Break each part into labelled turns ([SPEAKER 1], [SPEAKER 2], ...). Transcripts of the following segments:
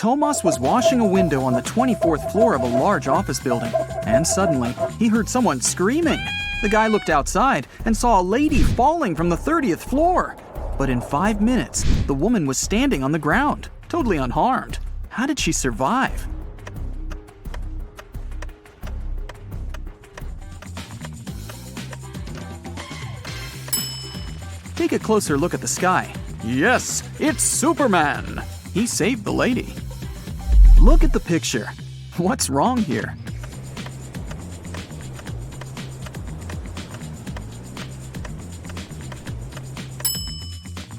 [SPEAKER 1] Tomas was washing a window on the 24th floor of a large office building, and suddenly he heard someone screaming. The guy looked outside and saw a lady falling from the 30th floor. But in 5 minutes, the woman was standing on the ground, totally unharmed. How did she survive? Take a closer look at the sky. Yes, it's Superman! He saved the lady. Look at the picture. What's wrong here?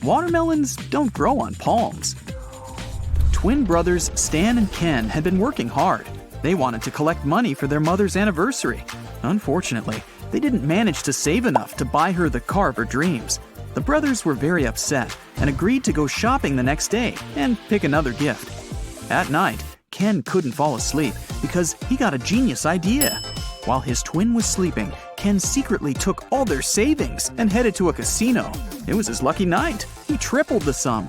[SPEAKER 1] Watermelons don't grow on palms. Twin brothers Stan and Ken had been working hard. They wanted to collect money for their mother's anniversary. Unfortunately, they didn't manage to save enough to buy her the car of her dreams. The brothers were very upset and agreed to go shopping the next day and pick another gift. At night, Ken couldn't fall asleep because he got a genius idea. While his twin was sleeping, Ken secretly took all their savings and headed to a casino. It was his lucky night. He tripled the sum.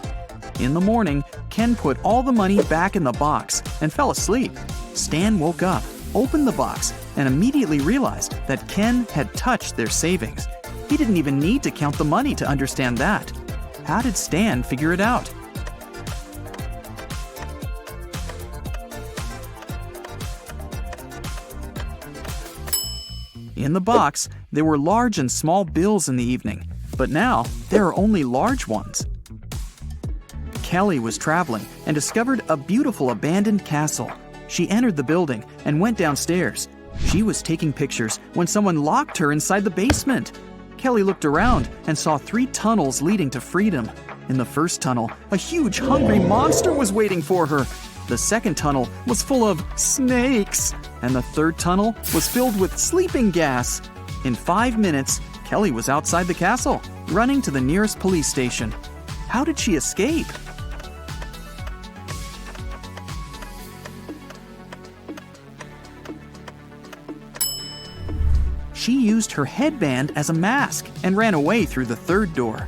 [SPEAKER 1] In the morning, Ken put all the money back in the box and fell asleep. Stan woke up, opened the box, and immediately realized that Ken had touched their savings. He didn't even need to count the money to understand that. How did Stan figure it out? In the box, there were large and small bills in the evening, but now there are only large ones. Kelly was traveling and discovered a beautiful abandoned castle. She entered the building and went downstairs. She was taking pictures when someone locked her inside the basement. Kelly looked around and saw 3 tunnels leading to freedom. In the first tunnel, a huge hungry monster was waiting for her. The second tunnel was full of snakes, and the third tunnel was filled with sleeping gas. In 5 minutes, Kelly was outside the castle, running to the nearest police station. How did she escape? She used her headband as a mask and ran away through the third door.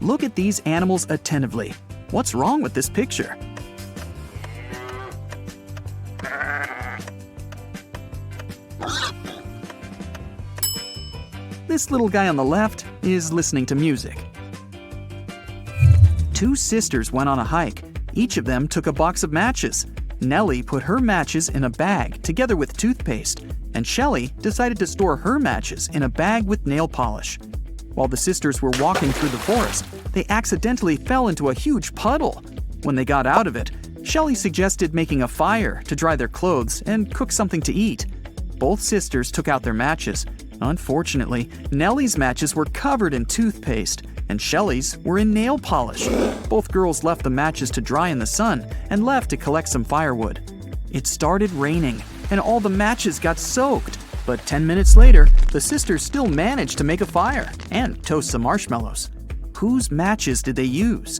[SPEAKER 1] Look at these animals attentively. What's wrong with this picture? This little guy on the left is listening to music. 2 sisters went on a hike. Each of them took a box of matches. Nellie put her matches in a bag together with toothpaste, and Shelley decided to store her matches in a bag with nail polish. While the sisters were walking through the forest, they accidentally fell into a huge puddle. When they got out of it, Shelley suggested making a fire to dry their clothes and cook something to eat. Both sisters took out their matches. Unfortunately, Nellie's matches were covered in toothpaste, and Shelley's were in nail polish. Both girls left the matches to dry in the sun and left to collect some firewood. It started raining, and all the matches got soaked. But 10 minutes later, the sisters still managed to make a fire and toast some marshmallows. Whose matches did they use?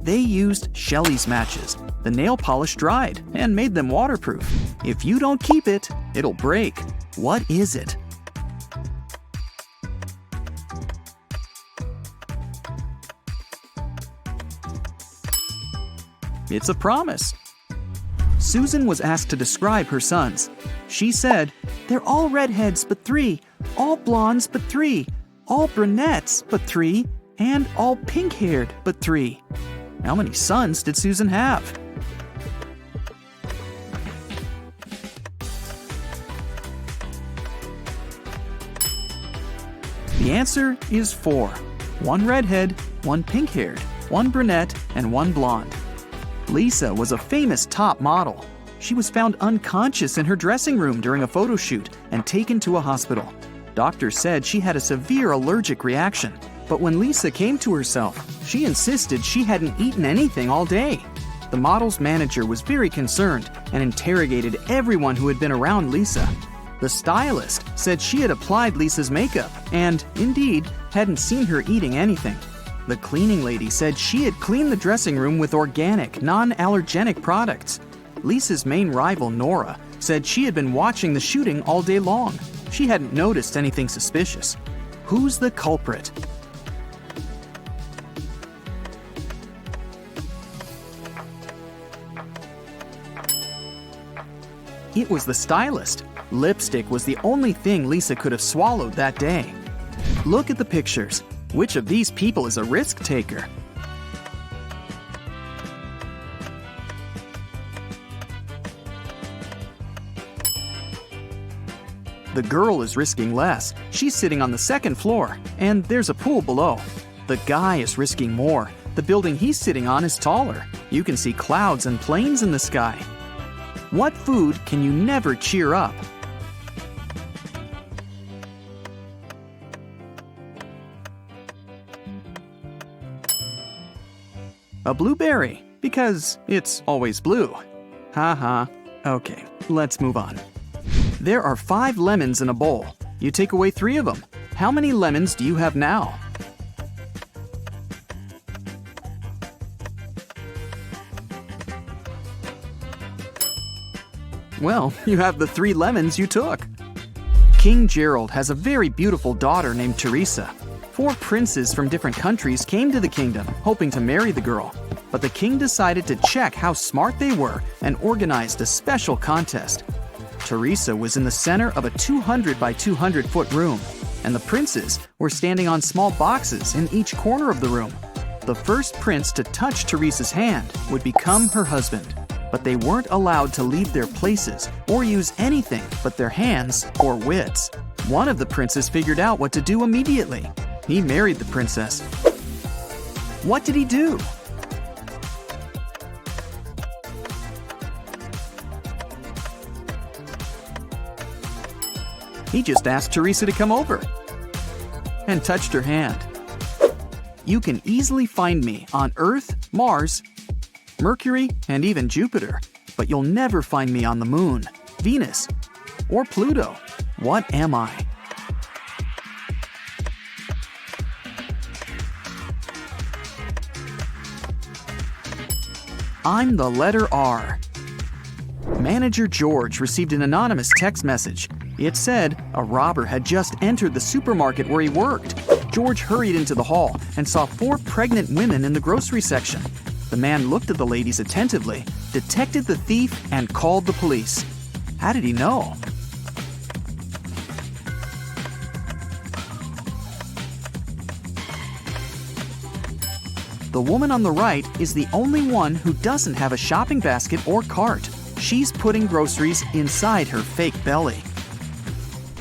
[SPEAKER 1] They used Shelley's matches. The nail polish dried and made them waterproof. If you don't keep it, it'll break. What is it? It's a promise. Susan was asked to describe her sons. She said, "They're all redheads but 3, all blondes but 3, all brunettes but 3, and all pink-haired but 3. How many sons did Susan have? The answer is 4. 1 redhead, 1 pink-haired, 1 brunette, and 1 blonde. Lisa was a famous top model. She was found unconscious in her dressing room during a photo shoot and taken to a hospital. Doctors said she had a severe allergic reaction, but when Lisa came to herself, she insisted she hadn't eaten anything all day. The model's manager was very concerned and interrogated everyone who had been around Lisa. The stylist said she had applied Lisa's makeup and, indeed, hadn't seen her eating anything. The cleaning lady said she had cleaned the dressing room with organic, non-allergenic products. Lisa's main rival, Nora, said she had been watching the shooting all day long. She hadn't noticed anything suspicious. Who's the culprit? It was the stylist. Lipstick was the only thing Lisa could have swallowed that day. Look at the pictures. Which of these people is a risk taker? The girl is risking less. She's sitting on the second floor, and there's a pool below. The guy is risking more. The building he's sitting on is taller. You can see clouds and planes in the sky. What food can you never cheer up? A blueberry, because it's always blue. Haha. Okay, let's move on. There are 5 lemons in a bowl. You take away 3 of them. How many lemons do you have now? Well, you have the 3 lemons you took. King Gerald has a very beautiful daughter named Teresa. 4 princes from different countries came to the kingdom, hoping to marry the girl. But the king decided to check how smart they were and organized a special contest. Teresa was in the center of a 200 by 200 foot room, and the princes were standing on small boxes in each corner of the room. The first prince to touch Teresa's hand would become her husband. But they weren't allowed to leave their places or use anything but their hands or wits. One of the princes figured out what to do immediately. He married the princess. What did he do? He just asked Teresa to come over and touched her hand. You can easily find me on Earth, Mars, Mercury, and even Jupiter, but you'll never find me on the Moon, Venus, or Pluto. What am I? I'm the letter R. Manager George received an anonymous text message. It said a robber had just entered the supermarket where he worked. George hurried into the hall and saw 4 pregnant women in the grocery section. The man looked at the ladies attentively, detected the thief, and called the police. How did he know? The woman on the right is the only one who doesn't have a shopping basket or cart. She's putting groceries inside her fake belly.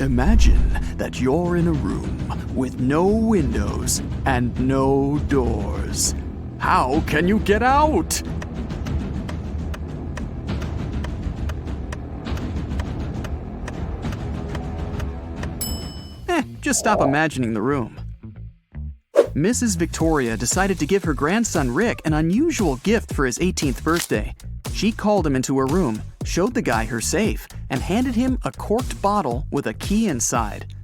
[SPEAKER 1] Imagine that you're in a room with no windows and no doors. How can you get out? Just stop imagining the room. Mrs. Victoria decided to give her grandson Rick an unusual gift for his 18th birthday. She called him into her room, showed the guy her safe, and handed him a corked bottle with a key inside.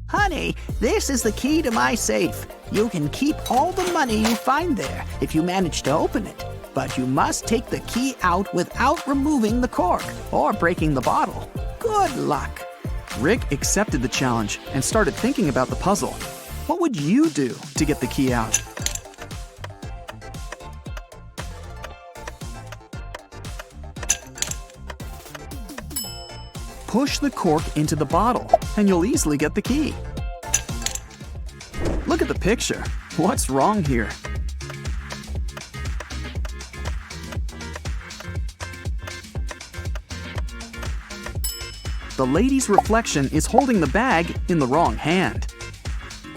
[SPEAKER 2] Honey, this is the key to my safe. You can keep all the money you find there if you manage to open it. But you must take the key out without removing the cork or breaking the bottle. Good luck.
[SPEAKER 1] Rick accepted the challenge and started thinking about the puzzle. What would you do to get the key out? Push the cork into the bottle, and you'll easily get the key. Look at the picture. What's wrong here? The lady's reflection is holding the bag in the wrong hand.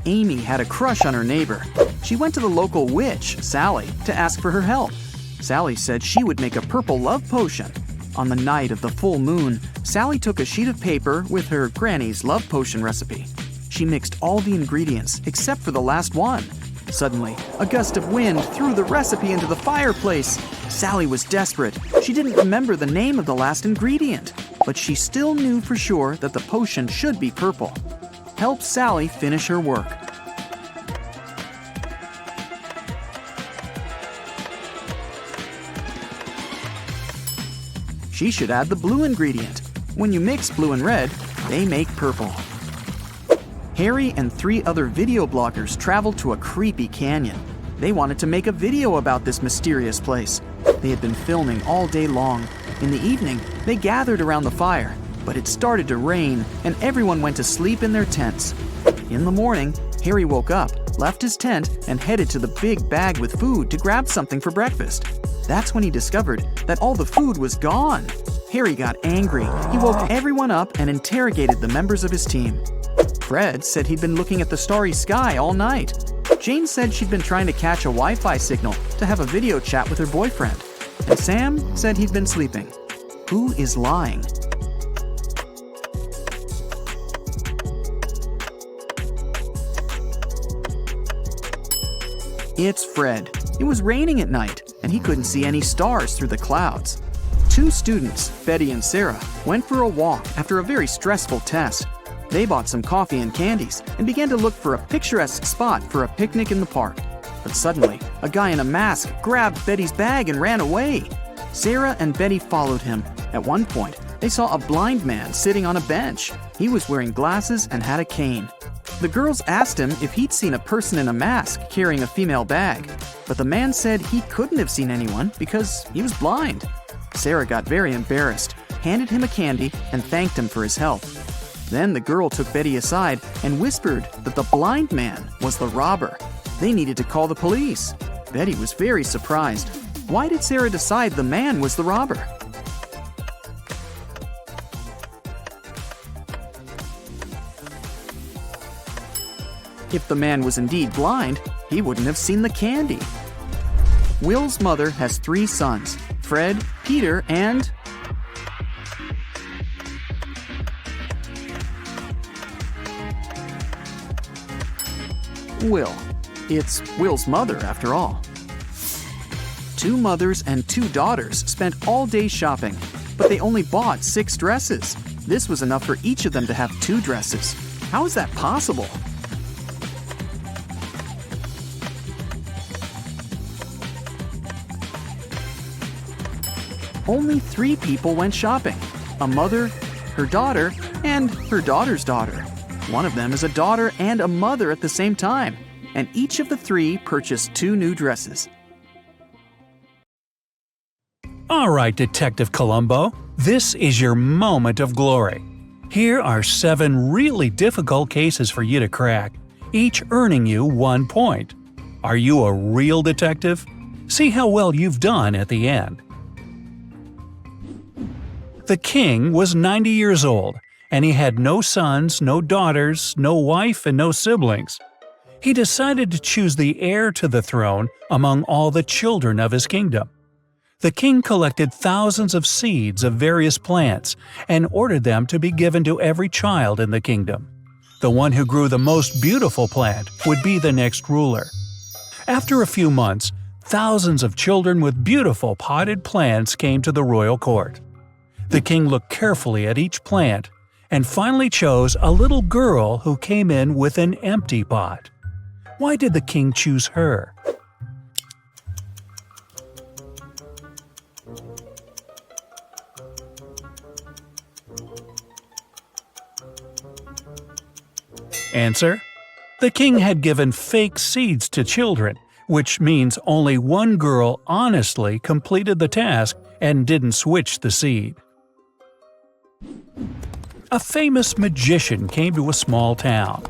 [SPEAKER 1] Amy had a crush on her neighbor. She went to the local witch, Sally, to ask for her help. Sally said she would make a purple love potion. On the night of the full moon, Sally took a sheet of paper with her granny's love potion recipe. She mixed all the ingredients except for the last one. Suddenly, a gust of wind threw the recipe into the fireplace. Sally was desperate. She didn't remember the name of the last ingredient, but she still knew for sure that the potion should be purple. Help Sally finish her work. She should add the blue ingredient. When you mix blue and red, they make purple. Harry and 3 other video bloggers traveled to a creepy canyon. They wanted to make a video about this mysterious place. They had been filming all day long. In the evening, they gathered around the fire, but it started to rain and everyone went to sleep in their tents. In the morning, Harry woke up, left his tent, and headed to the big bag with food to grab something for breakfast. That's when he discovered that all the food was gone. Harry got angry. He woke everyone up and interrogated the members of his team. Fred said he'd been looking at the starry sky all night. Jane said she'd been trying to catch a Wi-Fi signal to have a video chat with her boyfriend. And Sam said he'd been sleeping. Who is lying? It's Fred. It was raining at night, and he couldn't see any stars through the clouds. 2 students, Betty and Sarah, went for a walk after a very stressful test. They bought some coffee and candies and began to look for a picturesque spot for a picnic in the park. But suddenly, a guy in a mask grabbed Betty's bag and ran away. Sarah and Betty followed him. At one point, they saw a blind man sitting on a bench. He was wearing glasses and had a cane. The girls asked him if he'd seen a person in a mask carrying a female bag, but the man said he couldn't have seen anyone because he was blind. Sarah got very embarrassed, handed him a candy, and thanked him for his help. Then the girl took Betty aside and whispered that the blind man was the robber. They needed to call the police. Betty was very surprised. Why did Sarah decide the man was the robber? If the man was indeed blind, he wouldn't have seen the candy. Will's mother has 3 sons, Fred, Peter, and... Will. It's Will's mother, after all. 2 mothers and 2 daughters spent all day shopping, but they only bought 6 dresses. This was enough for each of them to have 2 dresses. How is that possible? Only 3 people went shopping: a mother, her daughter, and her daughter's daughter. One of them is a daughter and a mother at the same time, and each of the 3 purchased 2 new dresses.
[SPEAKER 3] All right, Detective Columbo, this is your moment of glory. Here are 7 really difficult cases for you to crack, each earning you 1 point. Are you a real detective? See how well you've done at the end. The king was 90 years old, and he had no sons, no daughters, no wife, and no siblings. He decided to choose the heir to the throne among all the children of his kingdom. The king collected thousands of seeds of various plants and ordered them to be given to every child in the kingdom. The one who grew the most beautiful plant would be the next ruler. After a few months, thousands of children with beautiful potted plants came to the royal court. The king looked carefully at each plant and finally chose a little girl who came in with an empty pot. Why did the king choose her? Answer: the king had given fake seeds to children, which means only one girl honestly completed the task and didn't switch the seed. A famous magician came to a small town.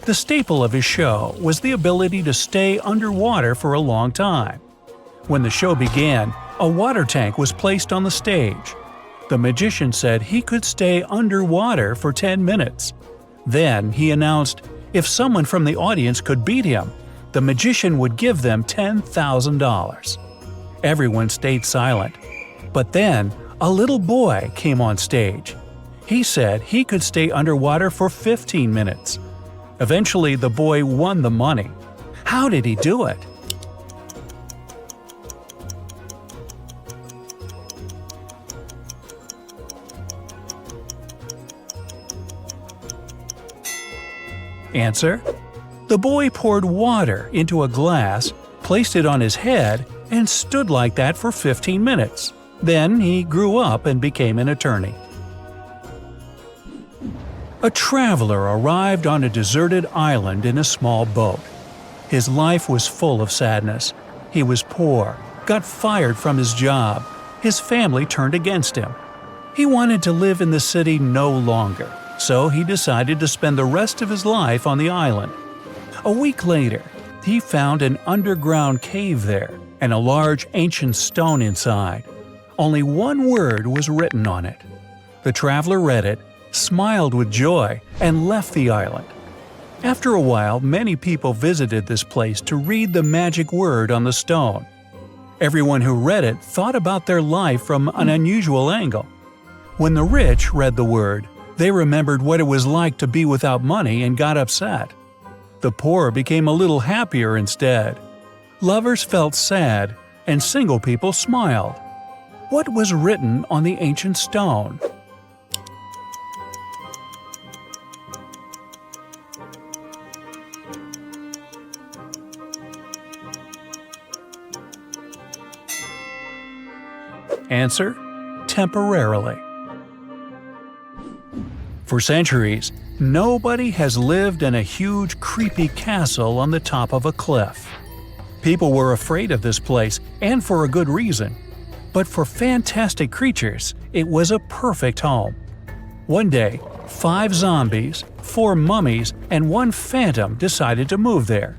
[SPEAKER 3] The staple of his show was the ability to stay underwater for a long time. When the show began, a water tank was placed on the stage. The magician said he could stay underwater for 10 minutes. Then he announced if someone from the audience could beat him, the magician would give them $10,000. Everyone stayed silent. But then a little boy came on stage. He said he could stay underwater for 15 minutes. Eventually, the boy won the money. How did he do it? Answer: the boy poured water into a glass, placed it on his head, and stood like that for 15 minutes. Then he grew up and became an attorney. A traveler arrived on a deserted island in a small boat. His life was full of sadness. He was poor, got fired from his job. His family turned against him. He wanted to live in the city no longer, so he decided to spend the rest of his life on the island. A week later, he found an underground cave there and a large ancient stone inside. Only one word was written on it. The traveler read it, smiled with joy, and left the island. After a while, many people visited this place to read the magic word on the stone. Everyone who read it thought about their life from an unusual angle. When the rich read the word, they remembered what it was like to be without money and got upset. The poor became a little happier instead. Lovers felt sad, and single people smiled. What was written on the ancient stone? Answer: temporarily. For centuries, nobody has lived in a huge, creepy castle on the top of a cliff. People were afraid of this place, and for a good reason. But for fantastic creatures, it was a perfect home. One day, 5 zombies, 4 mummies, and 1 phantom decided to move there.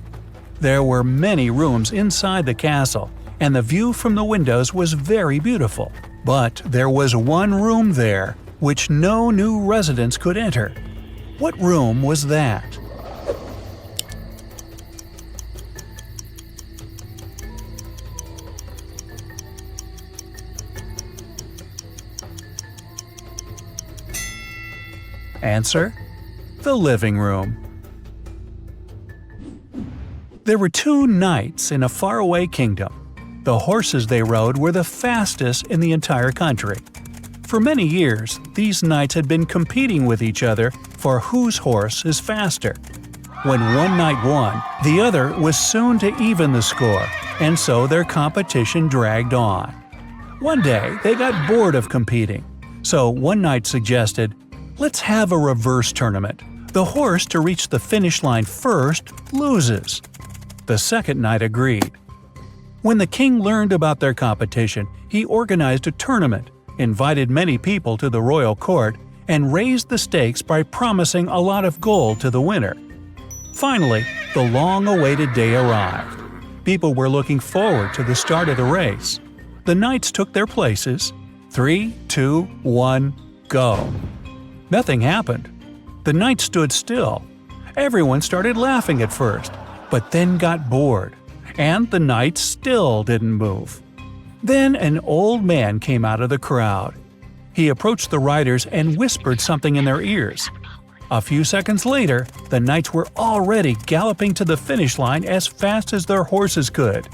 [SPEAKER 3] There were many rooms inside the castle, and the view from the windows was very beautiful. But there was one room there which no new residents could enter. What room was that? Answer: the living room. There were 2 knights in a faraway kingdom. The horses they rode were the fastest in the entire country. For many years, these knights had been competing with each other for whose horse is faster. When one knight won, the other was soon to even the score, and so their competition dragged on. One day, they got bored of competing, so one knight suggested, "Let's have a reverse tournament. The horse to reach the finish line first loses." The second knight agreed. When the king learned about their competition, he organized a tournament, invited many people to the royal court, and raised the stakes by promising a lot of gold to the winner. Finally, the long-awaited day arrived. People were looking forward to the start of the race. The knights took their places. 3, 2, 1, go. Nothing happened. The knights stood still. Everyone started laughing at first, but then got bored, and the knights still didn't move. Then an old man came out of the crowd. He approached the riders and whispered something in their ears. A few seconds later, the knights were already galloping to the finish line as fast as their horses could.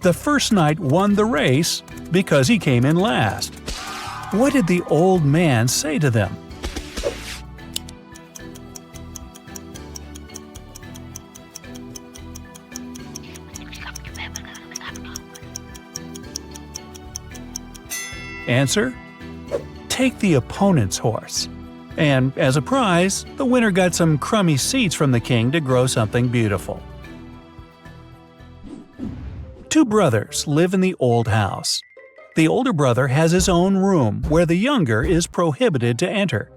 [SPEAKER 3] The first knight won the race because he came in last. What did the old man say to them? Answer: take the opponent's horse. And as a prize, the winner got some crummy seeds from the king to grow something beautiful. 2 brothers live in the old house. The older brother has his own room where the younger is prohibited to enter.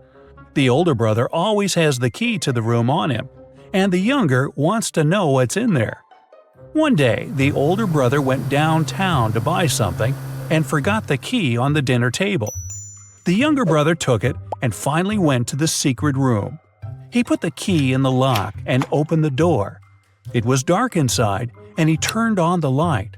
[SPEAKER 3] The older brother always has the key to the room on him, and the younger wants to know what's in there. One day, the older brother went downtown to buy something and forgot the key on the dinner table. The younger brother took it and finally went to the secret room. He put the key in the lock and opened the door. It was dark inside, and he turned on the light.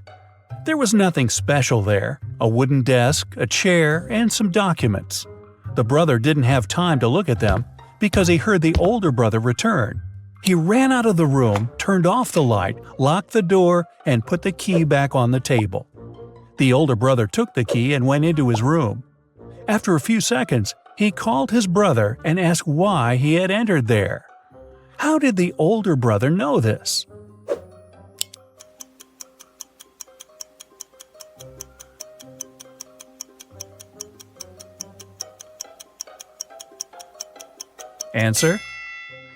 [SPEAKER 3] There was nothing special there: a wooden desk, a chair, and some documents. The brother didn't have time to look at them because he heard the older brother return. He ran out of the room, turned off the light, locked the door, and put the key back on the table. The older brother took the key and went into his room. After a few seconds, he called his brother and asked why he had entered there. How did the older brother know this? Answer: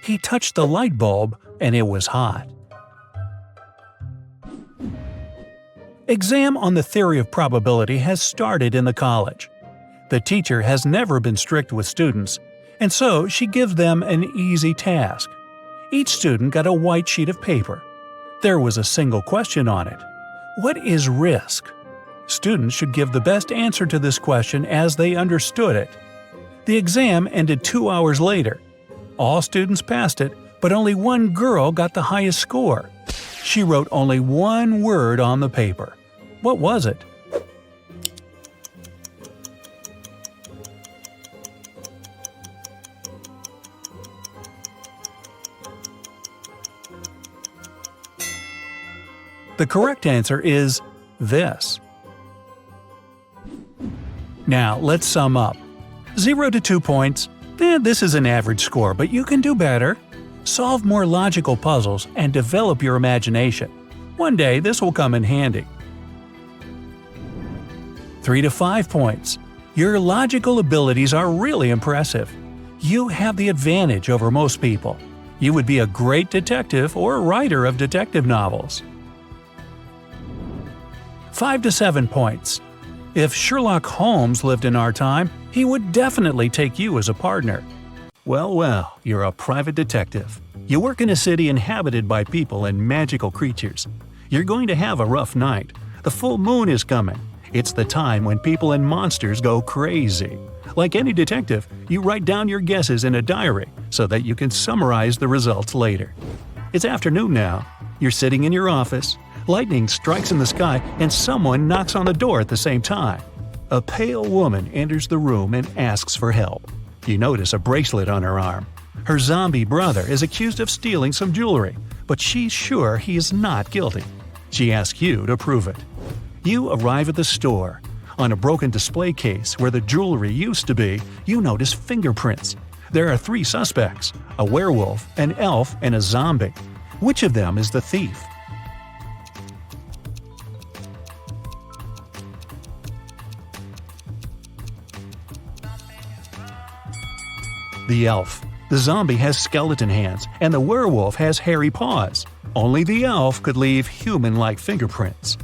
[SPEAKER 3] he touched the light bulb and it was hot. Exam on the theory of probability has started in the college. The teacher has never been strict with students, and so she gives them an easy task. Each student got a white sheet of paper. There was a single question on it. What is risk? Students should give the best answer to this question as they understood it. The exam ended 2 hours later. All students passed it, but only one girl got the highest score. She wrote only one word on the paper. What was it? The correct answer is this. Now, let's sum up. 0 to 2 points. This is an average score, but you can do better. Solve more logical puzzles and develop your imagination. One day, this will come in handy. 3 to 5 points. Your logical abilities are really impressive. You have the advantage over most people. You would be a great detective or writer of detective novels. 5 to 7 points. If Sherlock Holmes lived in our time, he would definitely take you as a partner. Well, you're a private detective. You work in a city inhabited by people and magical creatures. You're going to have a rough night. The full moon is coming. It's the time when people and monsters go crazy. Like any detective, you write down your guesses in a diary so that you can summarize the results later. It's afternoon now. You're sitting in your office. Lightning strikes in the sky and someone knocks on the door at the same time. A pale woman enters the room and asks for help. You notice a bracelet on her arm. Her zombie brother is accused of stealing some jewelry, but she's sure he is not guilty. She asks you to prove it. You arrive at the store. On a broken display case where the jewelry used to be, you notice fingerprints. There are 3 suspects: a werewolf, an elf, and a zombie. Which of them is the thief? The elf. The zombie has skeleton hands, and the werewolf has hairy paws. Only the elf could leave human-like fingerprints.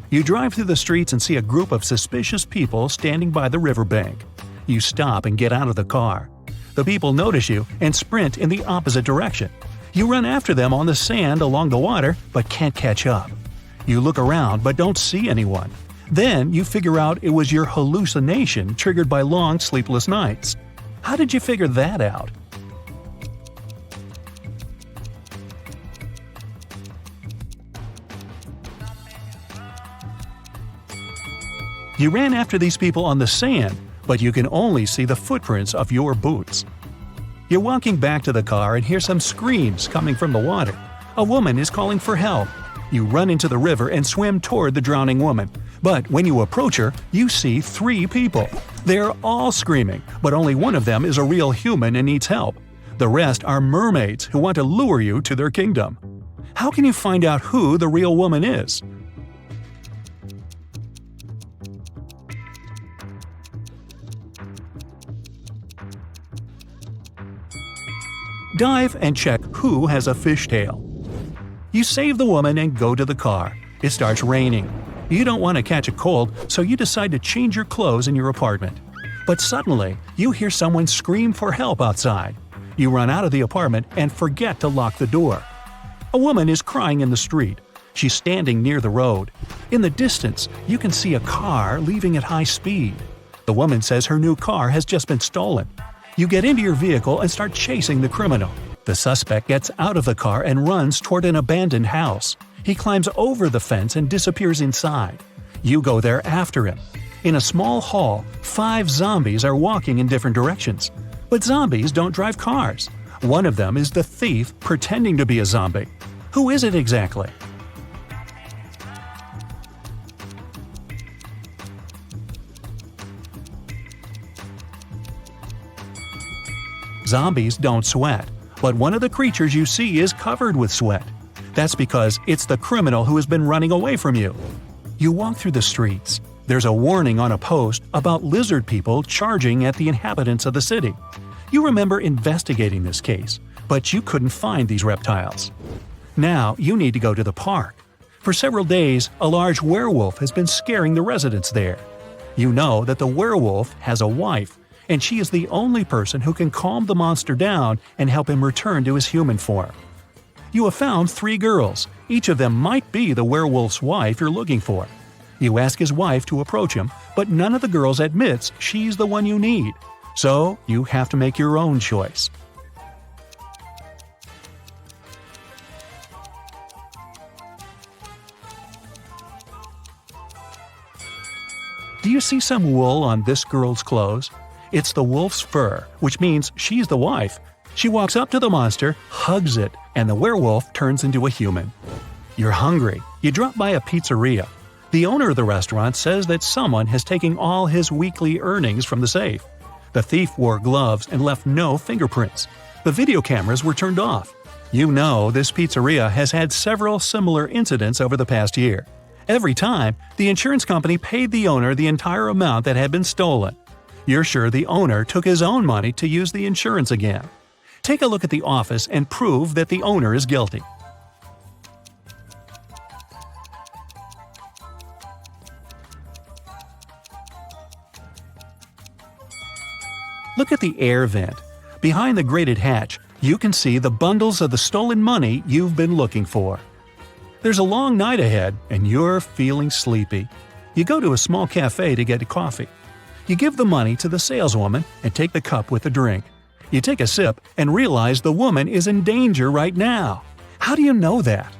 [SPEAKER 3] You drive through the streets and see a group of suspicious people standing by the riverbank. You stop and get out of the car. The people notice you and sprint in the opposite direction. You run after them on the sand along the water, but can't catch up. You look around but don't see anyone. Then you figure out it was your hallucination triggered by long sleepless nights. How did you figure that out? You ran after these people on the sand, but you can only see the footprints of your boots. You're walking back to the car and hear some screams coming from the water. A woman is calling for help. You run into the river and swim toward the drowning woman. But when you approach her, you see 3 people. They're all screaming, but only one of them is a real human and needs help. The rest are mermaids who want to lure you to their kingdom. How can you find out who the real woman is? Dive and check who has a fishtail. You save the woman and go to the car. It starts raining. You don't want to catch a cold, so you decide to change your clothes in your apartment. But suddenly, you hear someone scream for help outside. You run out of the apartment and forget to lock the door. A woman is crying in the street. She's standing near the road. In the distance, you can see a car leaving at high speed. The woman says her new car has just been stolen. You get into your vehicle and start chasing the criminal. The suspect gets out of the car and runs toward an abandoned house. He climbs over the fence and disappears inside. You go there after him. In a small hall, 5 zombies are walking in different directions. But zombies don't drive cars. One of them is the thief pretending to be a zombie. Who is it exactly? Zombies don't sweat, but one of the creatures you see is covered with sweat. That's because it's the criminal who has been running away from you. You walk through the streets. There's a warning on a post about lizard people charging at the inhabitants of the city. You remember investigating this case, but you couldn't find these reptiles. Now you need to go to the park. For several days, a large werewolf has been scaring the residents there. You know that the werewolf has a wife, and she is the only person who can calm the monster down and help him return to his human form. You have found 3 girls. Each of them might be the werewolf's wife you're looking for. You ask his wife to approach him, but none of the girls admits she's the one you need. So you have to make your own choice. Do you see some wool on this girl's clothes? It's the wolf's fur, which means she's the wife. She walks up to the monster, hugs it, and the werewolf turns into a human. You're hungry. You drop by a pizzeria. The owner of the restaurant says that someone has taken all his weekly earnings from the safe. The thief wore gloves and left no fingerprints. The video cameras were turned off. You know this pizzeria has had several similar incidents over the past year. Every time, the insurance company paid the owner the entire amount that had been stolen. You're sure the owner took his own money to use the insurance again. Take a look at the office and prove that the owner is guilty. Look at the air vent. Behind the grated hatch, you can see the bundles of the stolen money you've been looking for. There's a long night ahead, and you're feeling sleepy. You go to a small cafe to get a coffee. You give the money to the saleswoman and take the cup with the drink. You take a sip and realize the woman is in danger right now. How do you know that?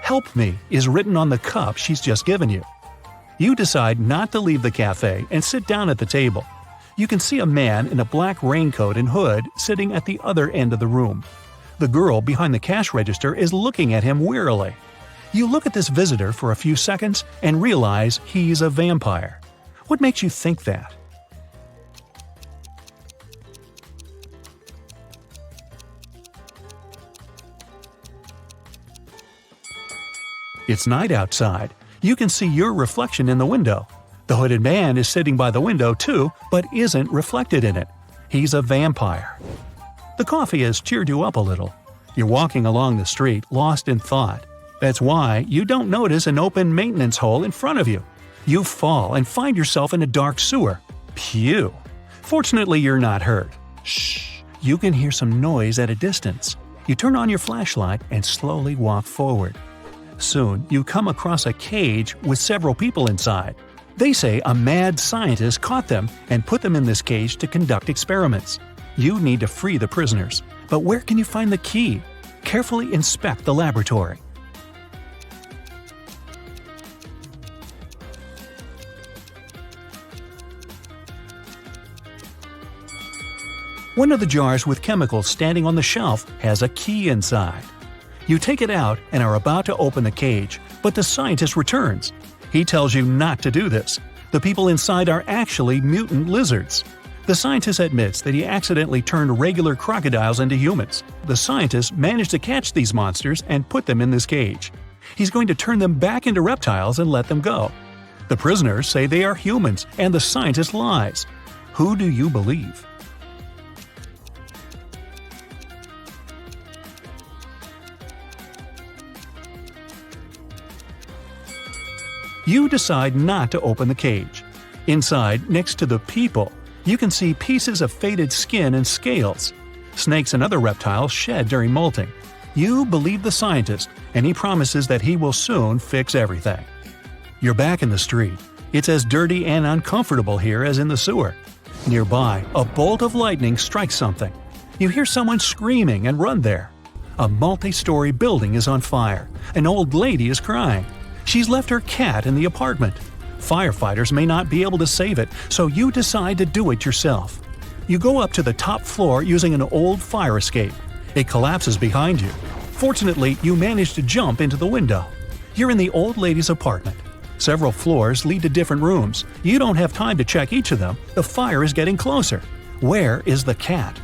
[SPEAKER 3] "Help me" is written on the cup she's just given you. You decide not to leave the cafe and sit down at the table. You can see a man in a black raincoat and hood sitting at the other end of the room. The girl behind the cash register is looking at him wearily. You look at this visitor for a few seconds and realize he's a vampire. What makes you think that? It's night outside. You can see your reflection in the window. The hooded man is sitting by the window too, but isn't reflected in it. He's a vampire. The coffee has cheered you up a little. You're walking along the street, lost in thought. That's why you don't notice an open maintenance hole in front of you. You fall and find yourself in a dark sewer. Phew! Fortunately, you're not hurt. Shh! You can hear some noise at a distance. You turn on your flashlight and slowly walk forward. Soon, you come across a cage with several people inside. They say a mad scientist caught them and put them in this cage to conduct experiments. You need to free the prisoners. But where can you find the key? Carefully inspect the laboratory. One of the jars with chemicals standing on the shelf has a key inside. You take it out and are about to open the cage, but the scientist returns. He tells you not to do this. The people inside are actually mutant lizards. The scientist admits that he accidentally turned regular crocodiles into humans. The scientist managed to catch these monsters and put them in this cage. He's going to turn them back into reptiles and let them go. The prisoners say they are humans, and the scientist lies. Who do you believe? You decide not to open the cage. Inside, next to the people, you can see pieces of faded skin and scales. Snakes and other reptiles shed during molting. You believe the scientist, and he promises that he will soon fix everything. You're back in the street. It's as dirty and uncomfortable here as in the sewer. Nearby, a bolt of lightning strikes something. You hear someone screaming and run there. A multi-story building is on fire. An old lady is crying. She's left her cat in the apartment. Firefighters may not be able to save it, so you decide to do it yourself. You go up to the top floor using an old fire escape. It collapses behind you. Fortunately, you manage to jump into the window. You're in the old lady's apartment. Several floors lead to different rooms. You don't have time to check each of them. The fire is getting closer. Where is the cat?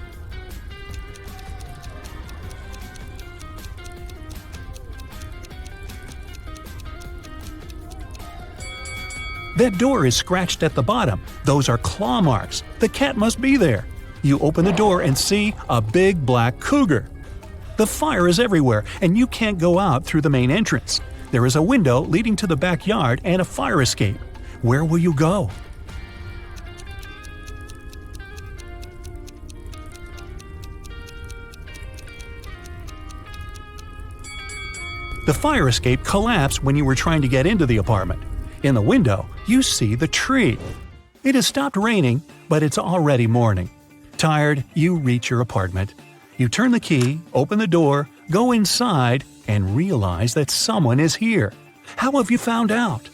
[SPEAKER 3] That door is scratched at the bottom. Those are claw marks. The cat must be there. You open the door and see a big black cougar. The fire is everywhere, and you can't go out through the main entrance. There is a window leading to the backyard and a fire escape. Where will you go? The fire escape collapsed when you were trying to get into the apartment. In the window, you see the tree. It has stopped raining, but it's already morning. Tired, you reach your apartment. You turn the key, open the door, go inside, and realize that someone is here. How have you found out?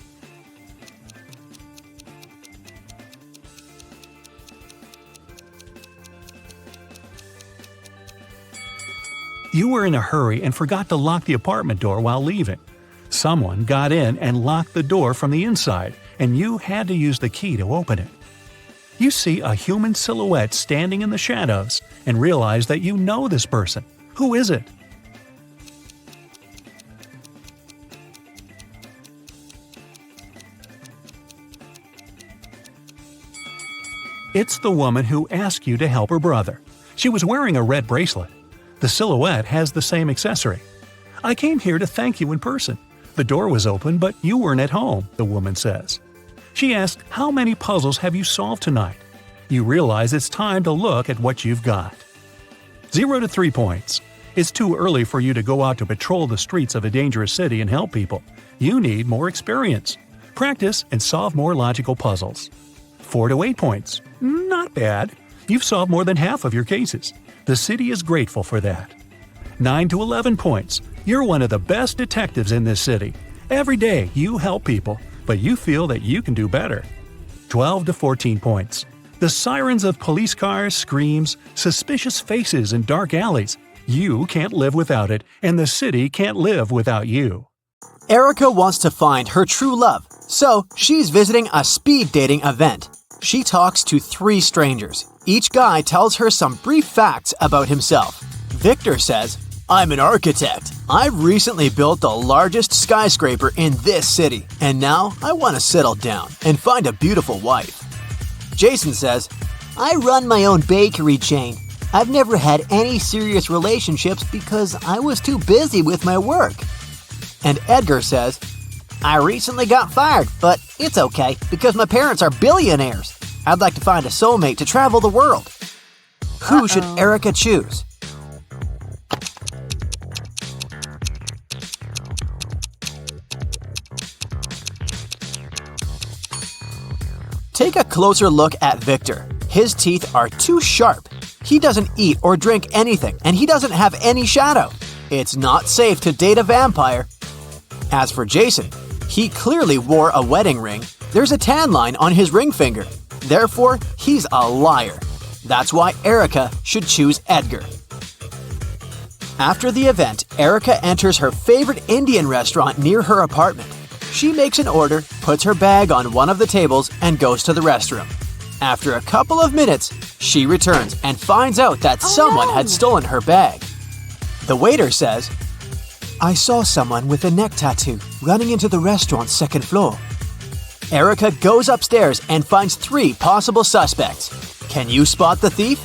[SPEAKER 3] You were in a hurry and forgot to lock the apartment door while leaving. Someone got in and locked the door from the inside, and you had to use the key to open it. You see a human silhouette standing in the shadows and realize that you know this person. Who is it? It's the woman who asked you to help her brother. She was wearing a red bracelet. The silhouette has the same accessory. I came here to thank you in person. The door was open, but you weren't at home, the woman says. She asked, how many puzzles have you solved tonight? You realize it's time to look at what you've got. 0 to 3 points. It's too early for you to go out to patrol the streets of a dangerous city and help people. You need more experience. Practice and solve more logical puzzles. 4 to 8 points. Not bad. You've solved more than half of your cases. The city is grateful for that. 9 to 11 points. You're one of the best detectives in this city. Every day you help people, but you feel that you can do better. 12 to 14 points. The sirens of police cars, screams, suspicious faces in dark alleys. You can't live without it, and the city can't live without you.
[SPEAKER 4] Erica wants to find her true love, so she's visiting a speed dating event. She talks to 3 strangers. Each guy tells her some brief facts about himself. Victor says, I'm an architect. I've recently built the largest skyscraper in this city, and now I want to settle down and find a beautiful wife. Jason says, I run my own bakery chain. I've never had any serious relationships because I was too busy with my work. And Edgar says, I recently got fired, but it's okay because my parents are billionaires. I'd like to find a soulmate to travel the world. Who should Erica choose? Take a closer look at Victor. His teeth are too sharp. He doesn't eat or drink anything, and he doesn't have any shadow. It's not safe to date a vampire. As for Jason, he clearly wore a wedding ring. There's a tan line on his ring finger. Therefore, he's a liar. That's why Erica should choose Edgar. After the event, Erica enters her favorite Indian restaurant near her apartment. She makes an order, puts her bag on one of the tables, and goes to the restroom. After a couple of minutes, she returns and finds out that someone had stolen her bag. The waiter says, I saw someone with a neck tattoo running into the restaurant's second floor. Erica goes upstairs and finds 3 possible suspects. Can you spot the thief?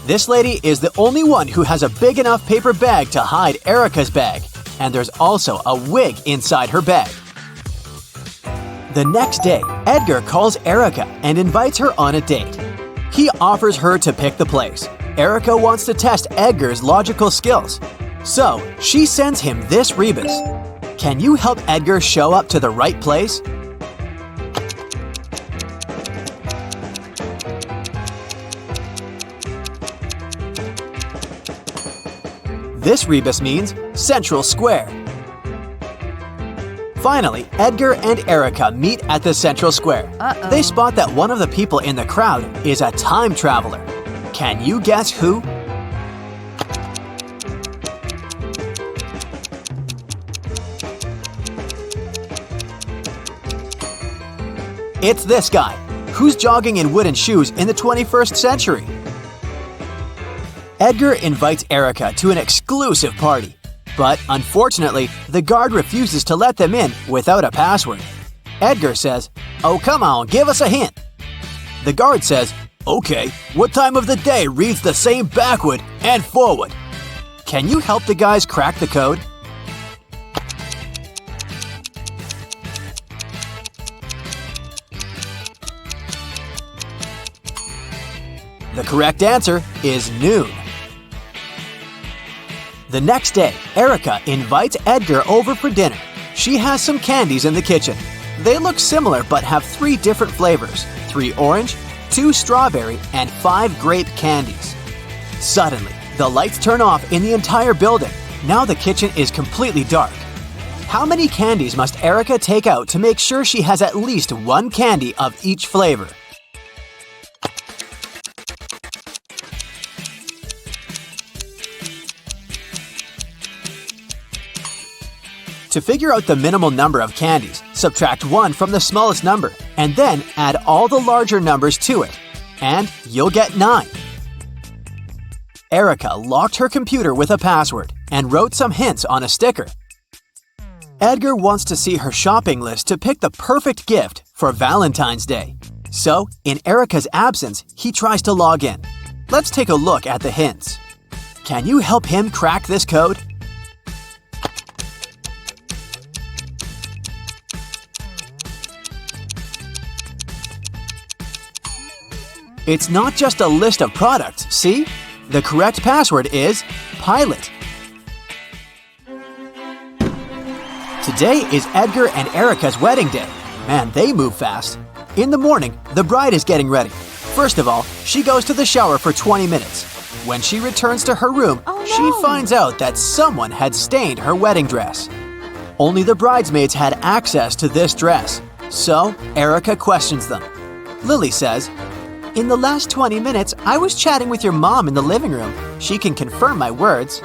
[SPEAKER 4] This lady is the only one who has a big enough paper bag to hide Erica's bag, and there's also a wig inside her bag. The next day, Edgar calls Erica and invites her on a date. He offers her to pick the place. Erica wants to test Edgar's logical skills, so she sends him this rebus. Can you help Edgar show up to the right place? This rebus means Central Square. Finally, Edgar and Erica meet at the Central Square. They spot that one of the people in the crowd is a time traveler. Can you guess who? It's this guy, who's jogging in wooden shoes in the 21st century. Edgar invites Erica to an exclusive party. But unfortunately, the guard refuses to let them in without a password. Edgar says, "Oh, come on, give us a hint." The guard says, "Okay, what time of the day reads the same backward and forward?" Can you help the guys crack the code? The correct answer is noon. The next day, Erica invites Edgar over for dinner. She has some candies in the kitchen. They look similar but have 3 different flavors: 3 orange, 2 strawberry, and 5 grape candies. Suddenly, the lights turn off in the entire building. Now the kitchen is completely dark. How many candies must Erica take out to make sure she has at least 1 candy of each flavor? To figure out the minimal number of candies, subtract 1 from the smallest number, and then add all the larger numbers to it, and you'll get 9. Erica locked her computer with a password and wrote some hints on a sticker. Edgar wants to see her shopping list to pick the perfect gift for Valentine's Day. So, in Erica's absence, he tries to log in. Let's take a look at the hints. Can you help him crack this code? It's not just a list of products, see? The correct password is pilot. Today is Edgar and Erica's wedding day. Man, they move fast. In the morning, the bride is getting ready. First of all, she goes to the shower for 20 minutes. When she returns to her room, she finds out that someone had stained her wedding dress. Only the bridesmaids had access to this dress. So, Erica questions them. Lily says, "In the last 20 minutes, I was chatting with your mom in the living room. She can confirm my words."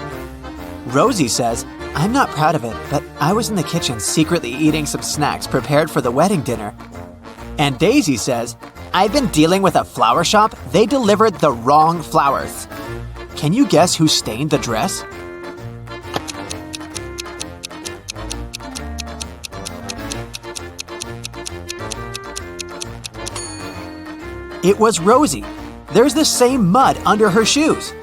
[SPEAKER 4] Rosie says, "I'm not proud of it, but I was in the kitchen secretly eating some snacks prepared for the wedding dinner." And Daisy says, "I've been dealing with a flower shop. They delivered the wrong flowers." Can you guess who stained the dress? It was Rosie. There's the same mud under her shoes.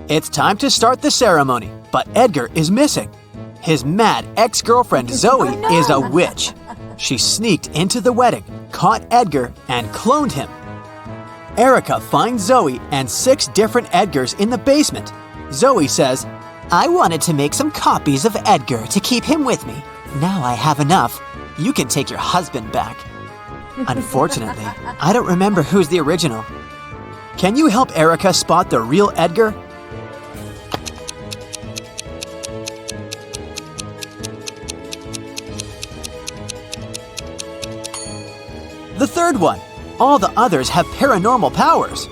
[SPEAKER 4] It's time to start the ceremony, but Edgar is missing. His mad ex-girlfriend Zoe is a witch. She sneaked into the wedding, caught Edgar, and cloned him. Erica finds Zoe and 6 different Edgars in the basement. Zoe says, "I wanted to make some copies of Edgar to keep him with me. Now I have enough. You can take your husband back." Unfortunately, I don't remember who's the original. Can you help Erica spot the real Edgar? The third one. All the others have paranormal powers.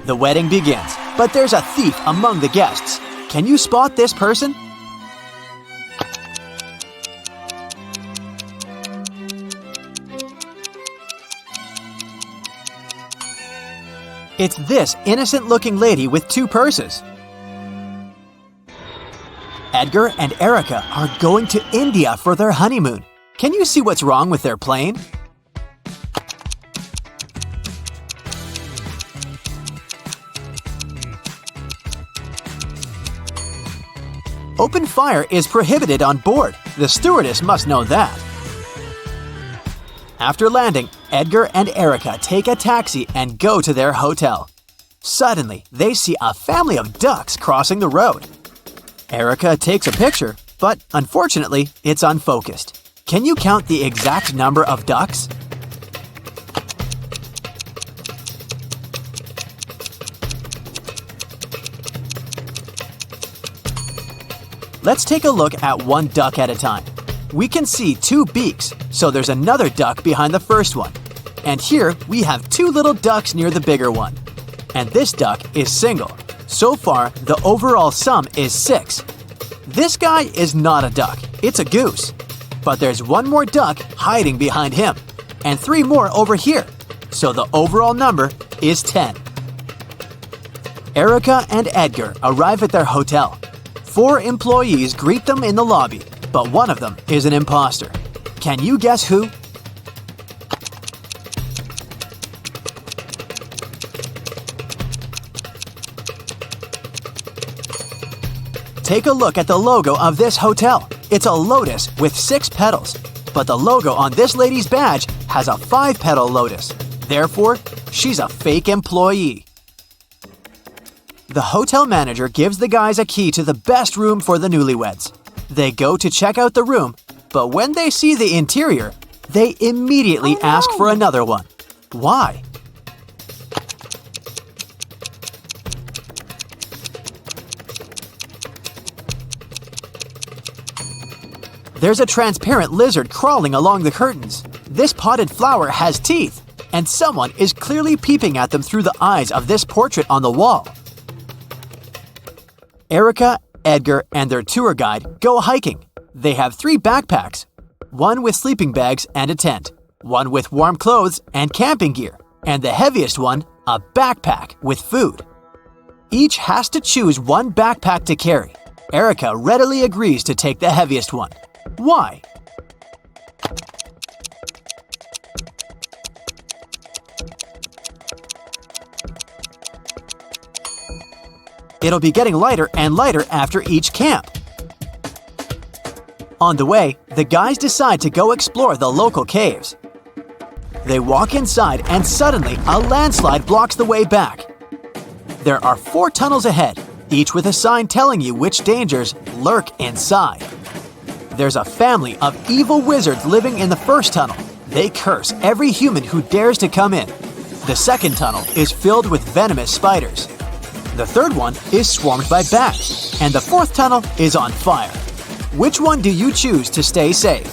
[SPEAKER 4] The wedding begins, but there's a thief among the guests. Can you spot this person? It's this innocent-looking lady with 2 purses. Edgar and Erica are going to India for their honeymoon. Can you see what's wrong with their plane? Open fire is prohibited on board. The stewardess must know that. After landing, Edgar and Erica take a taxi and go to their hotel. Suddenly, they see a family of ducks crossing the road. Erica takes a picture, but unfortunately, it's unfocused. Can you count the exact number of ducks? Let's take a look at one duck at a time. We can see 2 beaks, so there's another duck behind the first one. And here we have 2 little ducks near the bigger one. And this duck is single. So far, the overall sum is 6. This guy is not a duck, it's a goose. But there's 1 more duck hiding behind him, and 3 more over here. So the overall number is 10. Erica and Edgar arrive at their hotel. 4 employees greet them in the lobby, but one of them is an imposter. Can you guess who? Take a look at the logo of this hotel. It's a lotus with 6 petals, but the logo on this lady's badge has a 5-petal lotus. Therefore, she's a fake employee. The hotel manager gives the guys a key to the best room for the newlyweds. They go to check out the room, but when they see the interior, they immediately ask for another one. Why? There's a transparent lizard crawling along the curtains. This potted flower has teeth, and someone is clearly peeping at them through the eyes of this portrait on the wall. Erica, Edgar, and their tour guide go hiking. They have 3 backpacks, one with sleeping bags and a tent, one with warm clothes and camping gear, and the heaviest one, a backpack with food. Each has to choose one backpack to carry. Erica readily agrees to take the heaviest one. Why? It'll be getting lighter and lighter after each camp. On the way, the guys decide to go explore the local caves. They walk inside and suddenly a landslide blocks the way back. There are 4 tunnels ahead, each with a sign telling you which dangers lurk inside. There's a family of evil wizards living in the first tunnel. They curse every human who dares to come in. The second tunnel is filled with venomous spiders. The third one is swarmed by bats. And the 4th tunnel is on fire. Which one do you choose to stay safe?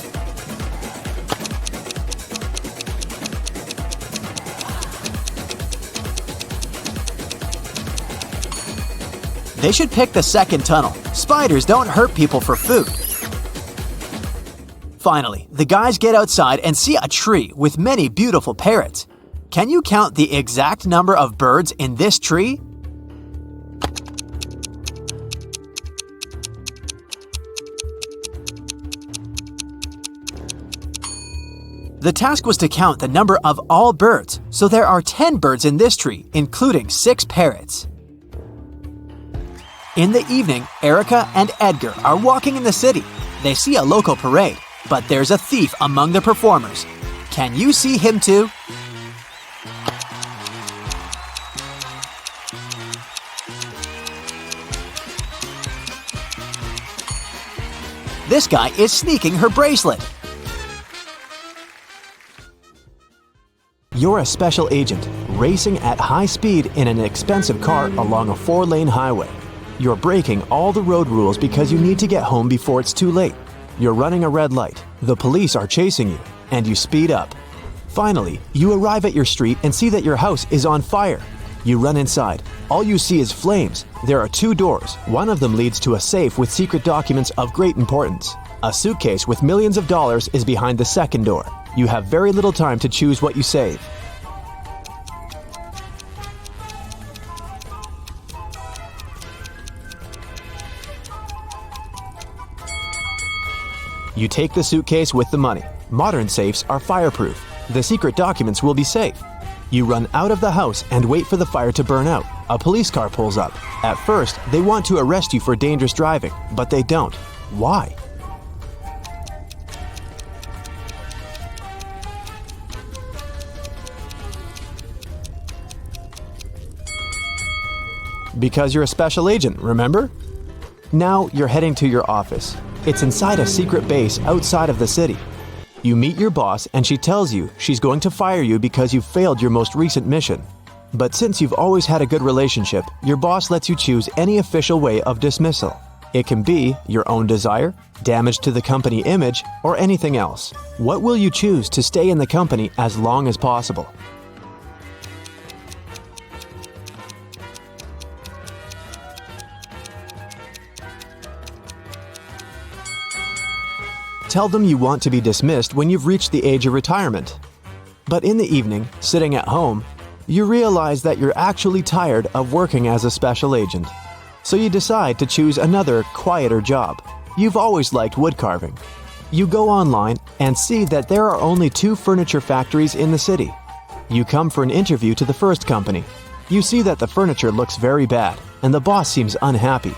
[SPEAKER 4] They should pick the second tunnel. Spiders don't hurt people for food. Finally, the guys get outside and see a tree with many beautiful parrots. Can you count the exact number of birds in this tree? The task was to count the number of all birds, so there are 10 birds in this tree, including 6 parrots. In the evening, Erica and Edgar are walking in the city. They see a local parade, but there's a thief among the performers. Can you see him too? This guy is sneaking her bracelet.
[SPEAKER 5] You're a special agent, racing at high speed in an expensive car along a 4-lane highway. You're breaking all the road rules because you need to get home before it's too late. You're running a red light, the police are chasing you, and you speed up. Finally, you arrive at your street and see that your house is on fire. You run inside. All you see is flames. There are 2 doors. One of them leads to a safe with secret documents of great importance. A suitcase with millions of dollars is behind the second door. You have very little time to choose what you save. You take the suitcase with the money. Modern safes are fireproof. The secret documents will be safe. You run out of the house and wait for the fire to burn out. A police car pulls up. At first, they want to arrest you for dangerous driving, but they don't. Why? Because you're a special agent, remember? Now you're heading to your office. It's inside a secret base outside of the city. You meet your boss and she tells you she's going to fire you because you failed your most recent mission. But since you've always had a good relationship, your boss lets you choose any official way of dismissal. It can be your own desire, damage to the company image, or anything else. What will you choose to stay in the company as long as possible? Tell them you want to be dismissed when you've reached the age of retirement. But in the evening, sitting at home, You realize that you're actually tired of working as a special agent. So you decide to choose another, quieter job. You've always liked wood carving. You go online and see that there are only 2 furniture factories in the city. You come for an interview to the first company. You see that the furniture looks very bad, and the boss seems unhappy.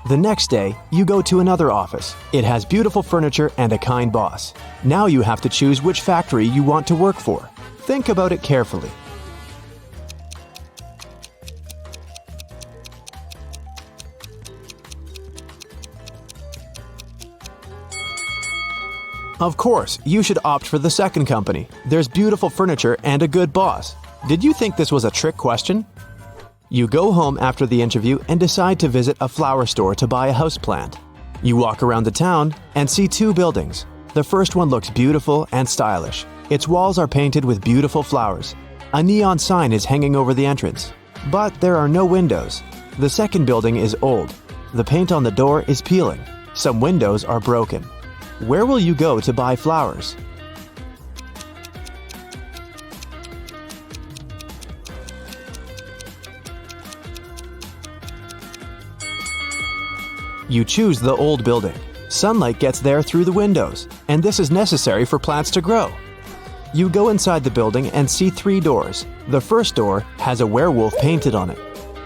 [SPEAKER 5] The next day, you go to another office. It has beautiful furniture and a kind boss. Now you have to choose which factory you want to work for. Think about it carefully. Of course, you should opt for the second company. There's beautiful furniture and a good boss. Did you think this was a trick question? You go home after the interview and decide to visit a flower store to buy a houseplant. You walk around the town and see 2 buildings. The first one looks beautiful and stylish. Its walls are painted with beautiful flowers. A neon sign is hanging over the entrance. But there are no windows. The second building is old. The paint on the door is peeling. Some windows are broken. Where will you go to buy flowers? You choose the old building. Sunlight gets there through the windows, and this is necessary for plants to grow. You go inside the building and see 3 doors. The first door has a werewolf painted on it.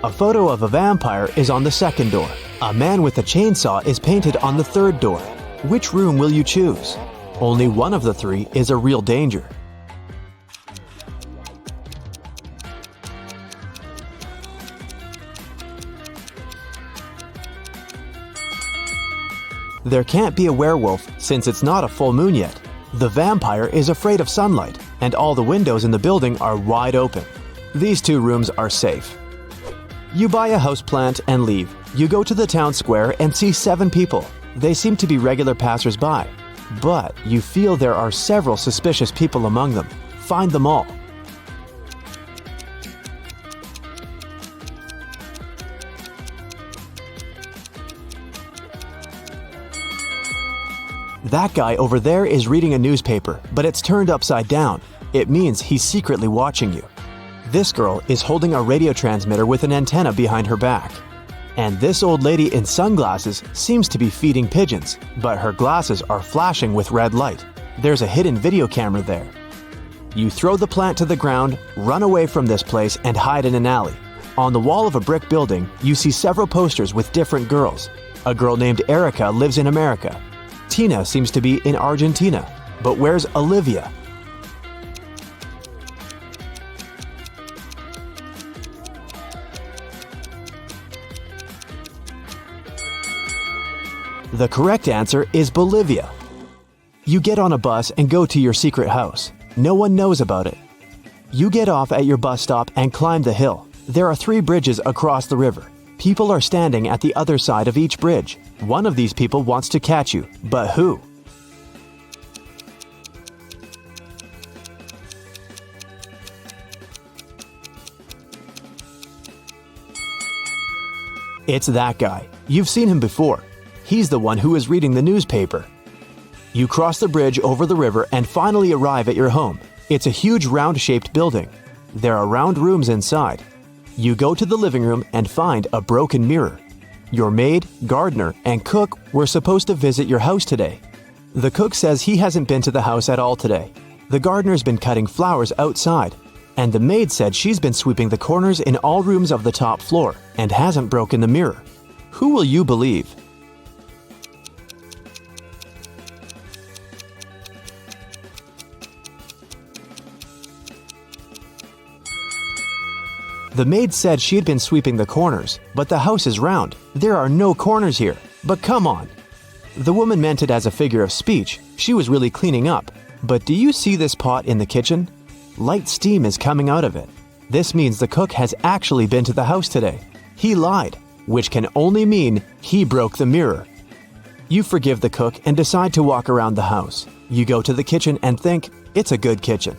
[SPEAKER 5] A photo of a vampire is on the second door. A man with a chainsaw is painted on the third door. Which room will you choose? Only one of the 3 is a real danger. There can't be a werewolf since it's not a full moon yet. The vampire is afraid of sunlight, and all the windows in the building are wide open. These 2 rooms are safe. You buy a houseplant and leave. You go to the town square and see 7 people. They seem to be regular passers-by, but you feel there are several suspicious people among them. Find them all. That guy over there is reading a newspaper, but it's turned upside down. It means he's secretly watching you. This girl is holding a radio transmitter with an antenna behind her back. And this old lady in sunglasses seems to be feeding pigeons, but her glasses are flashing with red light. There's a hidden video camera there. You throw the plant to the ground, run away from this place, and hide in an alley. On the wall of a brick building, you see several posters with different girls. A girl named Erica lives in America. Tina seems to be in Argentina. But where's Olivia? The correct answer is Bolivia. You get on a bus and go to your secret house. No one knows about it. You get off at your bus stop and climb the hill. There are 3 bridges across the river. People are standing at the other side of each bridge. One of these people wants to catch you, but who? It's that guy. You've seen him before. He's the one who is reading the newspaper. You cross the bridge over the river and finally arrive at your home. It's a huge round-shaped building. There are round rooms inside. You go to the living room and find a broken mirror. Your maid, gardener, and cook were supposed to visit your house today. The cook says he hasn't been to the house at all today. The gardener's been cutting flowers outside. And the maid said she's been sweeping the corners in all rooms of the top floor and hasn't broken the mirror. Who will you believe? The maid said she had been sweeping the corners, but the house is round. There are no corners here. But come on. The woman meant it as a figure of speech. She was really cleaning up. But do you see this pot in the kitchen? Light steam is coming out of it. This means the cook has actually been to the house today. He lied, which can only mean he broke the mirror. You forgive the cook and decide to walk around the house. You go to the kitchen and think, it's a good kitchen.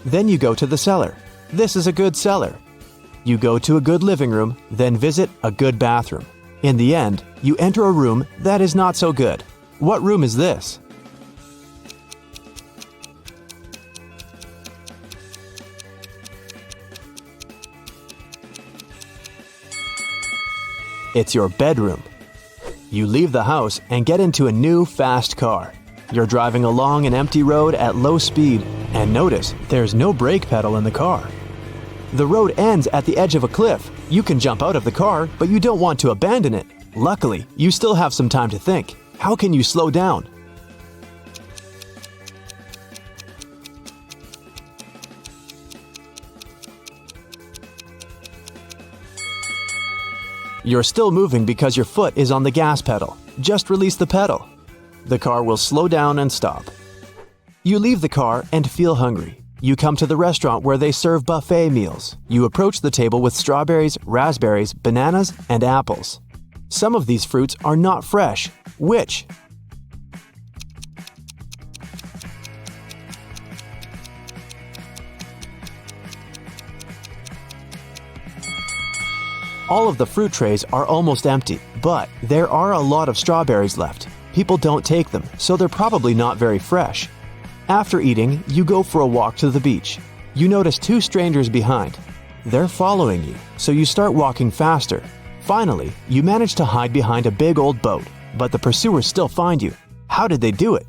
[SPEAKER 5] Then you go to the cellar. This is a good cellar. You go to a good living room, then visit a good bathroom. In the end, you enter a room that is not so good. What room is this? It's your bedroom. You leave the house and get into a new, fast car. You're driving along an empty road at low speed and notice there's no brake pedal in the car. The road ends at the edge of a cliff. You can jump out of the car, but you don't want to abandon it. Luckily, you still have some time to think. How can you slow down? You're still moving because your foot is on the gas pedal. Just release the pedal. The car will slow down and stop. You leave the car and feel hungry. You come to the restaurant where they serve buffet meals. You approach the table with strawberries, raspberries, bananas, and apples. Some of these fruits are not fresh. Which? All of the fruit trays are almost empty, but there are a lot of strawberries left. People don't take them, so they're probably not very fresh. After eating, you go for a walk to the beach. You notice two strangers behind. They're following you, so you start walking faster. Finally, you manage to hide behind a big old boat, but the pursuers still find you. How did they do it?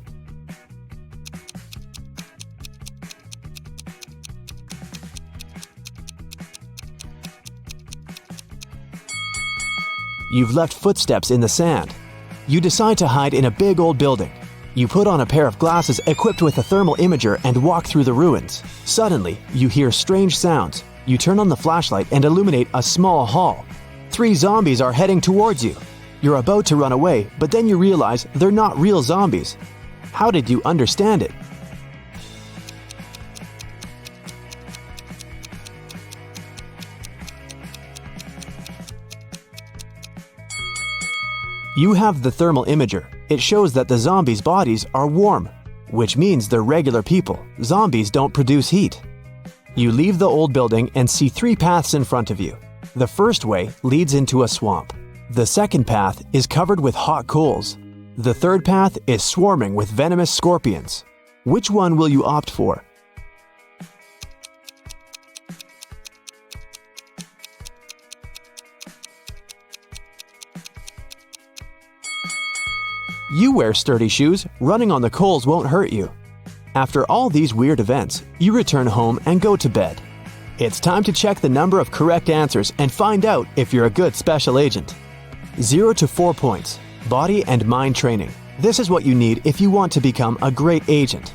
[SPEAKER 5] You've left footsteps in the sand. You decide to hide in a big old building. You put on a pair of glasses equipped with a thermal imager and walk through the ruins. Suddenly, you hear strange sounds. You turn on the flashlight and illuminate a small hall. 3 zombies are heading towards you. You're about to run away, but then you realize they're not real zombies. How did you understand it? You have the thermal imager. It shows that the zombies' bodies are warm, which means they're regular people. Zombies don't produce heat. You leave the old building and see 3 paths in front of you. The first way leads into a swamp. The second path is covered with hot coals. The third path is swarming with venomous scorpions. Which one will you opt for? You wear sturdy shoes. Running on the coals won't hurt you. After all these weird events, you return home and go to bed. It's time to check the number of correct answers and find out if you're a good special agent. 0 to 4 points. Body and mind training. This is what you need if you want to become a great agent.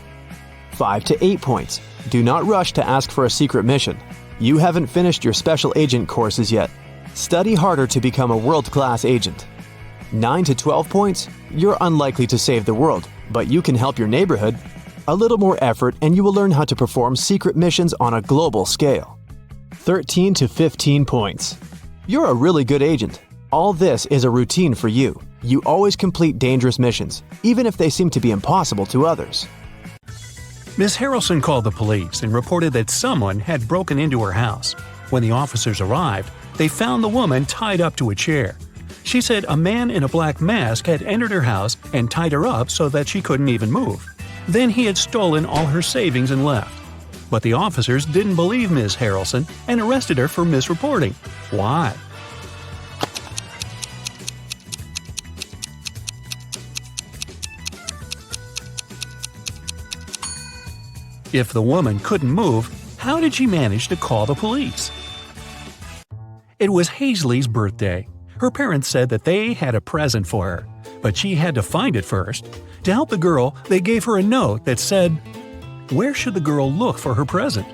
[SPEAKER 5] 5 to 8 points. Do not rush to ask for a secret mission. You haven't finished your special agent courses yet. Study harder to become a world-class agent. 9 to 12 points. You're unlikely to save the world, but you can help your neighborhood. A little more effort and you will learn how to perform secret missions on a global scale. 13 to 15 points. You're a really good agent. All this is a routine for you. You always complete dangerous missions, even if they seem to be impossible to others.
[SPEAKER 3] Miss Harrelson called the police and reported that someone had broken into her house. When the officers arrived, they found the woman tied up to a chair. She said a man in a black mask had entered her house and tied her up so that she couldn't even move. Then he had stolen all her savings and left. But the officers didn't believe Ms. Harrelson and arrested her for misreporting. Why? If the woman couldn't move, how did she manage to call the police? It was Hazley's birthday. Her parents said that they had a present for her, but she had to find it first. To help the girl, they gave her a note that said, "Where should the girl look for her present?"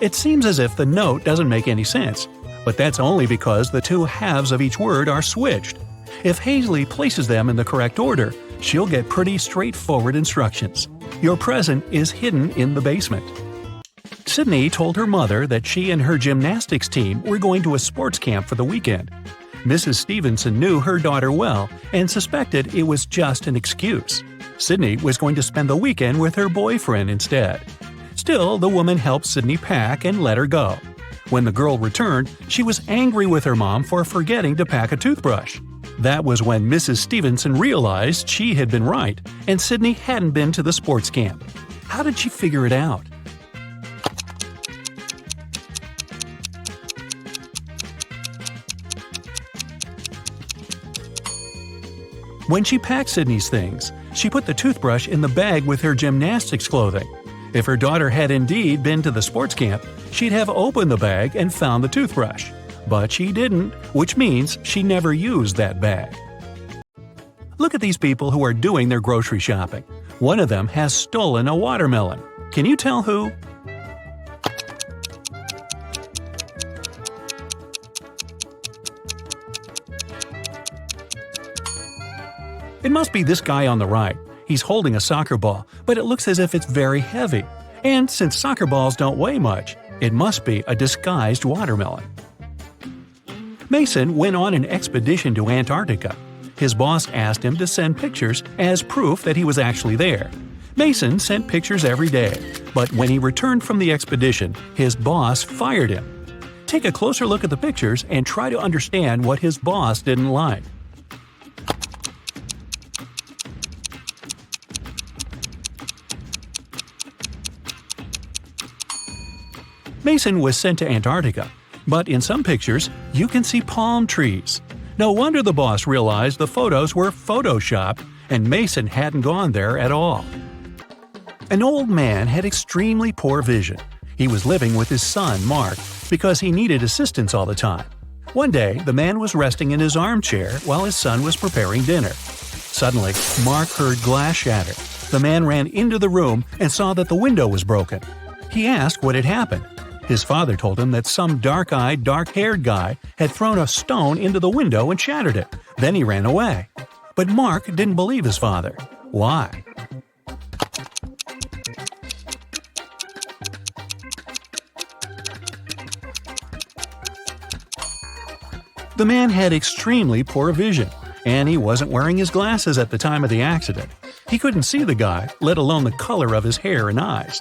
[SPEAKER 3] It seems as if the note doesn't make any sense, but that's only because the 2 halves of each word are switched. If Hazley places them in the correct order, she'll get pretty straightforward instructions. Your present is hidden in the basement. Sydney told her mother that she and her gymnastics team were going to a sports camp for the weekend. Mrs. Stevenson knew her daughter well and suspected it was just an excuse. Sydney was going to spend the weekend with her boyfriend instead. Still, the woman helped Sydney pack and let her go. When the girl returned, she was angry with her mom for forgetting to pack a toothbrush. That was when Mrs. Stevenson realized she had been right, and Sydney hadn't been to the sports camp. How did she figure it out? When she packed Sydney's things, she put the toothbrush in the bag with her gymnastics clothing. If her daughter had indeed been to the sports camp, she'd have opened the bag and found the toothbrush. But she didn't, which means she never used that bag. Look at these people who are doing their grocery shopping. One of them has stolen a watermelon. Can you tell who? It must be this guy on the right. He's holding a soccer ball, but it looks as if it's very heavy. And since soccer balls don't weigh much, it must be a disguised watermelon. Mason went on an expedition to Antarctica. His boss asked him to send pictures as proof that he was actually there. Mason sent pictures every day, but when he returned from the expedition, his boss fired him. Take a closer look at the pictures and try to understand what his boss didn't like. Mason was sent to Antarctica, but in some pictures, you can see palm trees. No wonder the boss realized the photos were photoshopped and Mason hadn't gone there at all. An old man had extremely poor vision. He was living with his son, Mark, because he needed assistance all the time. One day, the man was resting in his armchair while his son was preparing dinner. Suddenly, Mark heard glass shatter. The man ran into the room and saw that the window was broken. He asked what had happened. His father told him that some dark-eyed, dark-haired guy had thrown a stone into the window and shattered it. Then he ran away. But Mark didn't believe his father. Why? The man had extremely poor vision, and he wasn't wearing his glasses at the time of the accident. He couldn't see the guy, let alone the color of his hair and eyes.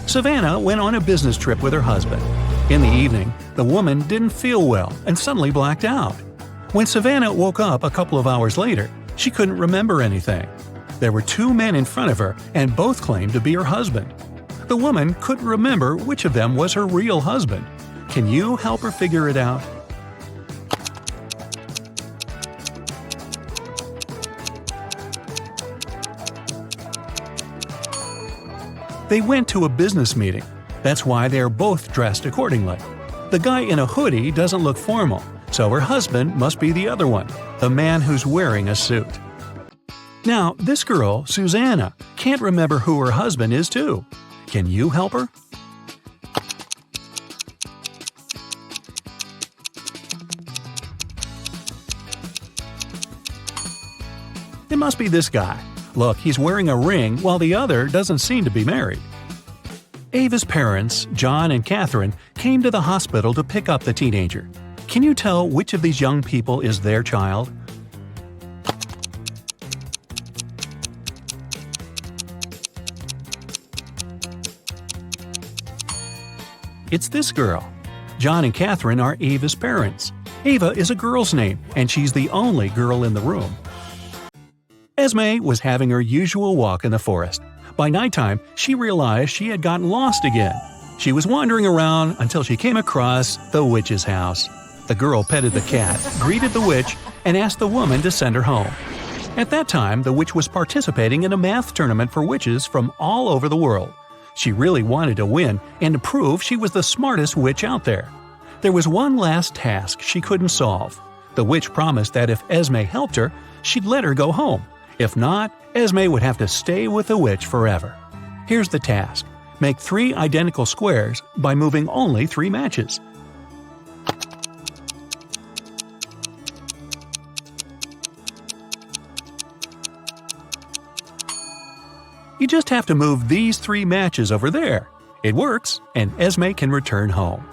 [SPEAKER 3] Savannah went on a business trip with her husband. In the evening, the woman didn't feel well and suddenly blacked out. When Savannah woke up a couple of hours later, she couldn't remember anything. There were two men in front of her, and both claimed to be her husband. The woman couldn't remember which of them was her real husband. Can you help her figure it out? They went to a business meeting. That's why they are both dressed accordingly. The guy in a hoodie doesn't look formal, so her husband must be the other one, the man who's wearing a suit. Now, this girl, Susanna, can't remember who her husband is too. Can you help her? It must be this guy. Look, he's wearing a ring while the other doesn't seem to be married. Ava's parents, John and Catherine, came to the hospital to pick up the teenager. Can you tell which of these young people is their child? It's this girl. John and Catherine are Ava's parents. Ava is a girl's name, and she's the only girl in the room. Esme was having her usual walk in the forest. By nighttime, she realized she had gotten lost again. She was wandering around until she came across the witch's house. The girl petted the cat, greeted the witch, and asked the woman to send her home. At that time, the witch was participating in a math tournament for witches from all over the world. She really wanted to win and to prove she was the smartest witch out there. There was one last task she couldn't solve. The witch promised that if Esme helped her, she'd let her go home. If not, Esme would have to stay with the witch forever. Here's the task. Make 3 identical squares by moving only 3 matches. You just have to move these 3 matches over there. It works, and Esme can return home.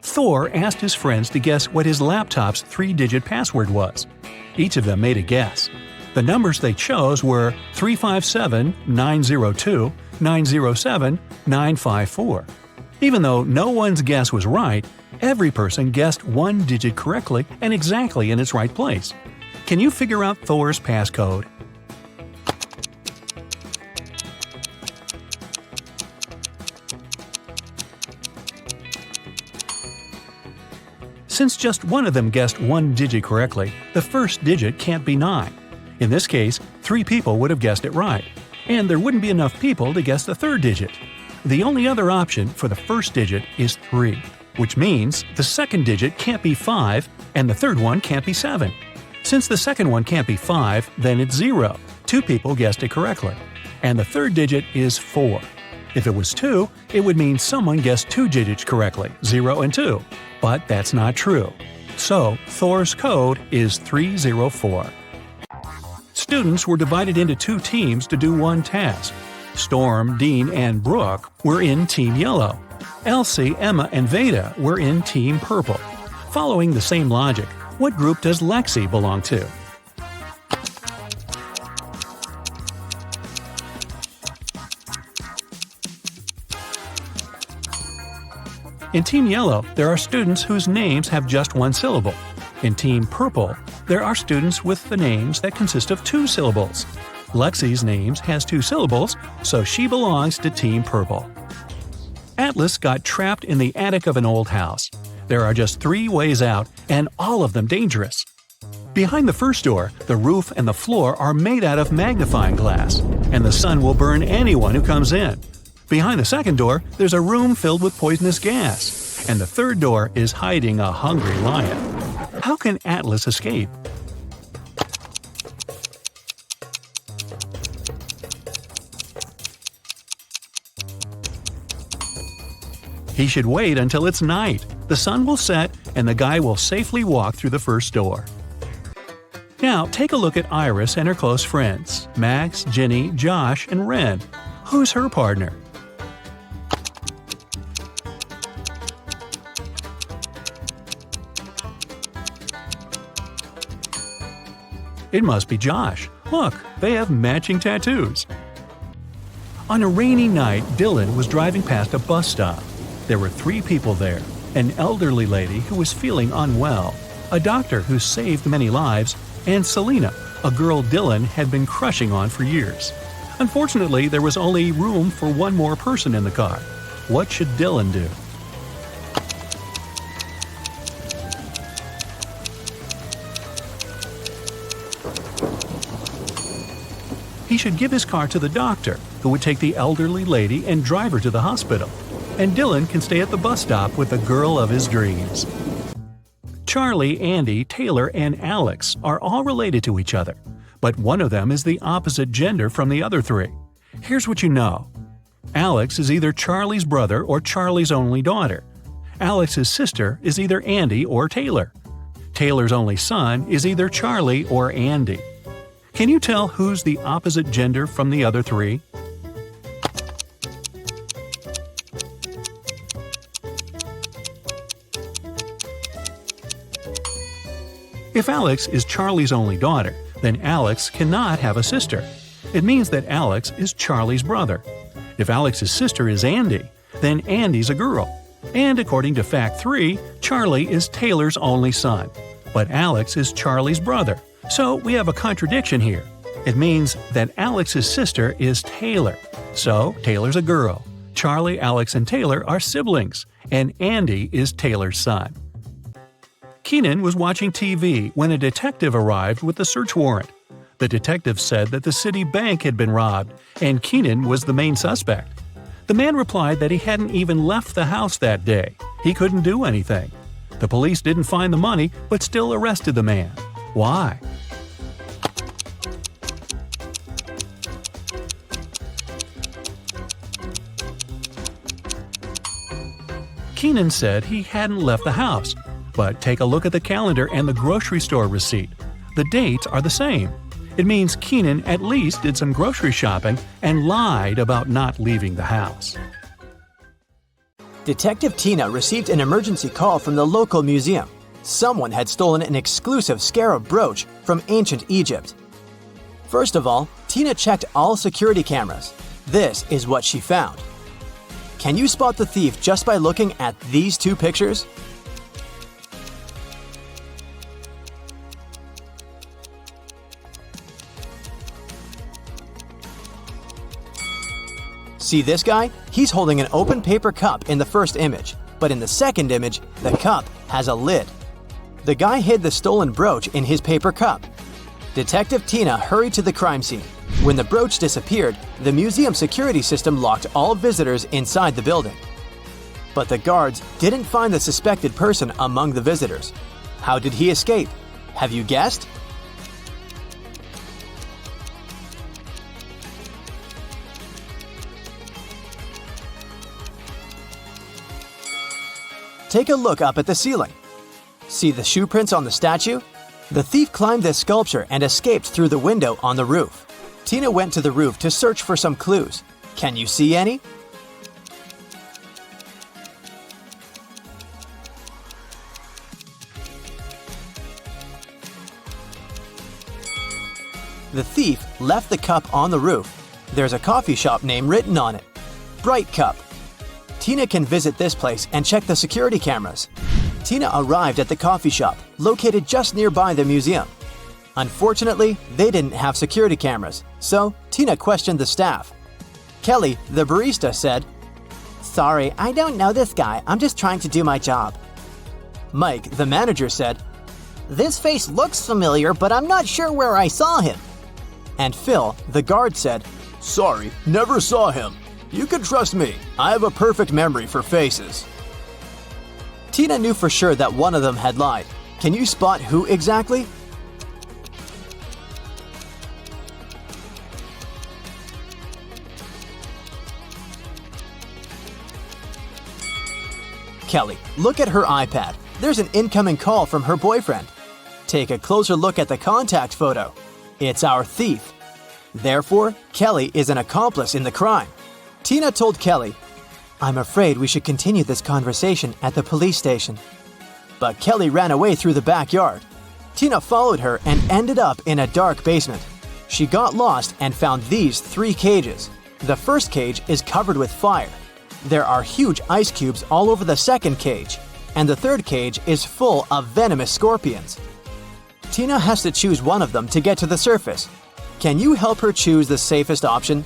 [SPEAKER 3] Thor asked his friends to guess what his laptop's 3-digit password was. Each of them made a guess. The numbers they chose were 357, 902, 907, 954. Even though no one's guess was right, Every person guessed one digit correctly and exactly in its right place. Can you figure out Thor's passcode? Since just one of them guessed one digit correctly, the first digit can't be 9. In this case, 3 people would have guessed it right, and there wouldn't be enough people to guess the third digit. The only other option for the first digit is 3, which means the second digit can't be 5 and the third one can't be 7. Since the second one can't be 5, then it's 0. 2 people guessed it correctly. And the third digit is 4. If it was 2, it would mean someone guessed 2 digits correctly, 0 and 2. But that's not true. So, Thor's code is 304. Students were divided into 2 teams to do one task. Storm, Dean, and Brooke were in Team Yellow. Elsie, Emma, and Veda were in Team Purple. Following the same logic, what group does Lexi belong to? In Team Yellow, there are students whose names have just one syllable. In Team Purple, there are students with the names that consist of 2 syllables. Lexi's name has 2 syllables, so she belongs to Team Purple. Atlas got trapped in the attic of an old house. There are just 3 ways out, and all of them dangerous. Behind the first door, the roof and the floor are made out of magnifying glass, and the sun will burn anyone who comes in. Behind the second door, there's a room filled with poisonous gas, and the third door is hiding a hungry lion. How can Atlas escape? He should wait until it's night. The sun will set, and the guy will safely walk through the first door. Now, take a look at Iris and her close friends, Max, Ginny, Josh, and Ren. Who's her partner? It must be Josh. Look, they have matching tattoos. On a rainy night, Dylan was driving past a bus stop. There were 3 people there: an elderly lady who was feeling unwell, a doctor who saved many lives, and Selena, a girl Dylan had been crushing on for years. Unfortunately, there was only room for one more person in the car. What should Dylan do? He should give his car to the doctor, who would take the elderly lady and drive her to the hospital. And Dylan can stay at the bus stop with the girl of his dreams. Charlie, Andy, Taylor, and Alex are all related to each other, but one of them is the opposite gender from the other 3. Here's what you know. Alex is either Charlie's brother or Charlie's only daughter. Alex's sister is either Andy or Taylor. Taylor's only son is either Charlie or Andy. Can you tell who's the opposite gender from the other 3? If Alex is Charlie's only daughter, then Alex cannot have a sister. It means that Alex is Charlie's brother. If Alex's sister is Andy, then Andy's a girl. And according to fact 3, Charlie is Taylor's only son. But Alex is Charlie's brother. So we have a contradiction here. It means that Alex's sister is Taylor. So Taylor's a girl. Charlie, Alex, and Taylor are siblings. And Andy is Taylor's son. Keenan was watching TV when a detective arrived with a search warrant. The detective said that the city bank had been robbed, and Keenan was the main suspect. The man replied that he hadn't even left the house that day. He couldn't do anything. The police didn't find the money, but still arrested the man. Why? Keenan said he hadn't left the house, but take a look at the calendar and the grocery store receipt. The dates are the same. It means Keenan at least did some grocery shopping and lied about not leaving the house.
[SPEAKER 4] Detective Tina received an emergency call from the local museum. Someone had stolen an exclusive scarab brooch from ancient Egypt. First of all, Tina checked all security cameras. This is what she found. Can you spot the thief just by looking at these 2 pictures? See this guy? He's holding an open paper cup in the first image, but in the second image, the cup has a lid. The guy hid the stolen brooch in his paper cup. Detective Tina hurried to the crime scene. When the brooch disappeared, the museum security system locked all visitors inside the building. But the guards didn't find the suspected person among the visitors. How did he escape? Have you guessed? Take a look up at the ceiling. See the shoe prints on the statue? The thief climbed this sculpture and escaped through the window on the roof. Tina went to the roof to search for some clues. Can you see any? The thief left the cup on the roof. There's a coffee shop name written on it. Bright Cup. Tina can visit this place and check the security cameras. Tina arrived at the coffee shop, located just nearby the museum. Unfortunately, they didn't have security cameras, so Tina questioned the staff. Kelly, the barista, said, "Sorry, I don't know this guy. I'm just trying to do my job." Mike, the manager, said,
[SPEAKER 2] This face looks familiar, but I'm not sure where I saw him.
[SPEAKER 4] and Phil, the guard, said, "Sorry, never saw him. You can trust me. I have a perfect memory for faces." Tina knew for sure that one of them had lied. Can you spot who exactly? Kelly, look at her iPad. There's an incoming call from her boyfriend. Take a closer look at the contact photo. It's our thief. Therefore, Kelly is an accomplice in the crime. Tina told Kelly, "I'm afraid we should continue this conversation at the police station." But Kelly ran away through the backyard. Tina followed her and ended up in a dark basement. She got lost and found these 3 cages. The first cage is covered with fire. There are huge ice cubes all over the second cage, and the third cage is full of venomous scorpions. Tina has to choose one of them to get to the surface. Can you help her choose the safest option?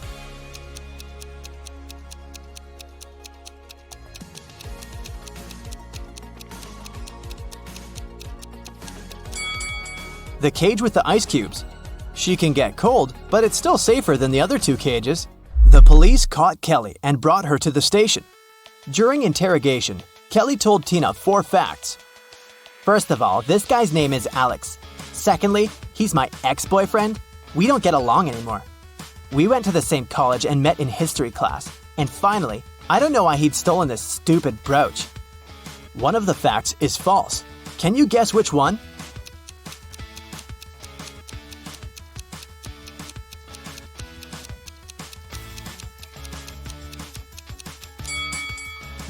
[SPEAKER 4] The cage with the ice cubes. She can get cold, but it's still safer than the other 2 cages. The police caught Kelly and brought her to the station. During interrogation, Kelly told Tina 4 facts.
[SPEAKER 2] First of all, this guy's name is Alex. Secondly, he's my ex-boyfriend. We don't get along anymore. We went to the same college and met in history class. And finally, I don't know why he'd stolen this stupid brooch.
[SPEAKER 4] One of the facts is false. Can you guess which one?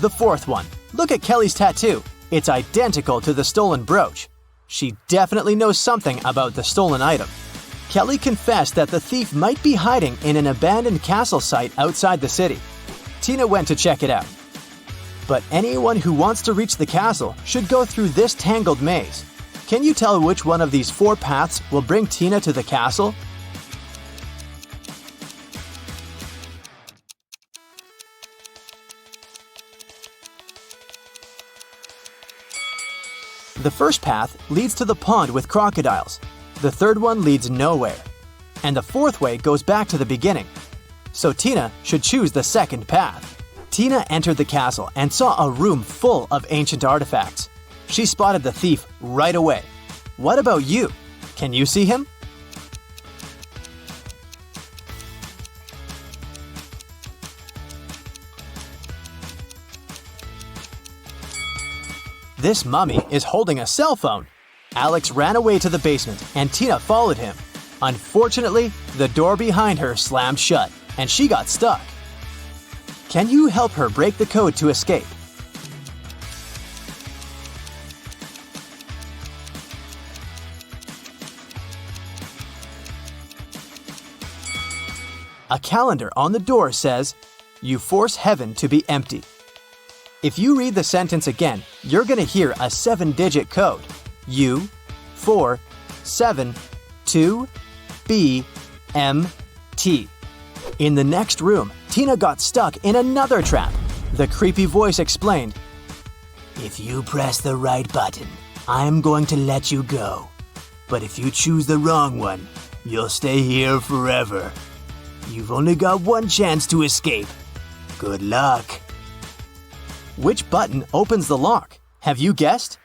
[SPEAKER 4] The 4th one. Look at Kelly's tattoo. It's identical to the stolen brooch. She definitely knows something about the stolen item. Kelly confessed that the thief might be hiding in an abandoned castle site outside the city. Tina went to check it out. But anyone who wants to reach the castle should go through this tangled maze. Can you tell which one of these 4 paths will bring Tina to the castle? The first path leads to the pond with crocodiles. The third one leads nowhere. And the 4th way goes back to the beginning. So Tina should choose the second path. Tina entered the castle and saw a room full of ancient artifacts. She spotted the thief right away. What about you? Can you see him? This mummy is holding a cell phone. Alex ran away to the basement and Tina followed him. Unfortunately, the door behind her slammed shut and she got stuck. Can you help her break the code to escape? A calendar on the door says, "You force heaven to be empty." If you read the sentence again, you're going to hear a 7-digit code. U, 4, 7, 2, B, M, T. In the next room, Tina got stuck in another trap. The creepy voice explained,
[SPEAKER 6] "If you press the right button, I'm going to let you go. But if you choose the wrong one, you'll stay here forever. You've only got one chance to escape. Good luck."
[SPEAKER 4] Which button opens the lock? Have you guessed?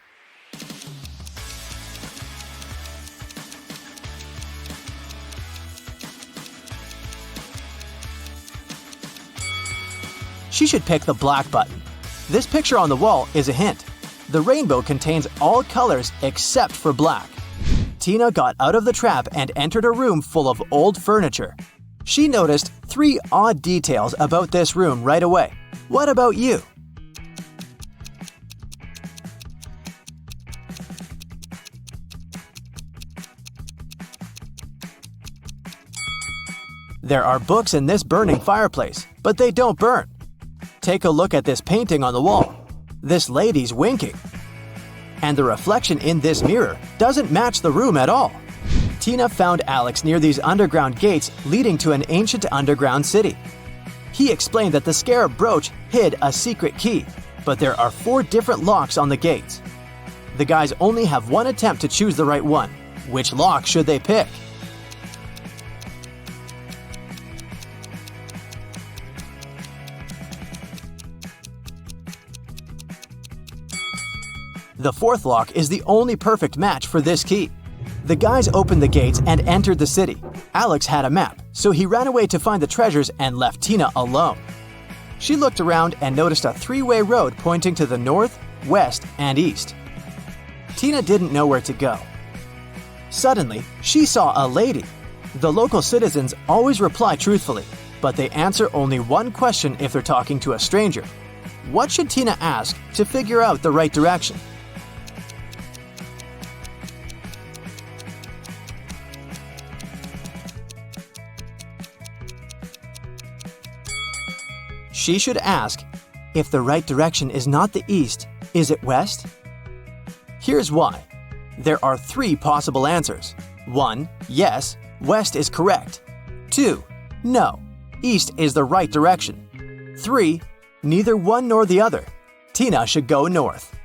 [SPEAKER 4] She should pick the black button. This picture on the wall is a hint. The rainbow contains all colors except for black. Tina got out of the trap and entered a room full of old furniture. She noticed 3 odd details about this room right away. What about you? There are books in this burning fireplace, but they don't burn. Take a look at this painting on the wall. This lady's winking. And the reflection in this mirror doesn't match the room at all. Tina found Alex near these underground gates leading to an ancient underground city. He explained that the scarab brooch hid a secret key, but there are 4 different locks on the gates. The guys only have one attempt to choose the right one. Which lock should they pick? The 4th lock is the only perfect match for this key. The guys opened the gates and entered the city. Alex had a map, so he ran away to find the treasures and left Tina alone. She looked around and noticed a 3-way road pointing to the north, west, and east. Tina didn't know where to go. Suddenly, she saw a lady. The local citizens always reply truthfully, but they answer only one question if they're talking to a stranger. What should Tina ask to figure out the right direction? She should ask, if the right direction is not the east, is it west? Here's why. There are 3 possible answers. 1. Yes, west is correct. 2. No, east is the right direction. 3. Neither one nor the other. Tina should go north.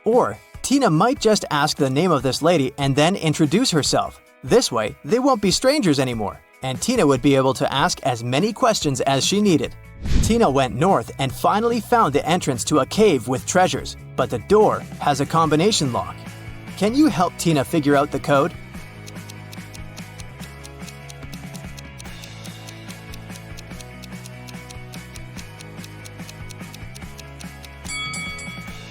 [SPEAKER 4] Or, Tina might just ask the name of this lady and then introduce herself. This way, they won't be strangers anymore, and Tina would be able to ask as many questions as she needed. Tina went north and finally found the entrance to a cave with treasures, but the door has a combination lock. Can you help Tina figure out the code?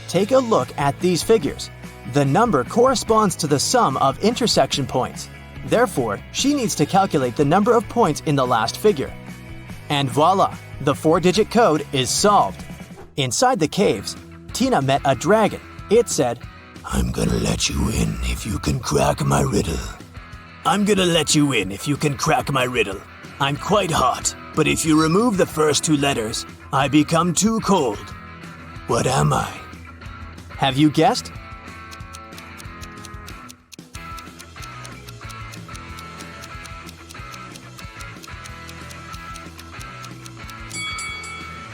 [SPEAKER 4] Take a look at these figures. The number corresponds to the sum of intersection points. Therefore, she needs to calculate the number of points in the last figure. And voila! The 4-digit code is solved. Inside the caves, Tina met a dragon. It said,
[SPEAKER 6] "I'm gonna let you in if you can crack my riddle. I'm gonna let you in if you can crack my riddle. I'm quite hot, but if you remove the first 2 letters, I become too cold. What am I?"
[SPEAKER 4] Have you guessed?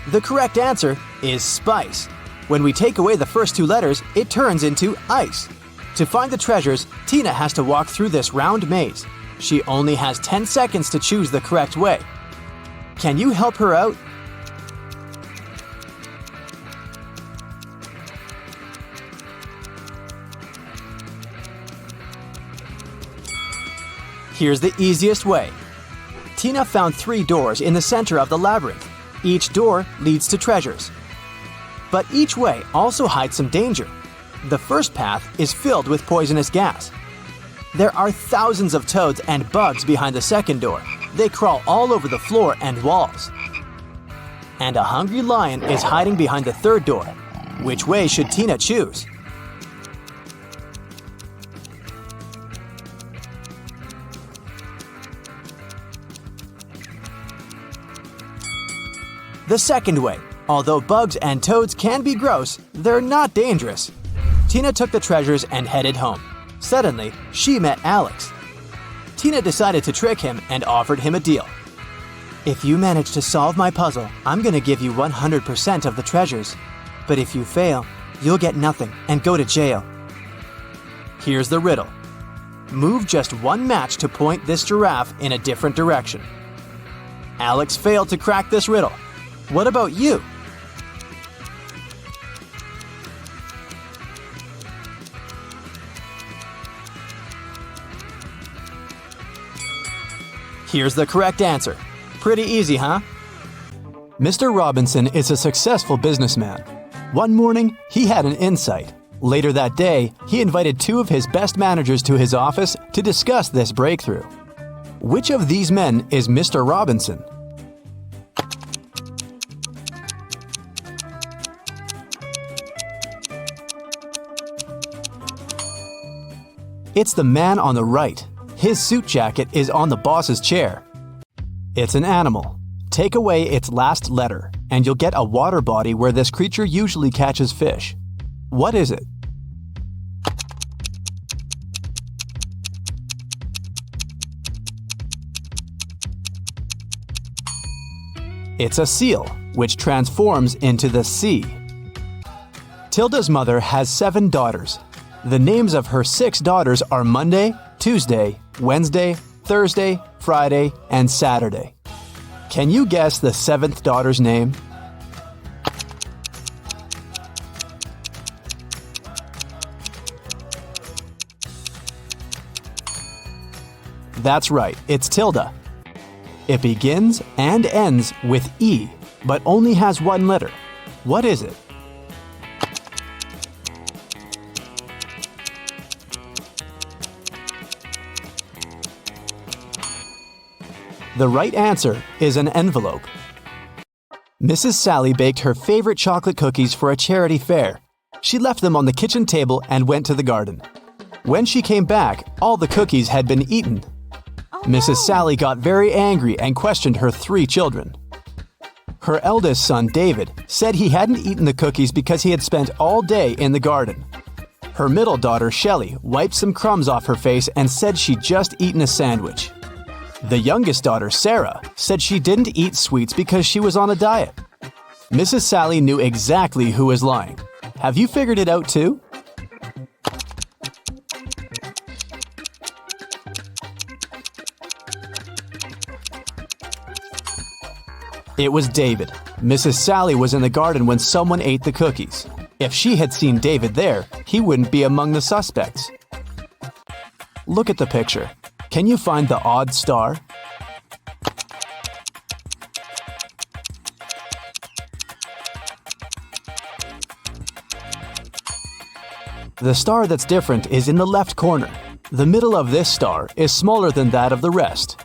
[SPEAKER 4] The correct answer is spice. When we take away the first 2 letters, it turns into ice. To find the treasures, Tina has to walk through this round maze. She only has 10 seconds to choose the correct way. Can you help her out? Here's the easiest way. Tina found 3 doors in the center of the labyrinth. Each door leads to treasures. But each way also hides some danger. The first path is filled with poisonous gas. There are thousands of toads and bugs behind the second door. They crawl all over the floor and walls. And a hungry lion is hiding behind the third door. Which way should Tina choose? The second way. Although bugs and toads can be gross, they're not dangerous. Tina took the treasures and headed home. Suddenly, she met Alex. Tina decided to trick him and offered him a deal. If you manage to solve my puzzle, I'm gonna give you 100% of the treasures. But if you fail, you'll get nothing and go to jail. Here's the riddle. Move just one match to point this giraffe in a different direction. Alex failed to crack this riddle. What about you? Here's the correct answer. Pretty easy, huh? Mr. Robinson is a successful businessman. One morning, he had an insight. Later that day, he invited two of his best managers to his office to discuss this breakthrough. Which of these men is Mr. Robinson? It's the man on the right. His suit jacket is on the boss's chair. It's an animal. Take away its last letter, and you'll get a water body where this creature usually catches fish. What is it? It's a seal, which transforms into the sea. Tilda's mother has 7 daughters. The names of her 6 daughters are Monday, Tuesday, Wednesday, Thursday, Friday, and Saturday. Can you guess the 7th daughter's name? That's right, it's Tilda. It begins and ends with E, but only has one letter. What is it? The right answer is an envelope. Mrs. Sally baked her favorite chocolate cookies for a charity fair. She left them on the kitchen table and went to the garden. When she came back, all the cookies had been eaten. Mrs. Sally got very angry and questioned her 3 children. Her eldest son, David, said he hadn't eaten the cookies because he had spent all day in the garden. Her middle daughter, Shelley, wiped some crumbs off her face and said she'd just eaten a sandwich. The youngest daughter, Sarah, said she didn't eat sweets because she was on a diet. Mrs. Sally knew exactly who was lying. Have you figured it out too? It was David. Mrs. Sally was in the garden when someone ate the cookies. If she had seen David there, he wouldn't be among the suspects. Look at the picture. Can you find the odd star? The star that's different is in the left corner. The middle of this star is smaller than that of the rest.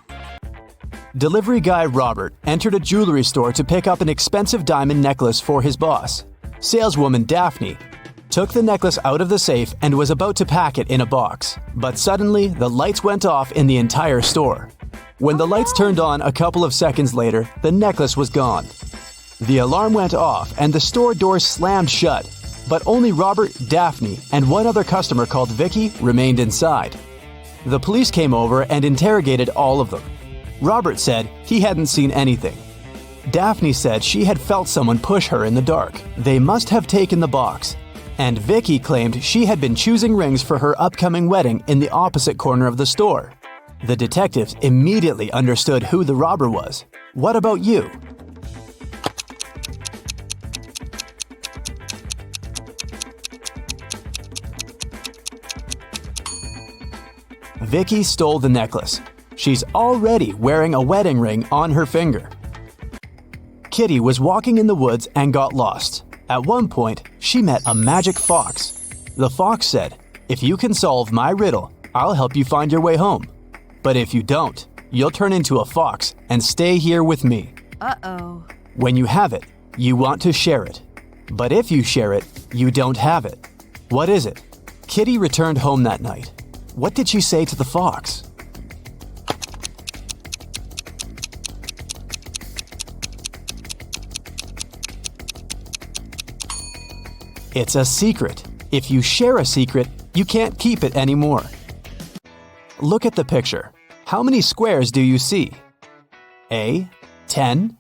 [SPEAKER 4] Delivery guy Robert entered a jewelry store to pick up an expensive diamond necklace for his boss. Saleswoman Daphne took the necklace out of the safe and was about to pack it in a box. But suddenly, the lights went off in the entire store. When the lights turned on a couple of seconds later, the necklace was gone. The alarm went off and the store doors slammed shut. But only Robert, Daphne, and one other customer called Vicky remained inside. The police came over and interrogated all of them. Robert said he hadn't seen anything. Daphne said she had felt someone push her in the dark. They must have taken the box. And Vicky claimed she had been choosing rings for her upcoming wedding in the opposite corner of the store. The detectives immediately understood who the robber was. What about you? Vicky stole the necklace. She's already wearing a wedding ring on her finger. Kitty was walking in the woods and got lost. At one point, she met a magic fox. The fox said, "If you can solve my riddle, I'll help you find your way home. But if you don't, you'll turn into a fox and stay here with me."
[SPEAKER 7] Uh-oh.
[SPEAKER 4] When you have it, you want to share it. But if you share it, you don't have it. What is it? Kitty returned home that night. What did she say to the fox? It's a secret. If you share a secret, you can't keep it anymore. Look at the picture. How many squares do you see? A,
[SPEAKER 5] 10,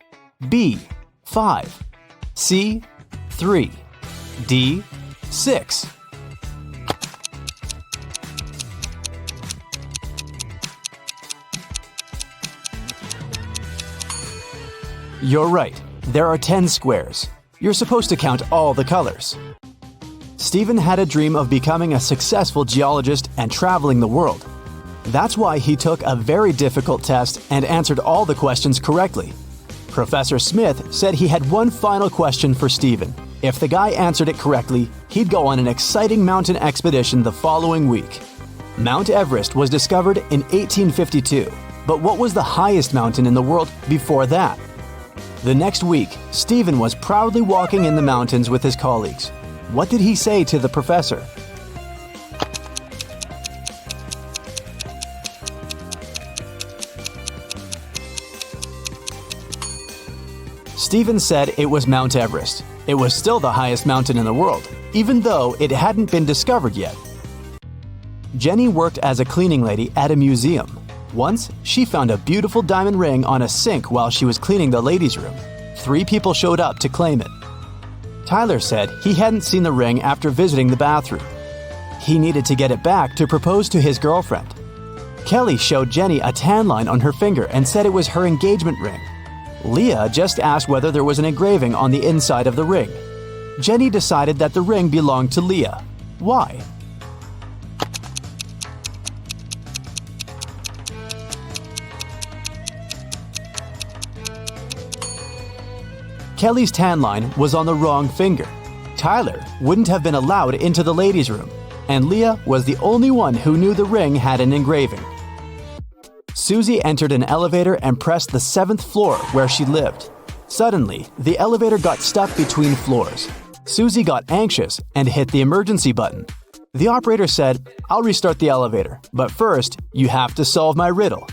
[SPEAKER 5] B, 5, C, 3, D, 6. You're right. There are 10 squares. You're supposed to count all the colors. Stephen had a dream of becoming a successful geologist and traveling the world. That's why he took a very difficult test and answered all the questions correctly. Professor Smith said he had one final question for Stephen. If the guy answered it correctly, he'd go on an exciting mountain expedition the following week. Mount Everest was discovered in 1852, but what was the highest mountain in the world before that? The next week, Stephen was proudly walking in the mountains with his colleagues. What did he say to the professor? Stephen said it was Mount Everest. It was still the highest mountain in the world, even though it hadn't been discovered yet. Jenny worked as a cleaning lady at a museum. Once, she found a beautiful diamond ring on a sink while she was cleaning the ladies' room. 3 people showed up to claim it. Tyler said he hadn't seen the ring after visiting the bathroom. He needed to get it back to propose to his girlfriend. Kelly showed Jenny a tan line on her finger and said it was her engagement ring. Leah just asked whether there was an engraving on the inside of the ring. Jenny decided that the ring belonged to Leah. Why? Kelly's tan line was on the wrong finger. Tyler wouldn't have been allowed into the ladies' room, and Leah was the only one who knew the ring had an engraving. Susie entered an elevator and pressed the 7th floor where she lived. Suddenly, the elevator got stuck between floors. Susie got anxious and hit the emergency button. The operator said, "I'll restart the elevator, but first, you have to solve my riddle."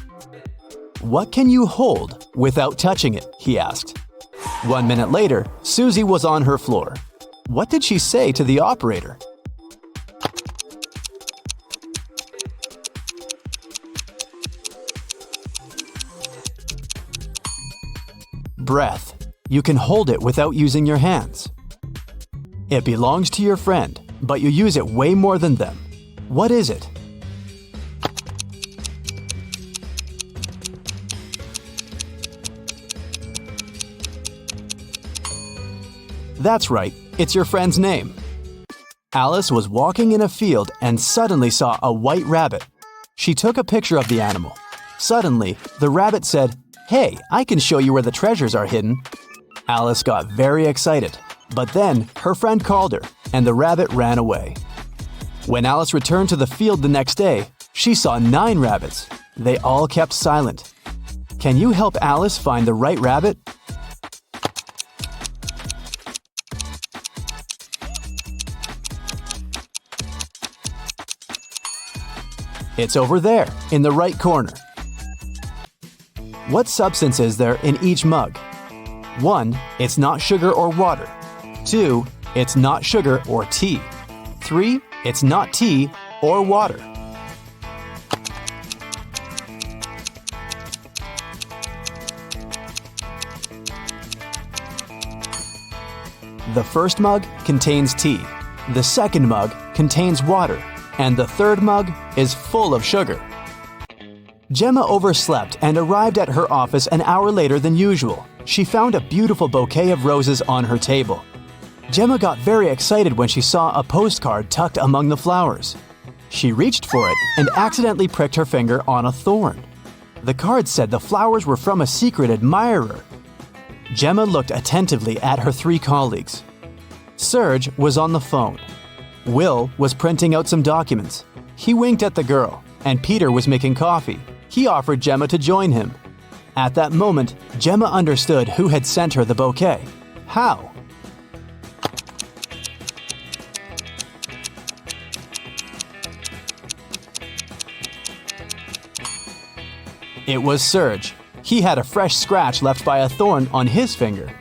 [SPEAKER 5] "What can you hold without touching it?" he asked. 1 minute later, Susie was on her floor. What did she say to the operator? Breath. You can hold it without using your hands. It belongs to your friend, but you use it way more than them. What is it? That's right, it's your friend's name. Alice was walking in a field and suddenly saw a white rabbit. She took a picture of the animal. Suddenly, the rabbit said, "Hey, I can show you where the treasures are hidden." Alice got very excited, but then her friend called her, and the rabbit ran away. When Alice returned to the field the next day, she saw 9 rabbits. They all kept silent. Can you help Alice find the right rabbit? It's over there, in the right corner. What substance is there in each mug? 1. It's not sugar or water. 2. It's not sugar or tea. 3. It's not tea or water. The first mug contains tea. The second mug contains water. And the third mug is full of sugar. Gemma overslept and arrived at her office an hour later than usual. She found a beautiful bouquet of roses on her table. Gemma got very excited when she saw a postcard tucked among the flowers. She reached for it and accidentally pricked her finger on a thorn. The card said the flowers were from a secret admirer. Gemma looked attentively at her 3 colleagues. Serge was on the phone. Will was printing out some documents. He winked at the girl, and Peter was making coffee. He offered Gemma to join him. At that moment, Gemma understood who had sent her the bouquet. How? It was Serge. He had a fresh scratch left by a thorn on his finger.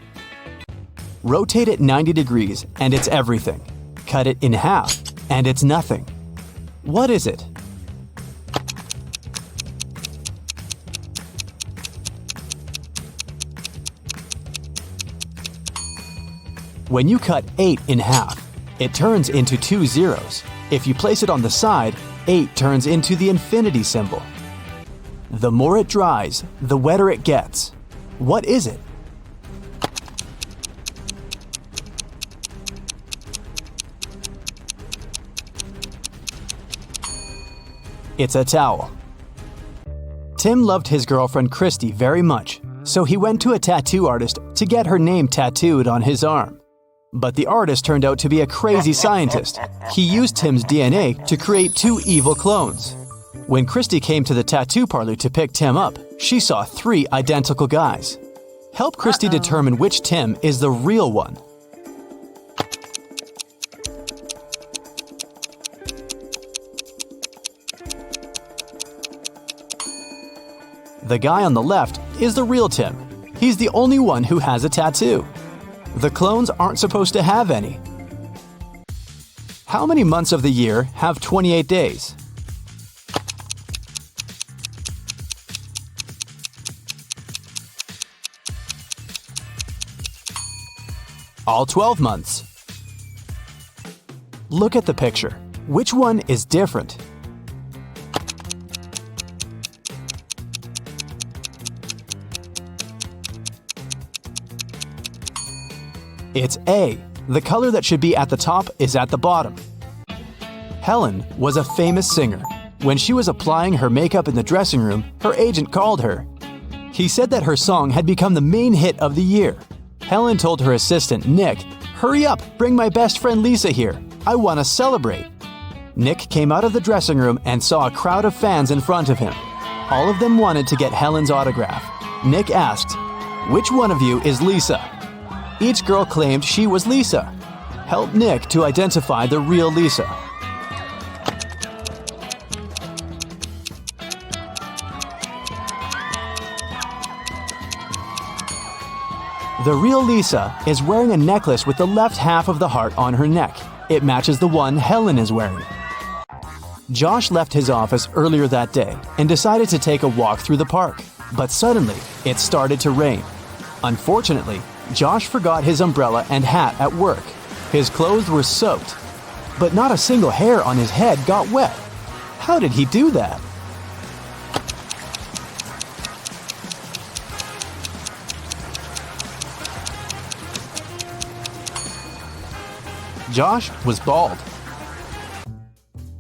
[SPEAKER 5] Rotate it 90 degrees, and it's everything. Cut it in half, and it's nothing. What is it? When you cut 8 in half, it turns into 2 zeros. If you place it on the side, 8 turns into the infinity symbol. The more it dries, the wetter it gets. What is it? It's a towel. Tim loved his girlfriend Christy very much, so he went to a tattoo artist to get her name tattooed on his arm. But the artist turned out to be a crazy scientist. He used Tim's DNA to create 2 evil clones. When Christy came to the tattoo parlor to pick Tim up, she saw 3 identical guys. Help Christy determine which Tim is the real one. The guy on the left is the real Tim. He's the only one who has a tattoo. The clones aren't supposed to have any. How many months of the year have 28 days? All 12 months. Look at the picture. Which one is different? It's A. The color that should be at the top is at the bottom. Helen was a famous singer. When she was applying her makeup in the dressing room, her agent called her. He said that her song had become the main hit of the year. Helen told her assistant, Nick, "Hurry up, bring my best friend Lisa here. I want to celebrate." Nick came out of the dressing room and saw a crowd of fans in front of him. All of them wanted to get Helen's autograph. Nick asked, "Which one of you is Lisa?" Each girl claimed she was Lisa. Help Nick to identify the real Lisa. The real Lisa is wearing a necklace with the left half of the heart on her neck. It matches the one Helen is wearing. Josh left his office earlier that day and decided to take a walk through the park. But suddenly, it started to rain. Unfortunately, Josh forgot his umbrella and hat at work. His clothes were soaked, but not a single hair on his head got wet. How did he do that? Josh was bald.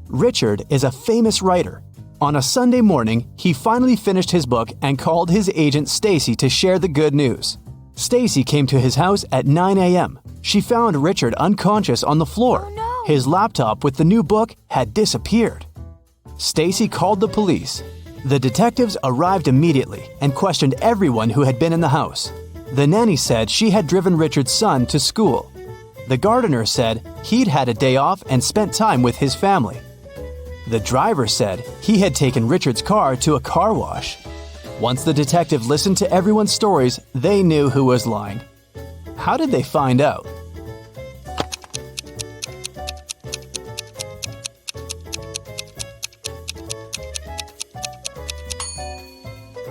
[SPEAKER 5] Richard is a famous writer. On a Sunday morning, he finally finished his book and called his agent Stacy to share the good news. Stacy came to his house at 9 a.m. She found Richard unconscious on the floor.
[SPEAKER 7] Oh, no.
[SPEAKER 5] His laptop with the new book had disappeared. Stacy called the police. The detectives arrived immediately and questioned everyone who had been in the house. The nanny said she had driven Richard's son to school. The gardener said he'd had a day off and spent time with his family. The driver said he had taken Richard's car to a car wash. Once the detective listened to everyone's stories, they knew who was lying. How did they find out?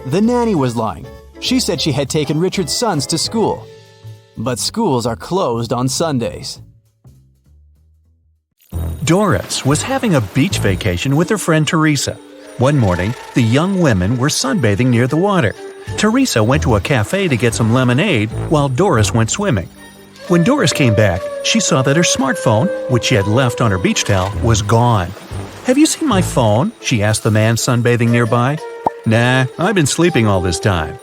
[SPEAKER 5] The nanny was lying. She said she had taken Richard's sons to school. But schools are closed on Sundays.
[SPEAKER 3] Doris was having a beach vacation with her friend Teresa. One morning, the young women were sunbathing near the water. Teresa went to a cafe to get some lemonade while Doris went swimming. When Doris came back, she saw that her smartphone, which she had left on her beach towel, was gone. "Have you seen my phone?" she asked the man sunbathing nearby. "Nah, I've been sleeping all this time."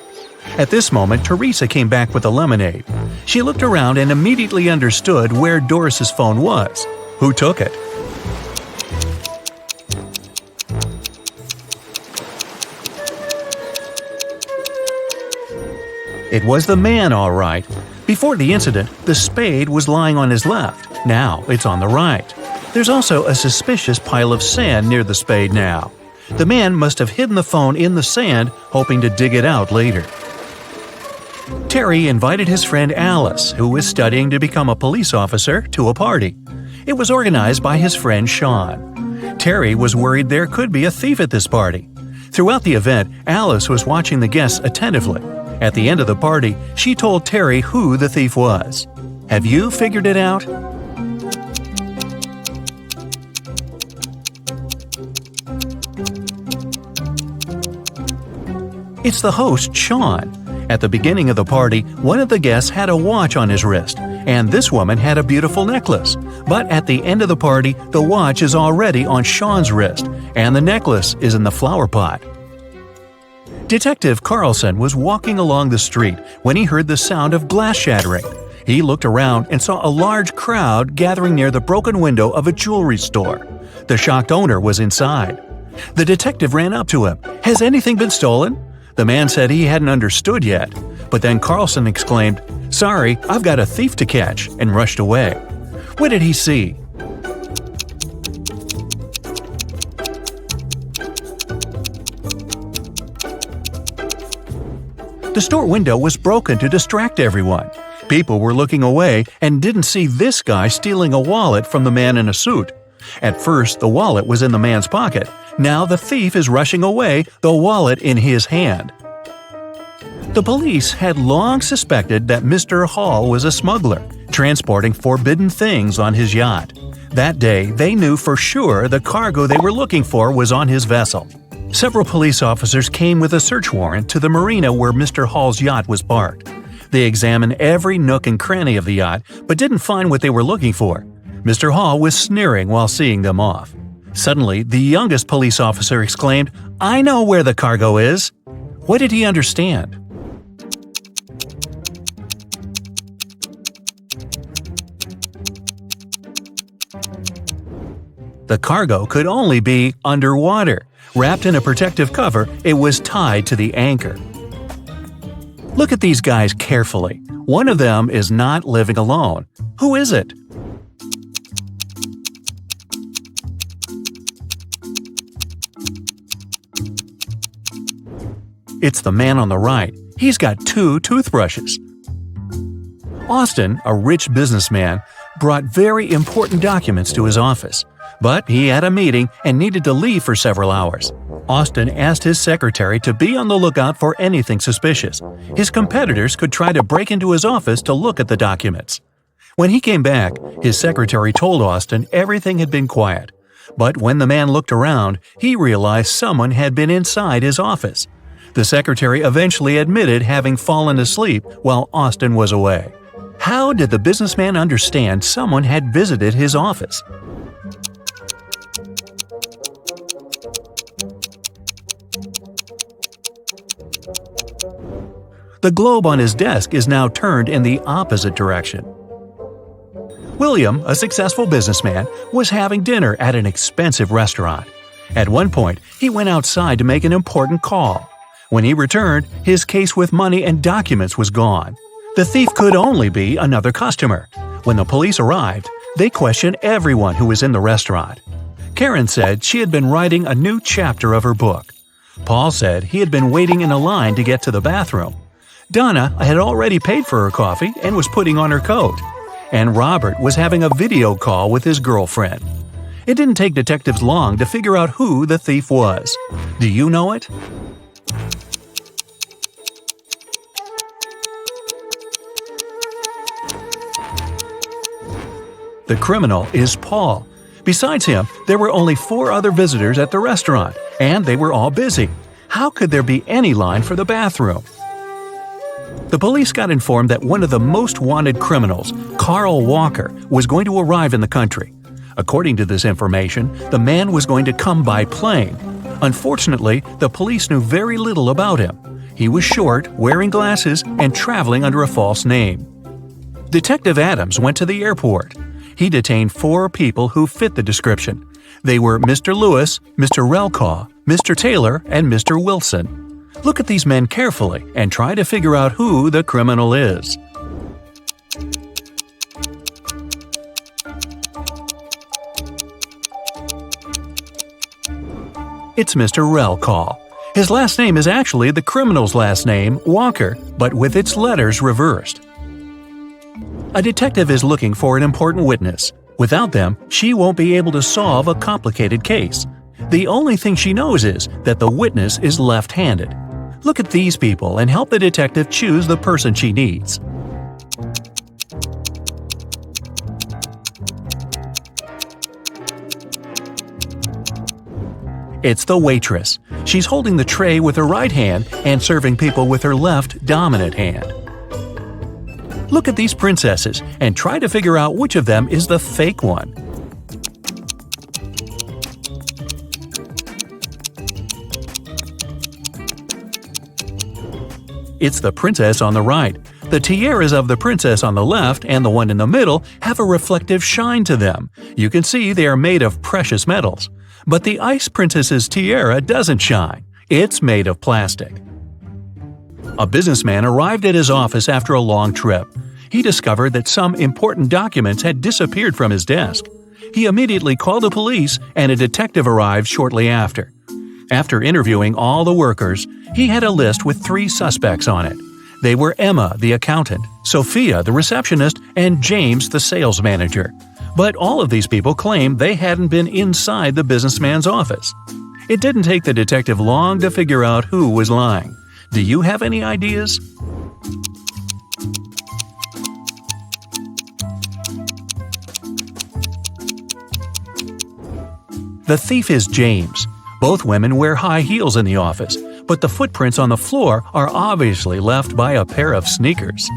[SPEAKER 3] At this moment, Teresa came back with a lemonade. She looked around and immediately understood where Doris's phone was. Who took it? It was the man, all right. Before the incident, the spade was lying on his left. Now it's on the right. There's also a suspicious pile of sand near the spade now. The man must have hidden the phone in the sand, hoping to dig it out later. Terry invited his friend Alice, who was studying to become a police officer, to a party. It was organized by his friend Sean. Terry was worried there could be a thief at this party. Throughout the event, Alice was watching the guests attentively. At the end of the party, she told Terry who the thief was. Have you figured it out? It's the host, Sean. At the beginning of the party, one of the guests had a watch on his wrist, and this woman had a beautiful necklace. But at the end of the party, the watch is already on Sean's wrist, and the necklace is in the flower pot. Detective Carlson was walking along the street when he heard the sound of glass shattering. He looked around and saw a large crowd gathering near the broken window of a jewelry store. The shocked owner was inside. The detective ran up to him. "Has anything been stolen?" The man said he hadn't understood yet, but then Carlson exclaimed, "Sorry, I've got a thief to catch," and rushed away. What did he see? The store window was broken to distract everyone. People were looking away and didn't see this guy stealing a wallet from the man in a suit. At first, the wallet was in the man's pocket. Now the thief is rushing away, the wallet in his hand. The police had long suspected that Mr. Hall was a smuggler, transporting forbidden things on his yacht. That day, they knew for sure the cargo they were looking for was on his vessel. Several police officers came with a search warrant to the marina where Mr. Hall's yacht was parked. They examined every nook and cranny of the yacht, but didn't find what they were looking for. Mr. Hall was sneering while seeing them off. Suddenly, the youngest police officer exclaimed, "I know where the cargo is!" What did he understand? The cargo could only be underwater. Wrapped in a protective cover, it was tied to the anchor. Look at these guys carefully. One of them is not living alone. Who is it? It's the man on the right. He's got 2 toothbrushes. Austin, a rich businessman, brought very important documents to his office. But he had a meeting and needed to leave for several hours. Austin asked his secretary to be on the lookout for anything suspicious. His competitors could try to break into his office to look at the documents. When he came back, his secretary told Austin everything had been quiet. But when the man looked around, he realized someone had been inside his office. The secretary eventually admitted having fallen asleep while Austin was away. How did the businessman understand someone had visited his office? The globe on his desk is now turned in the opposite direction. William, a successful businessman, was having dinner at an expensive restaurant. At one point, he went outside to make an important call. When he returned, his case with money and documents was gone. The thief could only be another customer. When the police arrived, they questioned everyone who was in the restaurant. Karen said she had been writing a new chapter of her book. Paul said he had been waiting in a line to get to the bathroom. Donna had already paid for her coffee and was putting on her coat. And Robert was having a video call with his girlfriend. It didn't take detectives long to figure out who the thief was. Do you know it? The criminal is Paul. Besides him, there were only 4 other visitors at the restaurant, and they were all busy. How could there be any line for the bathroom? The police got informed that one of the most wanted criminals, Carl Walker, was going to arrive in the country. According to this information, the man was going to come by plane. Unfortunately, the police knew very little about him. He was short, wearing glasses, and traveling under a false name. Detective Adams went to the airport. He detained 4 people who fit the description. They were Mr. Lewis, Mr. Relcaw, Mr. Taylor, and Mr. Wilson. Look at these men carefully and try to figure out who the criminal is. It's Mr. Relcaw. His last name is actually the criminal's last name, Walker, but with its letters reversed. A detective is looking for an important witness. Without them, she won't be able to solve a complicated case. The only thing she knows is that the witness is left-handed. Look at these people and help the detective choose the person she needs. It's the waitress. She's holding the tray with her right hand and serving people with her left dominant hand. Look at these princesses and try to figure out which of them is the fake one. It's the princess on the right. The tiaras of the princess on the left and the one in the middle have a reflective shine to them. You can see they are made of precious metals. But the ice princess's tiara doesn't shine. It's made of plastic. A businessman arrived at his office after a long trip. He discovered that some important documents had disappeared from his desk. He immediately called the police, and a detective arrived shortly after. After interviewing all the workers, he had a list with 3 suspects on it. They were Emma, the accountant, Sophia, the receptionist, and James, the sales manager. But all of these people claimed they hadn't been inside the businessman's office. It didn't take the detective long to figure out who was lying. Do you have any ideas? The thief is James. Both women wear high heels in the office, but the footprints on the floor are obviously left by a pair of sneakers.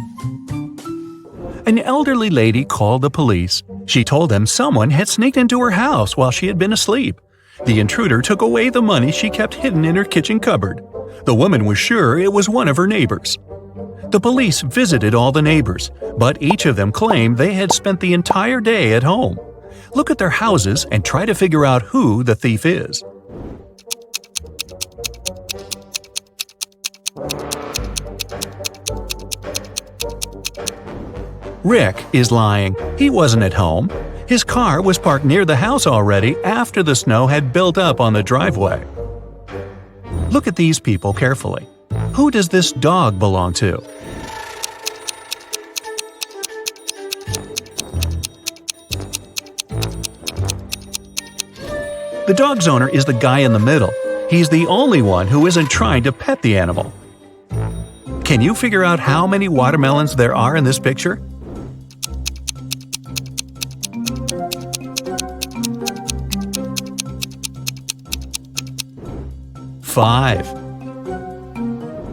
[SPEAKER 3] An elderly lady called the police. She told them someone had sneaked into her house while she had been asleep. The intruder took away the money she kept hidden in her kitchen cupboard. The woman was sure it was one of her neighbors. The police visited all the neighbors, but each of them claimed they had spent the entire day at home. Look at their houses and try to figure out who the thief is. Rick is lying. He wasn't at home. His car was parked near the house already after the snow had built up on the driveway. Look at these people carefully. Who does this dog belong to? The dog's owner is the guy in the middle. He's the only one who isn't trying to pet the animal. Can you figure out how many watermelons there are in this picture? Five.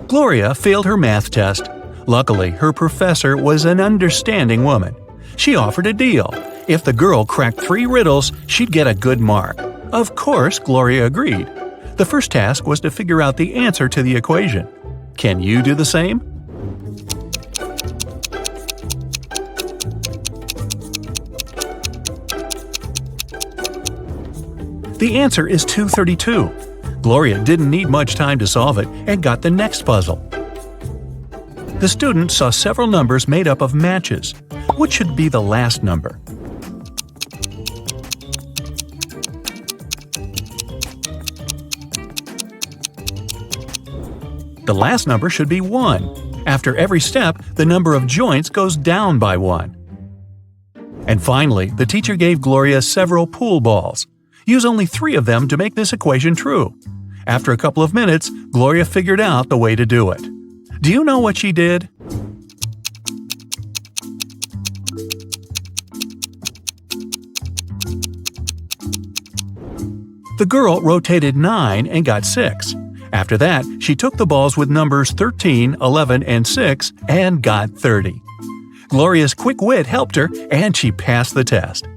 [SPEAKER 3] Gloria failed her math test. Luckily, her professor was an understanding woman. She offered a deal. If the girl cracked 3 riddles, she'd get a good mark. Of course, Gloria agreed. The first task was to figure out the answer to the equation. Can you do the same? The answer is 232. Gloria didn't need much time to solve it and got the next puzzle. The student saw several numbers made up of matches. What should be the last number? The last number should be 1. After every step, the number of joints goes down by 1. And finally, the teacher gave Gloria several pool balls. Use only 3 of them to make this equation true. After a couple of minutes, Gloria figured out the way to do it. Do you know what she did? The girl rotated 9 and got 6. After that, she took the balls with numbers 13, 11, and 6 and got 30. Gloria's quick wit helped her, and she passed the test.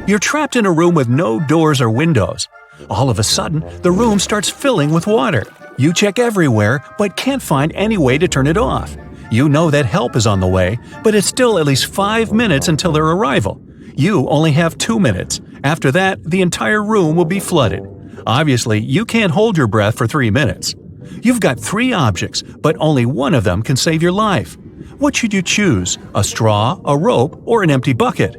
[SPEAKER 3] You're trapped in a room with no doors or windows. All of a sudden, the room starts filling with water. You check everywhere, but can't find any way to turn it off. You know that help is on the way, but it's still at least 5 minutes until their arrival. You only have 2 minutes. After that, the entire room will be flooded. Obviously, you can't hold your breath for 3 minutes. You've got 3 objects, but only one of them can save your life. What should you choose? A straw, a rope, or an empty bucket?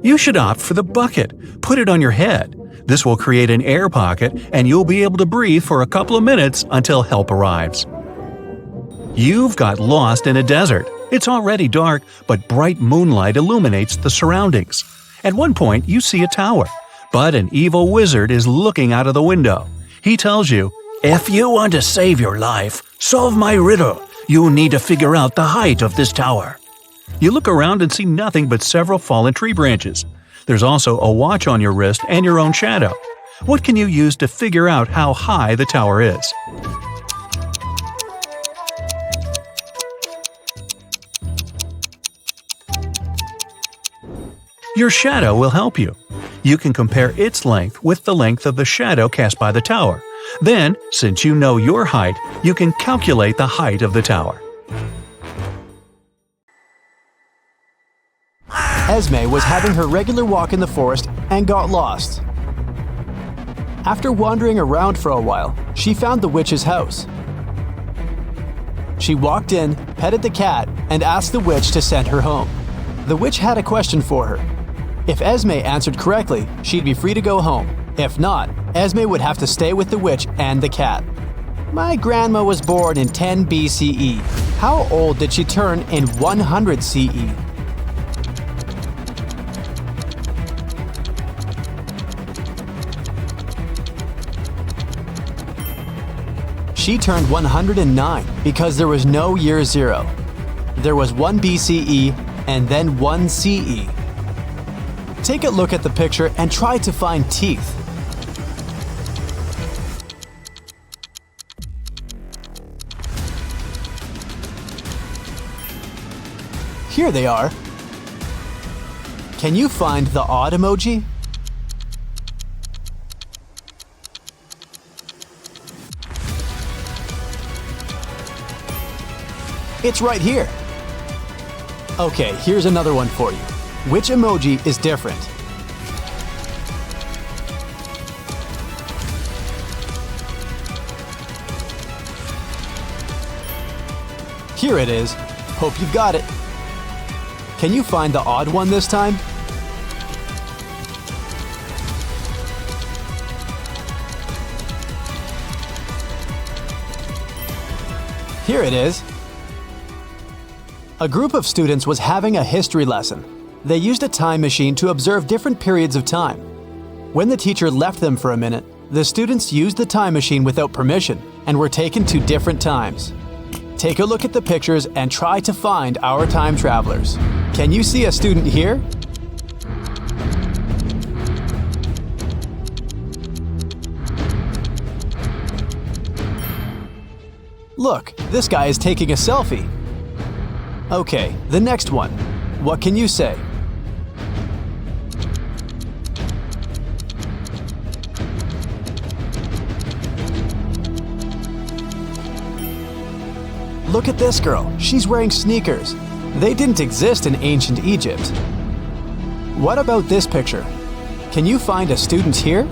[SPEAKER 3] You should opt for the bucket. Put it on your head. This will create an air pocket, and you'll be able to breathe for a couple of minutes until help arrives. You've got lost in a desert. It's already dark, but bright moonlight illuminates the surroundings. At one point, you see a tower, but an evil wizard is looking out of the window. He tells you, "If you want to save your life, solve my riddle. You need to figure out the height of this tower. You look around and see nothing but several fallen tree branches. There's also a watch on your wrist and your own shadow. What can you use to figure out how high the tower is? Your shadow will help you. You can compare its length with the length of the shadow cast by the tower. Then, since you know your height, you can calculate the height of the tower.
[SPEAKER 4] Esme was having her regular walk in the forest and got lost. After wandering around for a while, she found the witch's house. She walked in, petted the cat, and asked the witch to send her home. The witch had a question for her. If Esme answered correctly, she'd be free to go home. If not, Esme would have to stay with the witch and the cat. My grandma was born in 10 BCE. How old did she turn in 100 CE? She turned 109 because there was no year zero. There was 1 BCE and then 1 CE. Take a look at the picture and try to find teeth. Here they are. Can you find the odd emoji? It's right here. Okay, here's another one for you. Which emoji is different? Here it is. Hope you've got it. Can you find the odd one this time? Here it is. A group of students was having a history lesson. They used a time machine to observe different periods of time. When the teacher left them for a minute, the students used the time machine without permission and were taken to different times. Take a look at the pictures and try to find our time travelers. Can you see a student here? Look, this guy is taking a selfie. Okay, the next one. What can you say? Look at this girl. She's wearing sneakers. They didn't exist in ancient Egypt. What about this picture? Can you find a student here?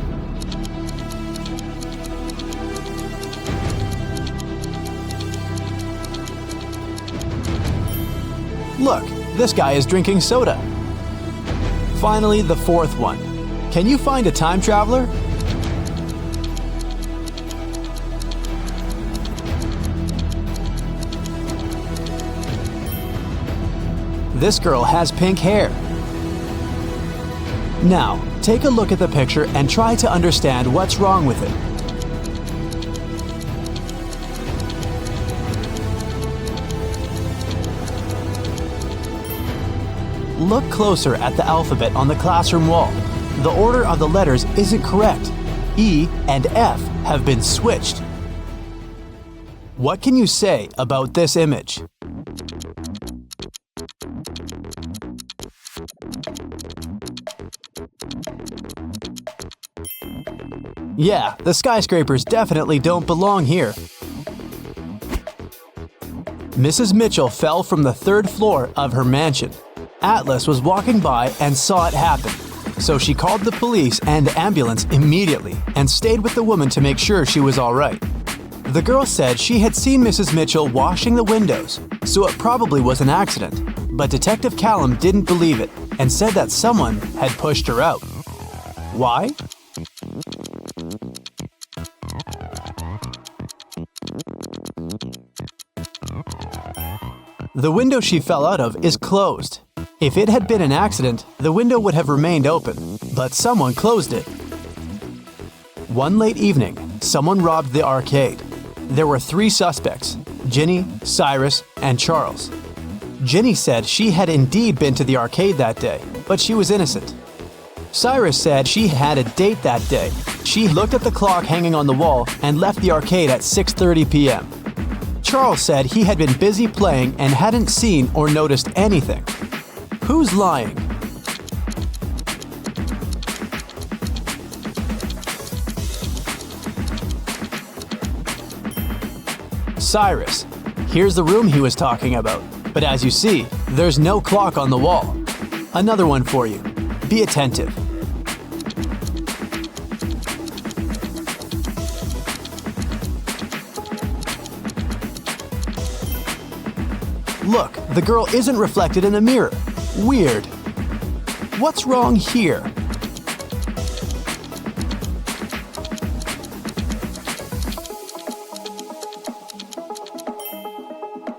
[SPEAKER 4] Look, this guy is drinking soda. Finally, the fourth one. Can you find a time traveler? This girl has pink hair. Now, take a look at the picture and try to understand what's wrong with it. Look closer at the alphabet on the classroom wall. The order of the letters isn't correct. E and F have been switched. What can you say about this image? Yeah, the skyscrapers definitely don't belong here. Mrs. Mitchell fell from the 3rd floor of her mansion. Atlas was walking by and saw it happen, so she called the police and the ambulance immediately and stayed with the woman to make sure she was all right. The girl said she had seen Mrs. Mitchell washing the windows, so it probably was an accident, but Detective Callum didn't believe it and said that someone had pushed her out. Why? The window she fell out of is closed. If it had been an accident, the window would have remained open, but someone closed it. One late evening, someone robbed the arcade. There were 3 suspects. Ginny, Cyrus, and Charles. Ginny said she had indeed been to the arcade that day, but she was innocent. Cyrus said she had a date that day. She looked at the clock hanging on the wall and left the arcade at 6:30 p.m. Charles said he had been busy playing and hadn't seen or noticed anything. Who's lying? Cyrus. Here's the room he was talking about. But as you see, there's no clock on the wall. Another one for you. Be attentive. Look, the girl isn't reflected in the mirror. Weird. What's wrong here?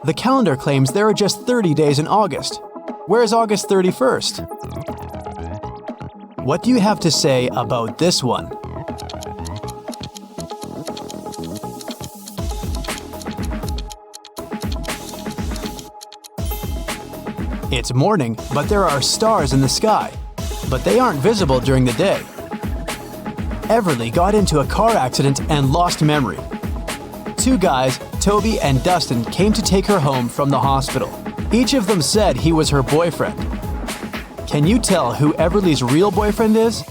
[SPEAKER 4] The calendar claims there are just 30 days in August. Where's August 31st? What do you have to say about this one? It's morning, but there are stars in the sky. But they aren't visible during the day. Everly got into a car accident and lost memory. Two guys, Toby and Dustin, came to take her home from the hospital. Each of them said he was her boyfriend. Can you tell who Everly's real boyfriend is?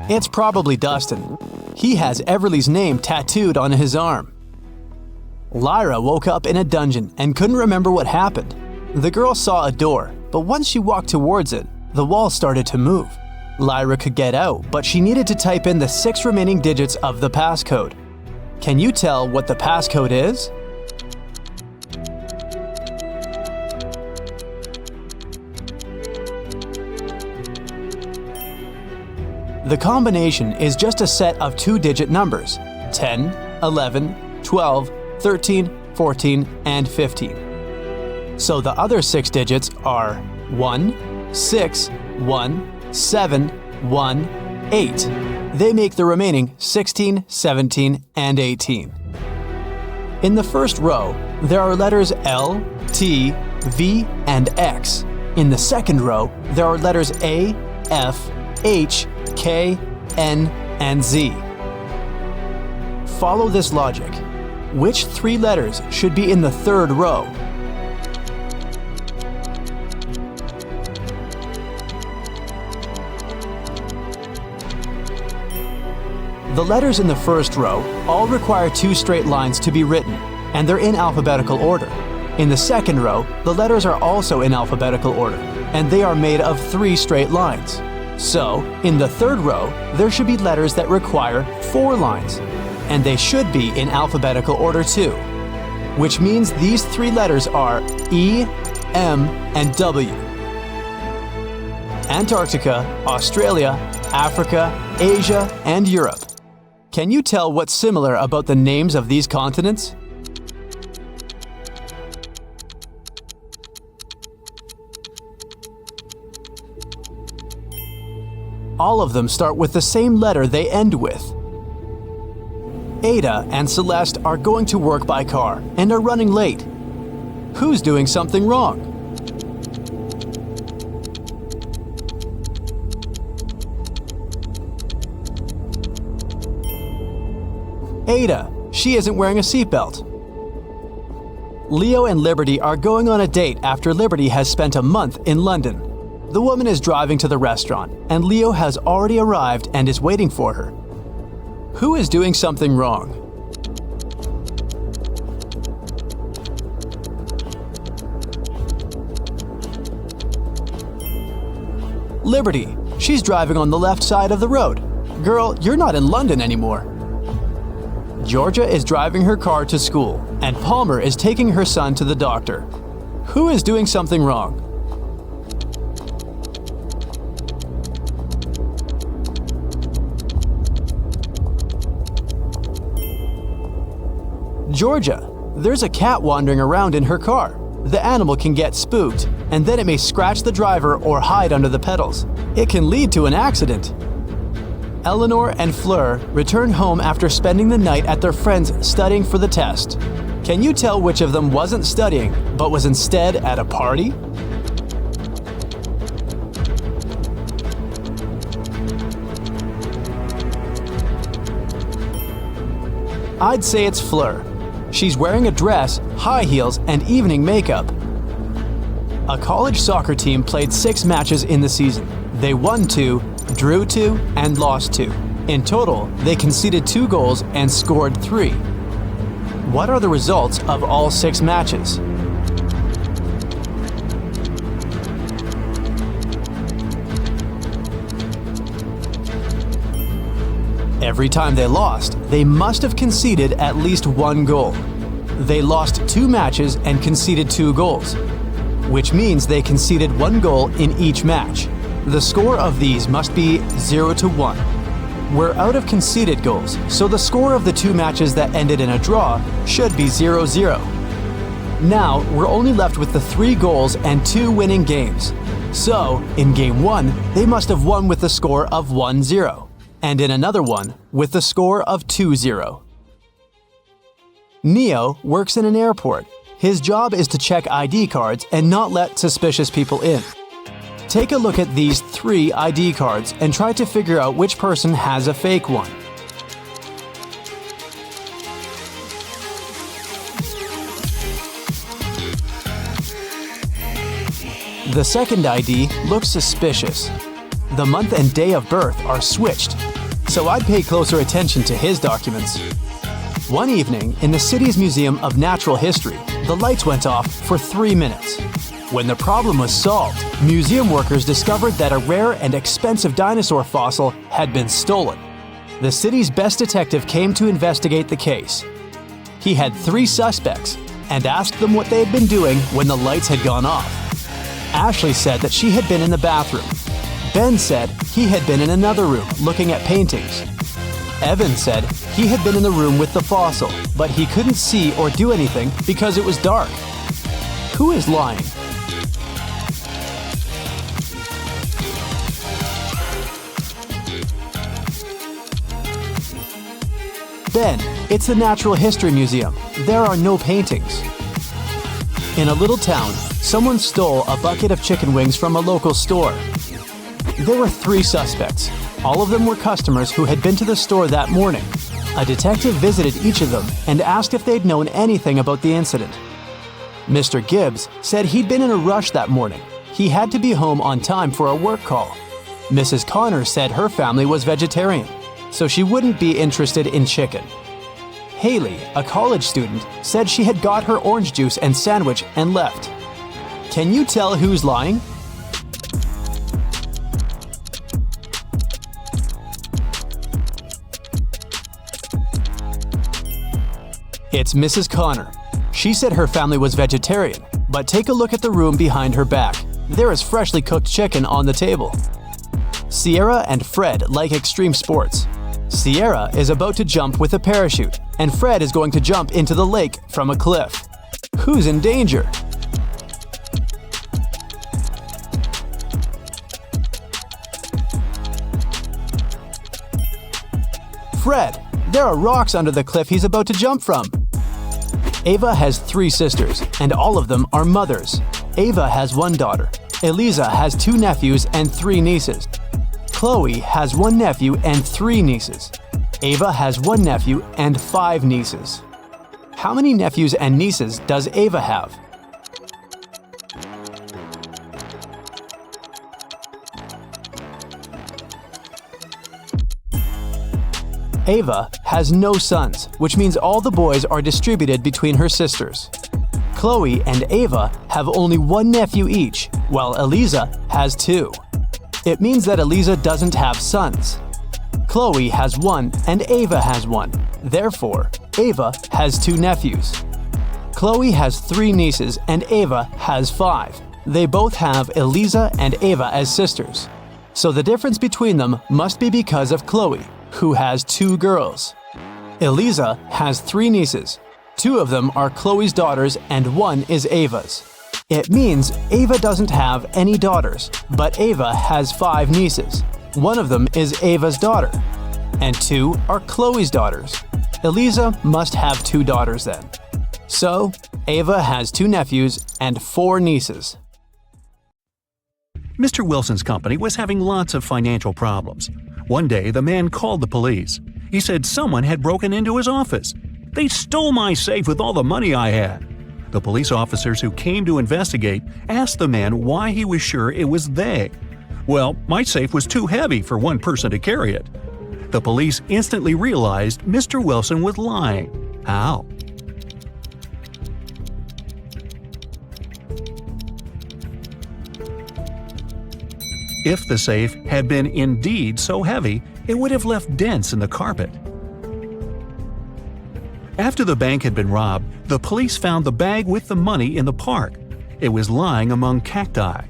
[SPEAKER 4] It's probably Dustin. He has Everly's name tattooed on his arm. Lyra woke up in a dungeon and couldn't remember what happened. The girl saw a door, but once she walked towards it, the wall started to move. Lyra could get out, but she needed to type in the 6 remaining digits of the passcode. Can you tell what the passcode is? The combination is just a set of 2-digit numbers, 10, 11, 12, 13, 14, and 15. So the other 6 digits are 1, 6, 1, 7, 1, 8. They make the remaining 16, 17, and 18. In the first row, there are letters L, T, V, and X. In the second row, there are letters A, F, H, K, N, and Z. Follow this logic. Which 3 letters should be in the third row? The letters in the first row all require 2 straight lines to be written, and they're in alphabetical order. In the second row, the letters are also in alphabetical order, and they are made of 3 straight lines. So, in the third row, there should be letters that require 4 lines, and they should be in alphabetical order too, which means these 3 letters are E, M, and W. Antarctica, Australia, Africa, Asia, and Europe. Can you tell what's similar about the names of these continents? All of them start with the same letter they end with. Ada and Celeste are going to work by car and are running late. Who's doing something wrong? Ada, she isn't wearing a seatbelt. Leo and Liberty are going on a date after Liberty has spent a month in London. The woman is driving to the restaurant, and Leo has already arrived and is waiting for her. Who is doing something wrong? Liberty, she's driving on the left side of the road. Girl, you're not in London anymore. Georgia is driving her car to school, and Palmer is taking her son to the doctor. Who is doing something wrong? Georgia, there's a cat wandering around in her car. The animal can get spooked. and then it may scratch the driver or hide under the pedals. It can lead to an accident. Eleanor and Fleur returned home after spending the night at their friend's studying for the test. Can you tell which of them wasn't studying, but was instead at a party? I'd say it's Fleur. She's wearing a dress, high heels, and evening makeup. A college soccer team played 6 matches in the season. They won 2, drew 2, and lost 2. In total, they conceded 2 goals and scored 3. What are the results of all 6 matches? Every time they lost, they must have conceded at least 1 goal. They lost 2 matches and conceded 2 goals, which means they conceded 1 goal in each match. The score of these must be 0-1. We're out of conceded goals, so the score of the 2 matches that ended in a draw should be 0-0. Now, we're only left with the 3 goals and 2 winning games. So, in Game 1, they must have won with the score of 1-0. And in another one, with the score of 2-0. Neo works in an airport. His job is to check ID cards and not let suspicious people in. Take a look at these 3 ID cards and try to figure out which person has a fake one. The second ID looks suspicious. The month and day of birth are switched, so I'd pay closer attention to his documents. One evening, in the city's Museum of Natural History, the lights went off for 3 minutes. When the problem was solved, museum workers discovered that a rare and expensive dinosaur fossil had been stolen. The city's best detective came to investigate the case. He had 3 suspects and asked them what they had been doing when the lights had gone off. Ashley said that she had been in the bathroom. Ben said he had been in another room looking at paintings. Evan said he had been in the room with the fossil, but he couldn't see or do anything because it was dark. Who is lying? Ben, it's the Natural History Museum. There are no paintings. In a little town, someone stole a bucket of chicken wings from a local store. There were 3 suspects. All of them were customers who had been to the store that morning. A detective visited each of them and asked if they'd known anything about the incident. Mr. Gibbs said he'd been in a rush that morning. He had to be home on time for a work call. Mrs. Connor said her family was vegetarian, so she wouldn't be interested in chicken. Haley, a college student, said she had got her orange juice and sandwich and left. Can you tell who's lying? It's Mrs. Connor. She said her family was vegetarian, but take a look at the room behind her back. There is freshly cooked chicken on the table. Sierra and Fred like extreme sports. Sierra is about to jump with a parachute, and Fred is going to jump into the lake from a cliff. Who's in danger? Fred, there are rocks under the cliff he's about to jump from. Ava has 3 sisters, and all of them are mothers. Ava has 1 daughter. Eliza has 2 nephews and 3 nieces. Chloe has 1 nephew and 3 nieces. Ava has 1 nephew and 5 nieces. How many nephews and nieces does Ava have? Ava has no sons, which means all the boys are distributed between her sisters. Chloe and Ava have only 1 nephew each, while Eliza has 2. It means that Eliza doesn't have sons. Chloe has 1 and Ava has 1. Therefore, Ava has 2 nephews. Chloe has 3 nieces and Ava has 5. They both have Eliza and Ava as sisters. So the difference between them must be because of Chloe, who has 2 girls. Eliza has 3 nieces. 2 of them are Chloe's daughters and 1 is Ava's.
[SPEAKER 5] It means Ava doesn't have any daughters, but Ava has 5 nieces. One of them is Ava's daughter, and 2 are Chloe's daughters. Eliza must have 2 daughters then. So, Ava has 2 nephews and 4 nieces.
[SPEAKER 3] Mr. Wilson's company was having lots of financial problems. One day, the man called the police. He said someone had broken into his office. "They stole my safe with all the money I had." The police officers who came to investigate asked the man why he was sure it was they. "Well, my safe was too heavy for one person to carry it." The police instantly realized Mr. Wilson was lying. How? If the safe had been indeed so heavy, it would have left dents in the carpet. After the bank had been robbed, the police found the bag with the money in the park. It was lying among cacti.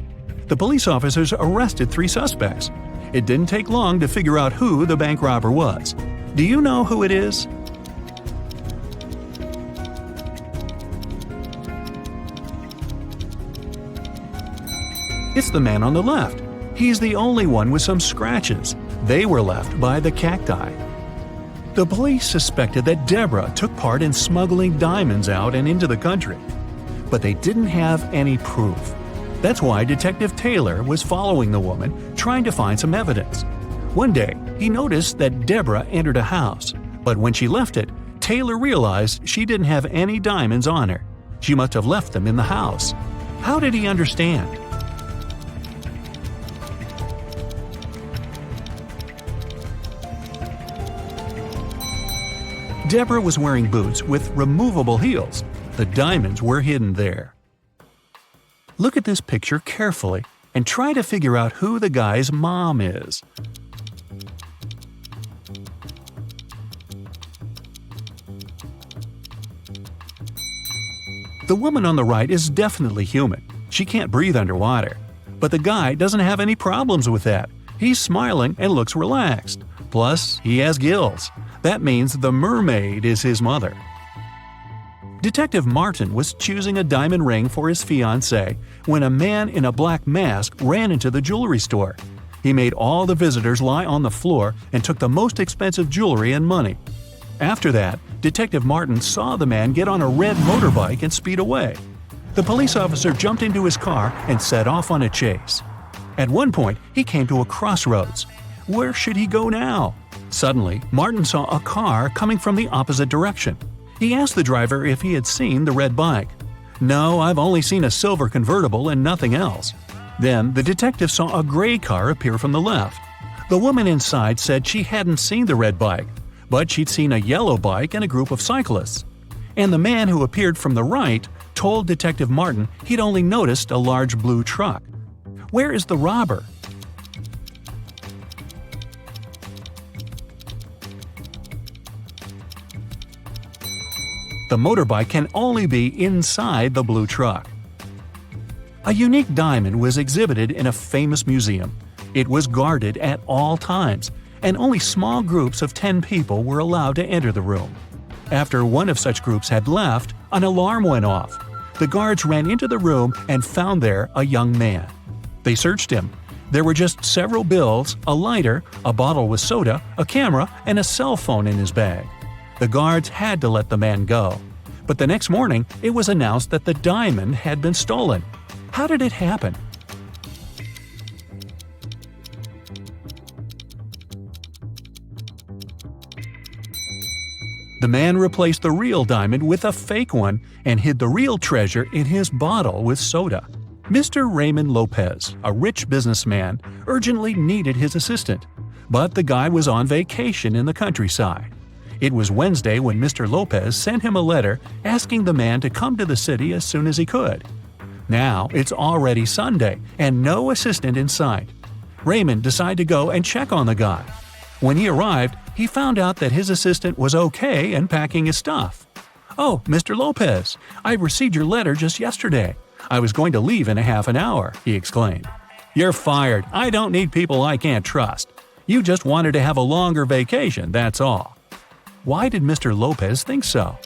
[SPEAKER 3] The police officers arrested 3 suspects. It didn't take long to figure out who the bank robber was. Do you know who it is? It's the man on the left. He's the only one with some scratches. They were left by the cacti. The police suspected that Deborah took part in smuggling diamonds out and into the country, but they didn't have any proof. That's why Detective Taylor was following the woman, trying to find some evidence. One day, he noticed that Deborah entered a house, but when she left it, Taylor realized she didn't have any diamonds on her. She must have left them in the house. How did he understand? Deborah was wearing boots with removable heels. The diamonds were hidden there. Look at this picture carefully and try to figure out who the guy's mom is. The woman on the right is definitely human. She can't breathe underwater. But the guy doesn't have any problems with that. He's smiling and looks relaxed. Plus, he has gills. That means the mermaid is his mother. Detective Martin was choosing a diamond ring for his fiancée when a man in a black mask ran into the jewelry store. He made all the visitors lie on the floor and took the most expensive jewelry and money. After that, Detective Martin saw the man get on a red motorbike and speed away. The police officer jumped into his car and set off on a chase. At one point, he came to a crossroads. Where should he go now? Suddenly, Martin saw a car coming from the opposite direction. He asked the driver if he had seen the red bike. "No, I've only seen a silver convertible and nothing else." Then the detective saw a gray car appear from the left. The woman inside said she hadn't seen the red bike, but she'd seen a yellow bike and a group of cyclists. And the man who appeared from the right told Detective Martin he'd only noticed a large blue truck. Where is the robber? The motorbike can only be inside the blue truck. A unique diamond was exhibited in a famous museum. It was guarded at all times, and only small groups of 10 people were allowed to enter the room. After one of such groups had left, an alarm went off. The guards ran into the room and found there a young man. They searched him. There were just several bills, a lighter, a bottle with soda, a camera, and a cell phone in his bag. The guards had to let the man go. But the next morning, it was announced that the diamond had been stolen. How did it happen? The man replaced the real diamond with a fake one and hid the real treasure in his bottle with soda. Mr. Raymond Lopez, a rich businessman, urgently needed his assistant, but the guy was on vacation in the countryside. It was Wednesday when Mr. Lopez sent him a letter asking the man to come to the city as soon as he could. Now it's already Sunday and no assistant in sight. Raymond decided to go and check on the guy. When he arrived, he found out that his assistant was okay and packing his stuff. "Oh, Mr. Lopez, I received your letter just yesterday. I was going to leave in a half an hour," he exclaimed. "You're fired. I don't need people I can't trust. You just wanted to have a longer vacation, that's all." Why did Mr. Lopez think so?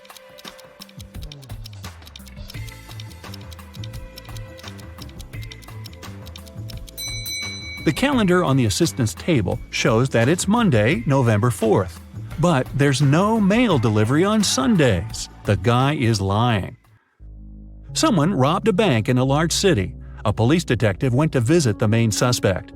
[SPEAKER 3] The calendar on the assistant's table shows that it's Monday, November 4th. But there's no mail delivery on Sundays. The guy is lying. Someone robbed a bank in a large city. A police detective went to visit the main suspect.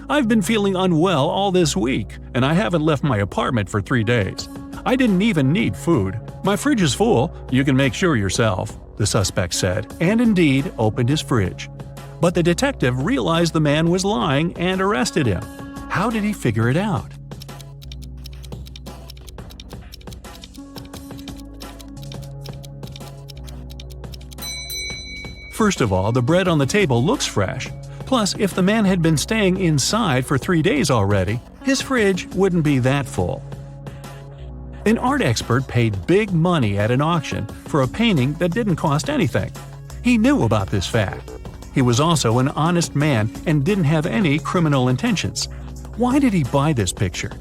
[SPEAKER 3] "I've been feeling unwell all this week, and I haven't left my apartment for 3 days. I didn't even need food. My fridge is full, you can make sure yourself," the suspect said, and indeed opened his fridge. But the detective realized the man was lying and arrested him. How did he figure it out? First of all, the bread on the table looks fresh. Plus, if the man had been staying inside for 3 days already, his fridge wouldn't be that full. An art expert paid big money at an auction for a painting that didn't cost anything. He knew about this fact. He was also an honest man and didn't have any criminal intentions. Why did he buy this picture?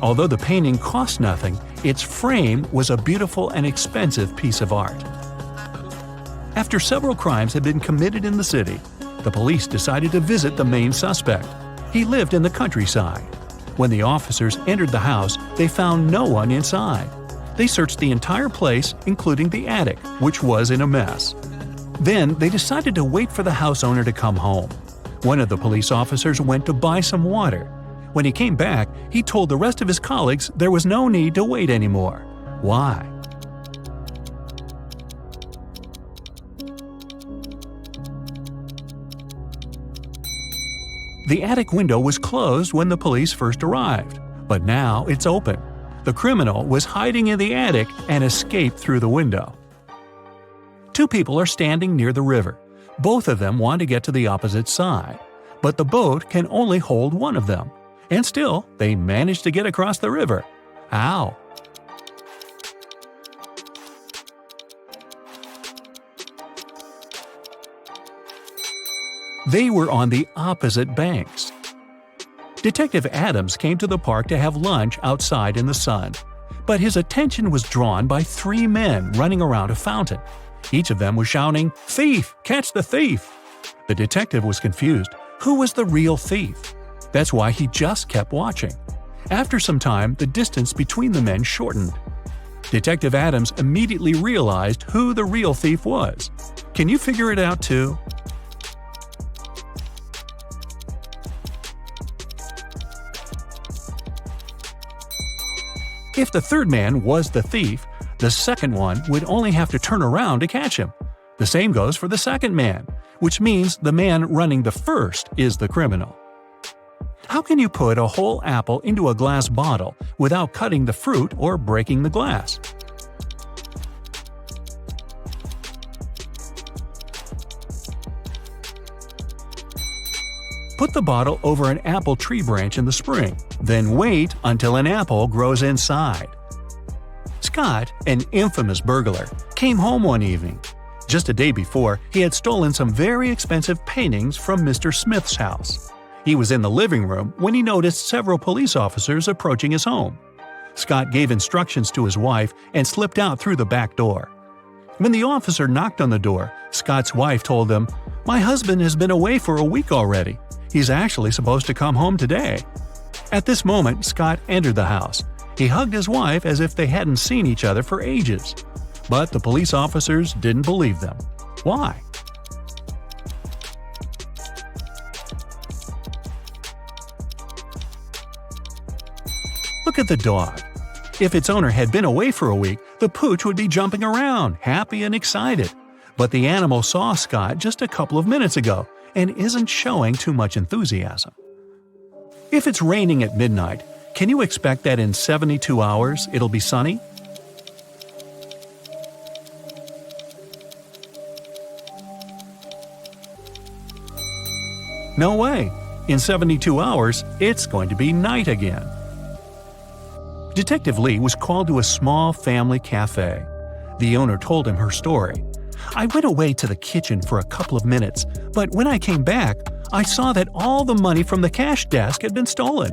[SPEAKER 3] Although the painting cost nothing, its frame was a beautiful and expensive piece of art. After several crimes had been committed in the city, the police decided to visit the main suspect. He lived in the countryside. When the officers entered the house, they found no one inside. They searched the entire place, including the attic, which was in a mess. Then they decided to wait for the house owner to come home. One of the police officers went to buy some water. When he came back, he told the rest of his colleagues there was no need to wait anymore. Why? The attic window was closed when the police first arrived, but now it's open. The criminal was hiding in the attic and escaped through the window. Two people are standing near the river. Both of them want to get to the opposite side, but the boat can only hold one of them. And still, they manage to get across the river. How? They were on the opposite banks. Detective Adams came to the park to have lunch outside in the sun, but his attention was drawn by 3 men running around a fountain. Each of them was shouting, "Thief! Catch the thief!" The detective was confused. Who was the real thief? That's why he just kept watching. After some time, the distance between the men shortened. Detective Adams immediately realized who the real thief was. Can you figure it out too? If the third man was the thief, the second one would only have to turn around to catch him. The same goes for the second man, which means the man running the first is the criminal. How can you put a whole apple into a glass bottle without cutting the fruit or breaking the glass? Put the bottle over an apple tree branch in the spring, then wait until an apple grows inside. Scott, an infamous burglar, came home one evening. Just a day before, he had stolen some very expensive paintings from Mr. Smith's house. He was in the living room when he noticed several police officers approaching his home. Scott gave instructions to his wife and slipped out through the back door. When the officer knocked on the door, Scott's wife told them, "My husband has been away for a week already. He's actually supposed to come home today." At this moment, Scott entered the house. He hugged his wife as if they hadn't seen each other for ages. But the police officers didn't believe them. Why? Look at the dog. If its owner had been away for a week, the pooch would be jumping around, happy and excited. But the animal saw Scott just a couple of minutes ago and isn't showing too much enthusiasm. If it's raining at midnight, can you expect that in 72 hours it'll be sunny? No way. In 72 hours, it's going to be night again. Detective Lee was called to a small family cafe. The owner told him her story. "I went away to the kitchen for a couple of minutes, but when I came back, I saw that all the money from the cash desk had been stolen."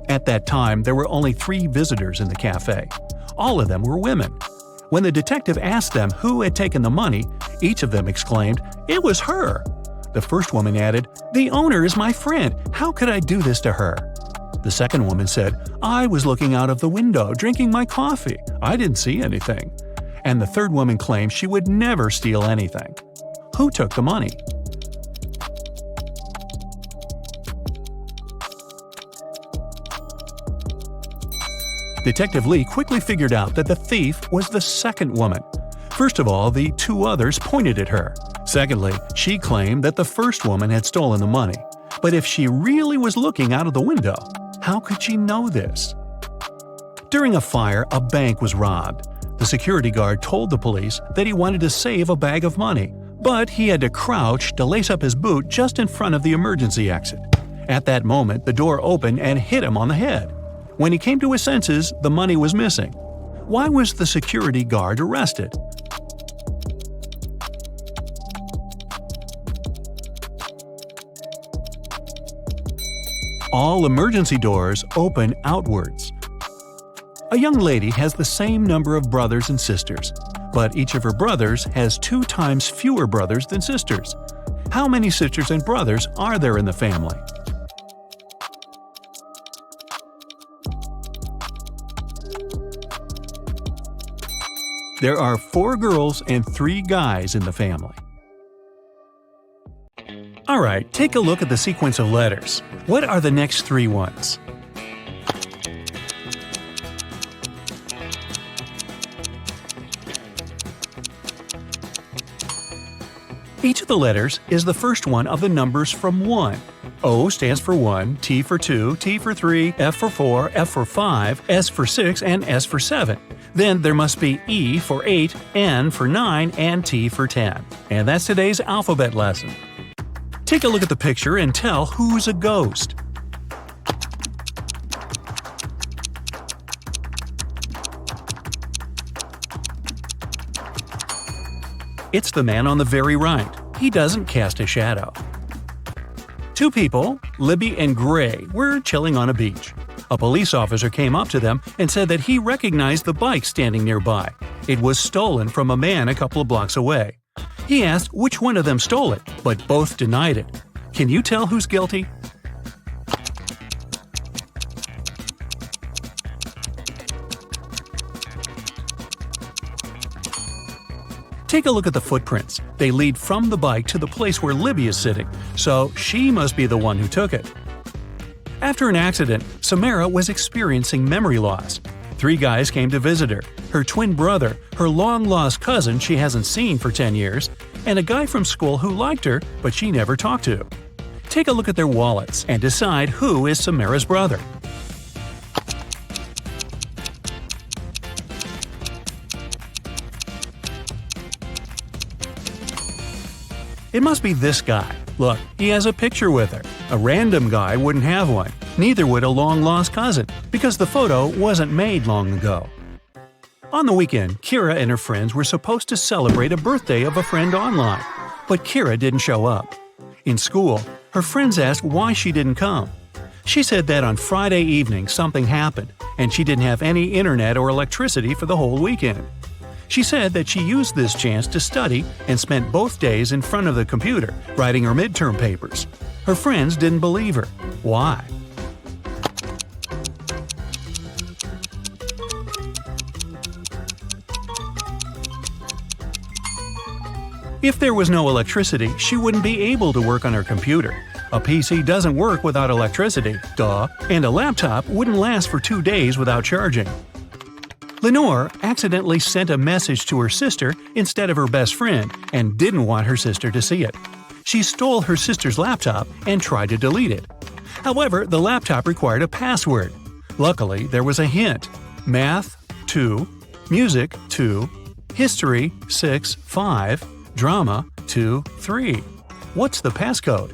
[SPEAKER 3] At that time, there were only 3 visitors in the cafe. All of them were women. When the detective asked them who had taken the money, each of them exclaimed, "It was her." The first woman added, "The owner is my friend. How could I do this to her?" The second woman said, "I was looking out of the window, drinking my coffee. I didn't see anything." And the third woman claimed she would never steal anything. Who took the money? Detective Lee quickly figured out that the thief was the second woman. First of all, the two others pointed at her. Secondly, she claimed that the first woman had stolen the money. But if she really was looking out of the window, how could she know this? During a fire, a bank was robbed. The security guard told the police that he wanted to save a bag of money, but he had to crouch to lace up his boot just in front of the emergency exit. At that moment, the door opened and hit him on the head. When he came to his senses, the money was missing. Why was the security guard arrested? All emergency doors open outwards. A young lady has the same number of brothers and sisters, but each of her brothers has 2 times fewer brothers than sisters. How many sisters and brothers are there in the family? There are 4 girls and 3 guys in the family. Alright, take a look at the sequence of letters. What are the next 3 ones? Each of the letters is the first one of the numbers from 1. O stands for 1, T for 2, T for 3, F for 4, F for 5, S for 6, and S for 7. Then there must be E for 8, N for 9, and T for 10. And that's today's alphabet lesson. Take a look at the picture and tell who's a ghost. It's the man on the very right. He doesn't cast a shadow. 2 people, Libby and Gray, were chilling on a beach. A police officer came up to them and said that he recognized the bike standing nearby. It was stolen from a man a couple of blocks away. He asked which one of them stole it, but both denied it. Can you tell who's guilty? Take a look at the footprints. They lead from the bike to the place where Libby is sitting, so she must be the one who took it. After an accident, Samara was experiencing memory loss. 3 guys came to visit her: her twin brother, her long-lost cousin she hasn't seen for 10 years, and a guy from school who liked her but she never talked to. Take a look at their wallets and decide who is Samara's brother. It must be this guy. Look, he has a picture with her. A random guy wouldn't have one. Neither would a long-lost cousin, because the photo wasn't made long ago. On the weekend, Kira and her friends were supposed to celebrate a birthday of a friend online, but Kira didn't show up. In school, her friends asked why she didn't come. She said that on Friday evening something happened, and she didn't have any internet or electricity for the whole weekend. She said that she used this chance to study and spent both days in front of the computer writing her midterm papers. Her friends didn't believe her. Why? If there was no electricity, she wouldn't be able to work on her computer. A PC doesn't work without electricity, duh, and a laptop wouldn't last for 2 days without charging. Lenore accidentally sent a message to her sister instead of her best friend and didn't want her sister to see it. She stole her sister's laptop and tried to delete it. However, the laptop required a password. Luckily, there was a hint: Math 2, Music 2, History 6 5, Drama 2 3. What's the passcode?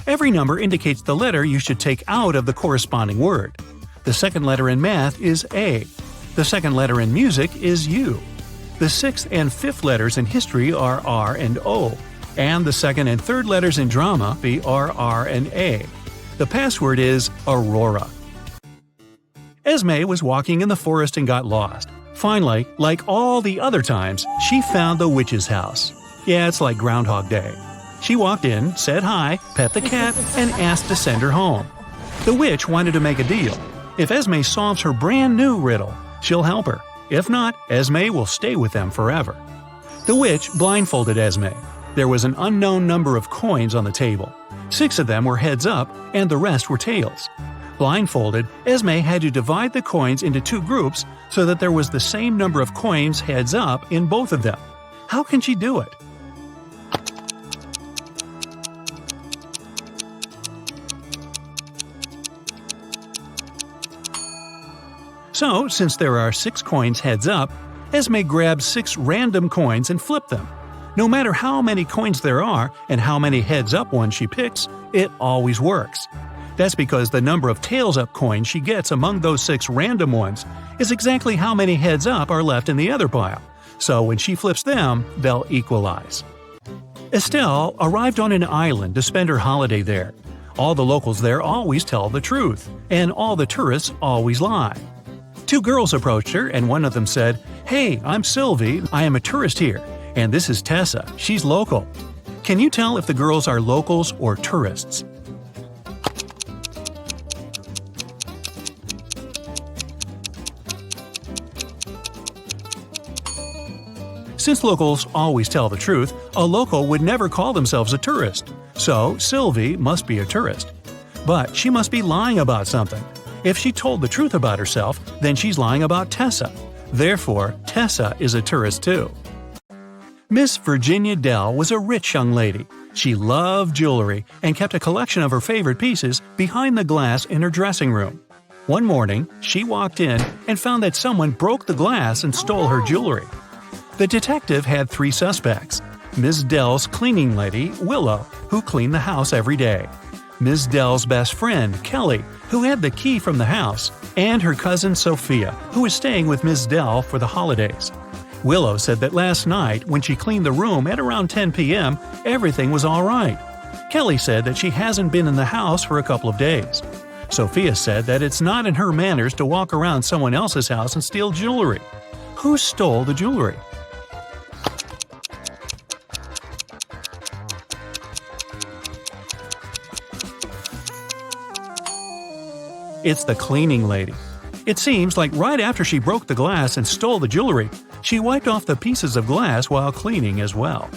[SPEAKER 3] Every number indicates the letter you should take out of the corresponding word. The second letter in math is A. The second letter in music is U. The 6th and 5th letters in history are R and O. and the second and third letters in drama be RR and A. The password is Aurora. Esme was walking in the forest and got lost. Finally, like all the other times, she found the witch's house. Yeah, it's like Groundhog Day. She walked in, said hi, pet the cat, and asked to send her home. The witch wanted to make a deal. If Esme solves her brand new riddle, she'll help her. If not, Esme will stay with them forever. The witch blindfolded Esme. There was an unknown number of coins on the table. 6 of them were heads up, and the rest were tails. Blindfolded, Esme had to divide the coins into 2 groups so that there was the same number of coins heads up in both of them. How can she do it? So, since there are 6 coins heads up, Esme grabs 6 random coins and flipped them. No matter how many coins there are and how many heads up ones she picks, it always works. That's because the number of tails up coins she gets among those 6 random ones is exactly how many heads up are left in the other pile. So when she flips them, they'll equalize. Estelle arrived on an island to spend her holiday there. All the locals there always tell the truth, and all the tourists always lie. 2 girls approached her, and one of them said, "Hey, I'm Sylvie, I am a tourist here, and this is Tessa, she's local." Can you tell if the girls are locals or tourists? Since locals always tell the truth, a local would never call themselves a tourist. So, Sylvie must be a tourist. But she must be lying about something. If she told the truth about herself, then she's lying about Tessa. Therefore, Tessa is a tourist too. Miss Virginia Dell was a rich young lady. She loved jewelry and kept a collection of her favorite pieces behind the glass in her dressing room. One morning, she walked in and found that someone broke the glass and stole her jewelry. The detective had 3 suspects: Ms. Dell's cleaning lady, Willow, who cleaned the house every day; Ms. Dell's best friend, Kelly, who had the key from the house; and her cousin Sophia, who was staying with Ms. Dell for the holidays. Willow said that last night, when she cleaned the room at around 10 p.m., everything was all right. Kelly said that she hasn't been in the house for a couple of days. Sophia said that it's not in her manners to walk around someone else's house and steal jewelry. Who stole the jewelry? It's the cleaning lady. It seems like right after she broke the glass and stole the jewelry, she wiped off the pieces of glass while cleaning as well.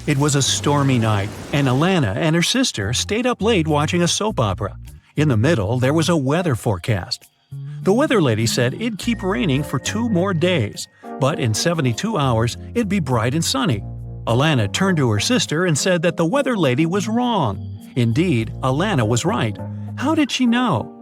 [SPEAKER 3] It was a stormy night, and Alana and her sister stayed up late watching a soap opera. In the middle, there was a weather forecast. The weather lady said it'd keep raining for 2 more days, but in 72 hours, it'd be bright and sunny. Alana turned to her sister and said that the weather lady was wrong. Indeed, Alana was right. How did she know?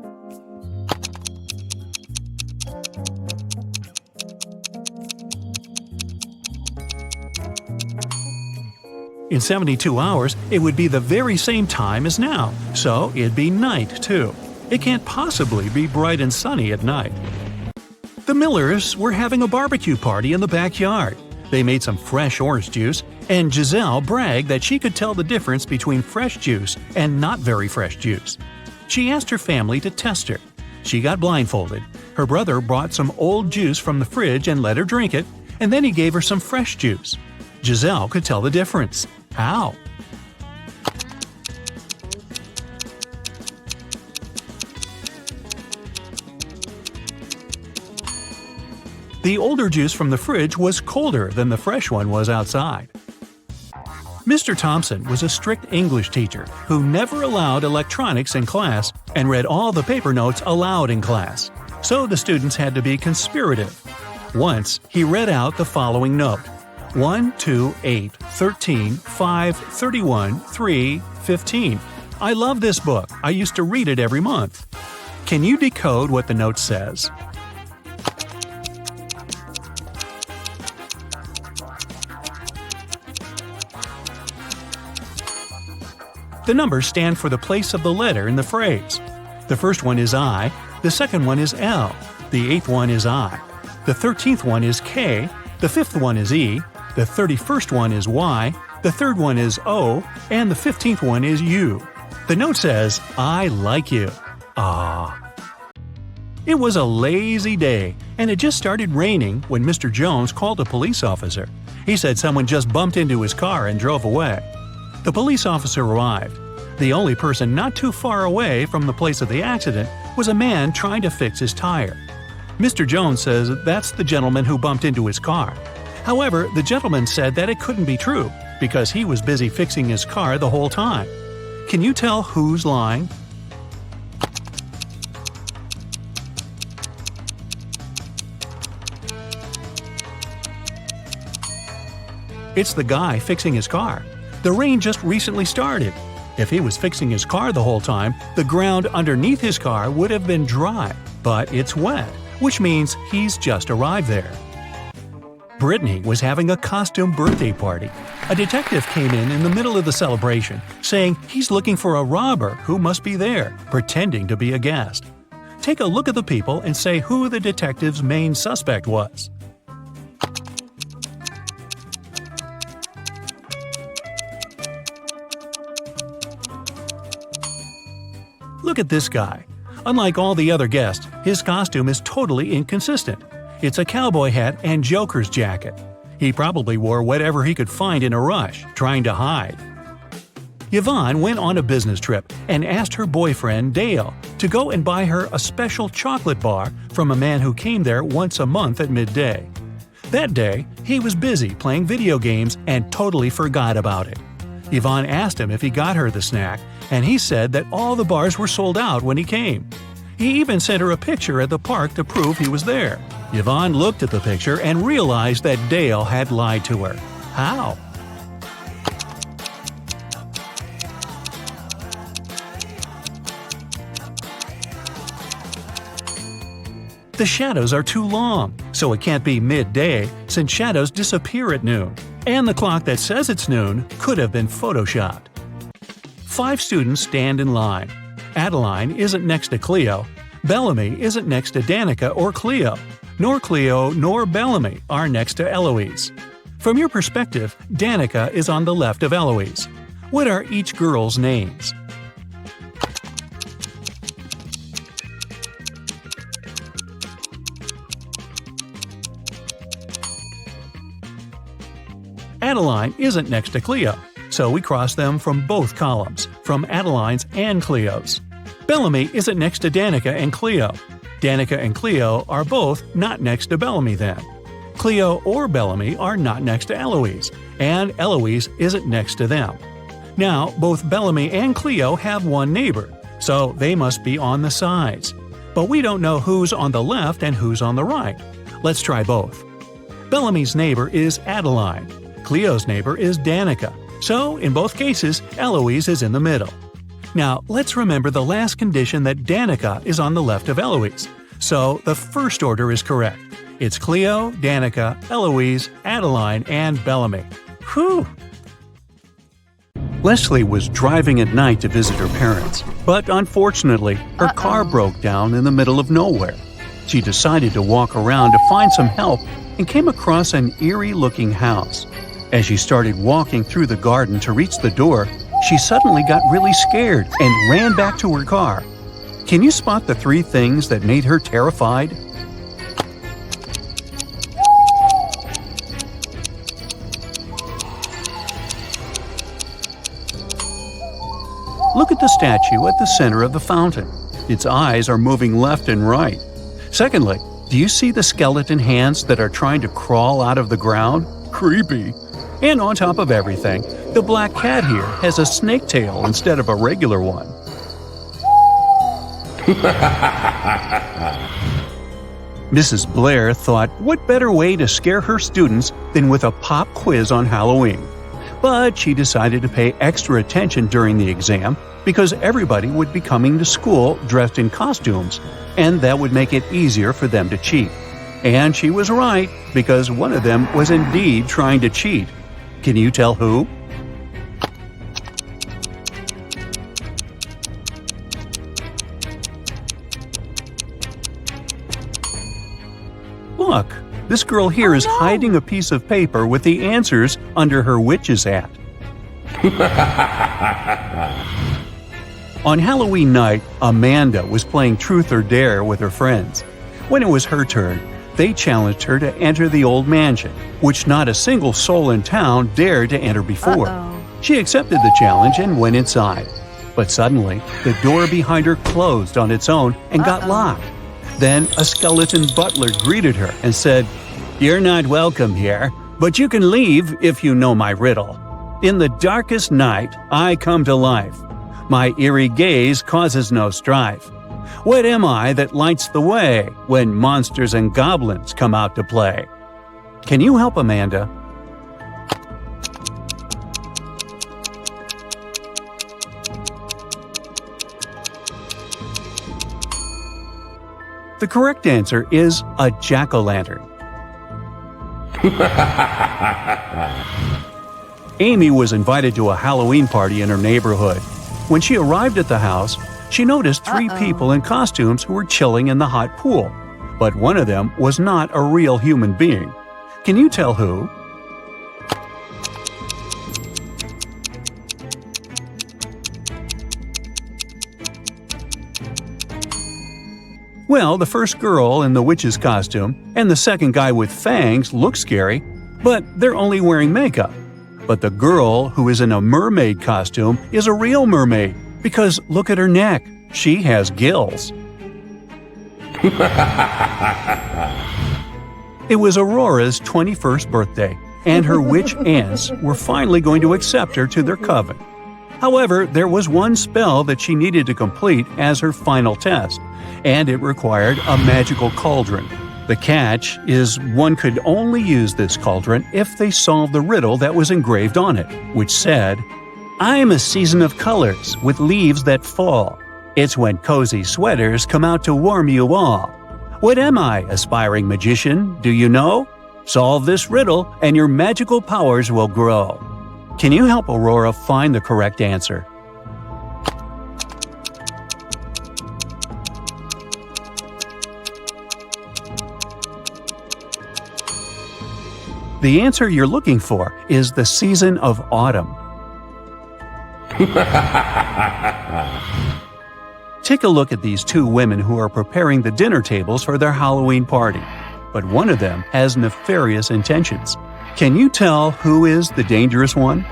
[SPEAKER 3] In 72 hours, it would be the very same time as now, so it'd be night too. It can't possibly be bright and sunny at night. The Millers were having a barbecue party in the backyard. They made some fresh orange juice, and Giselle bragged that she could tell the difference between fresh juice and not very fresh juice. She asked her family to test her. She got blindfolded. Her brother brought some old juice from the fridge and let her drink it, and then he gave her some fresh juice. Giselle could tell the difference. How? The older juice from the fridge was colder than the fresh one was outside. Mr. Thompson was a strict English teacher who never allowed electronics in class and read all the paper notes aloud in class. So the students had to be conspirative. Once, he read out the following note: 1, 2, 8, 13, 5, 31, 3, 15. I love this book. I used to read it every month. Can you decode what the note says? The numbers stand for the place of the letter in the phrase. The first one is I, the second one is L, the 8th one is I, the 13th one is K, the 5th one is E, the 31st one is Y, the third one is O, and the 15th one is U. The note says, "I like you." Ah. It was a lazy day, and it just started raining when Mr. Jones called a police officer. He said someone just bumped into his car and drove away. The police officer arrived. The only person not too far away from the place of the accident was a man trying to fix his tire. Mr. Jones says that's the gentleman who bumped into his car. However, the gentleman said that it couldn't be true because he was busy fixing his car the whole time. Can you tell who's lying? It's the guy fixing his car. The rain just recently started. If he was fixing his car the whole time, the ground underneath his car would have been dry, but it's wet, which means he's just arrived there. Brittany was having a costume birthday party. A detective came in the middle of the celebration, saying he's looking for a robber who must be there, pretending to be a guest. Take a look at the people and say who the detective's main suspect was. Look at this guy. Unlike all the other guests, his costume is totally inconsistent. It's a cowboy hat and Joker's jacket. He probably wore whatever he could find in a rush, trying to hide. Yvonne went on a business trip and asked her boyfriend, Dale, to go and buy her a special chocolate bar from a man who came there once a month at midday. That day, he was busy playing video games and totally forgot about it. Yvonne asked him if he got her the snack, and he said that all the bars were sold out when he came. He even sent her a picture at the park to prove he was there. Yvonne looked at the picture and realized that Dale had lied to her. How? The shadows are too long, so it can't be midday since shadows disappear at noon. And the clock that says it's noon could have been photoshopped. 5 students stand in line. Adeline isn't next to Cleo. Bellamy isn't next to Danica or Cleo. Nor Cleo nor Bellamy are next to Eloise. From your perspective, Danica is on the left of Eloise. What are each girl's names? Adeline isn't next to Cleo, so we cross them from both columns, from Adeline's and Cleo's. Bellamy isn't next to Danica and Cleo. Danica and Cleo are both not next to Bellamy then. Cleo or Bellamy are not next to Eloise, and Eloise isn't next to them. Now, both Bellamy and Cleo have one neighbor, so they must be on the sides. But we don't know who's on the left and who's on the right. Let's try both. Bellamy's neighbor is Adeline. Cleo's neighbor is Danica. So, in both cases, Eloise is in the middle. Now, let's remember the last condition that Danica is on the left of Eloise. So, the first order is correct. It's Cleo, Danica, Eloise, Adeline, and Bellamy. Whew! Leslie was driving at night to visit her parents, but unfortunately, her car broke down in the middle of nowhere. She decided to walk around to find some help and came across an eerie-looking house. As she started walking through the garden to reach the door, she suddenly got really scared and ran back to her car. Can you spot the 3 things that made her terrified? Look at the statue at the center of the fountain. Its eyes are moving left and right. Secondly, do you see the skeleton hands that are trying to crawl out of the ground? Creepy. And on top of everything, the black cat here has a snake tail instead of a regular one. Mrs. Blair thought, what better way to scare her students than with a pop quiz on Halloween? But she decided to pay extra attention during the exam because everybody would be coming to school dressed in costumes, and that would make it easier for them to cheat. And she was right, because one of them was indeed trying to cheat. Can you tell who? Look, this girl here is hiding a piece of paper with the answers under her witch's hat. On Halloween night, Amanda was playing Truth or Dare with her friends. When it was her turn, they challenged her to enter the old mansion, which not a single soul in town dared to enter before. She accepted the challenge and went inside. But suddenly, the door behind her closed on its own and got locked. Then a skeleton butler greeted her and said, "You're not welcome here, but you can leave if you know my riddle. In the darkest night, I come to life. My eerie gaze causes no strife. What am I that lights the way when monsters and goblins come out to play?" Can you help Amanda? The correct answer is a jack-o'-lantern. Amy was invited to a Halloween party in her neighborhood. When she arrived at the house, she noticed three people in costumes who were chilling in the hot pool. But one of them was not a real human being. Can you tell who? Well, the first girl in the witch's costume and the second guy with fangs look scary, but they're only wearing makeup. But the girl who is in a mermaid costume is a real mermaid, because look at her neck. She has gills. It was Aurora's 21st birthday, and her witch aunts were finally going to accept her to their coven. However, there was one spell that she needed to complete as her final test, and it required a magical cauldron. The catch is one could only use this cauldron if they solved the riddle that was engraved on it, which said, "I am a season of colors with leaves that fall. It's when cozy sweaters come out to warm you all. What am I, aspiring magician, do you know? Solve this riddle and your magical powers will grow." Can you help Aurora find the correct answer? The answer you're looking for is the season of autumn. Take a look at these two women who are preparing the dinner tables for their Halloween party, but one of them has nefarious intentions. Can you tell who is the dangerous one?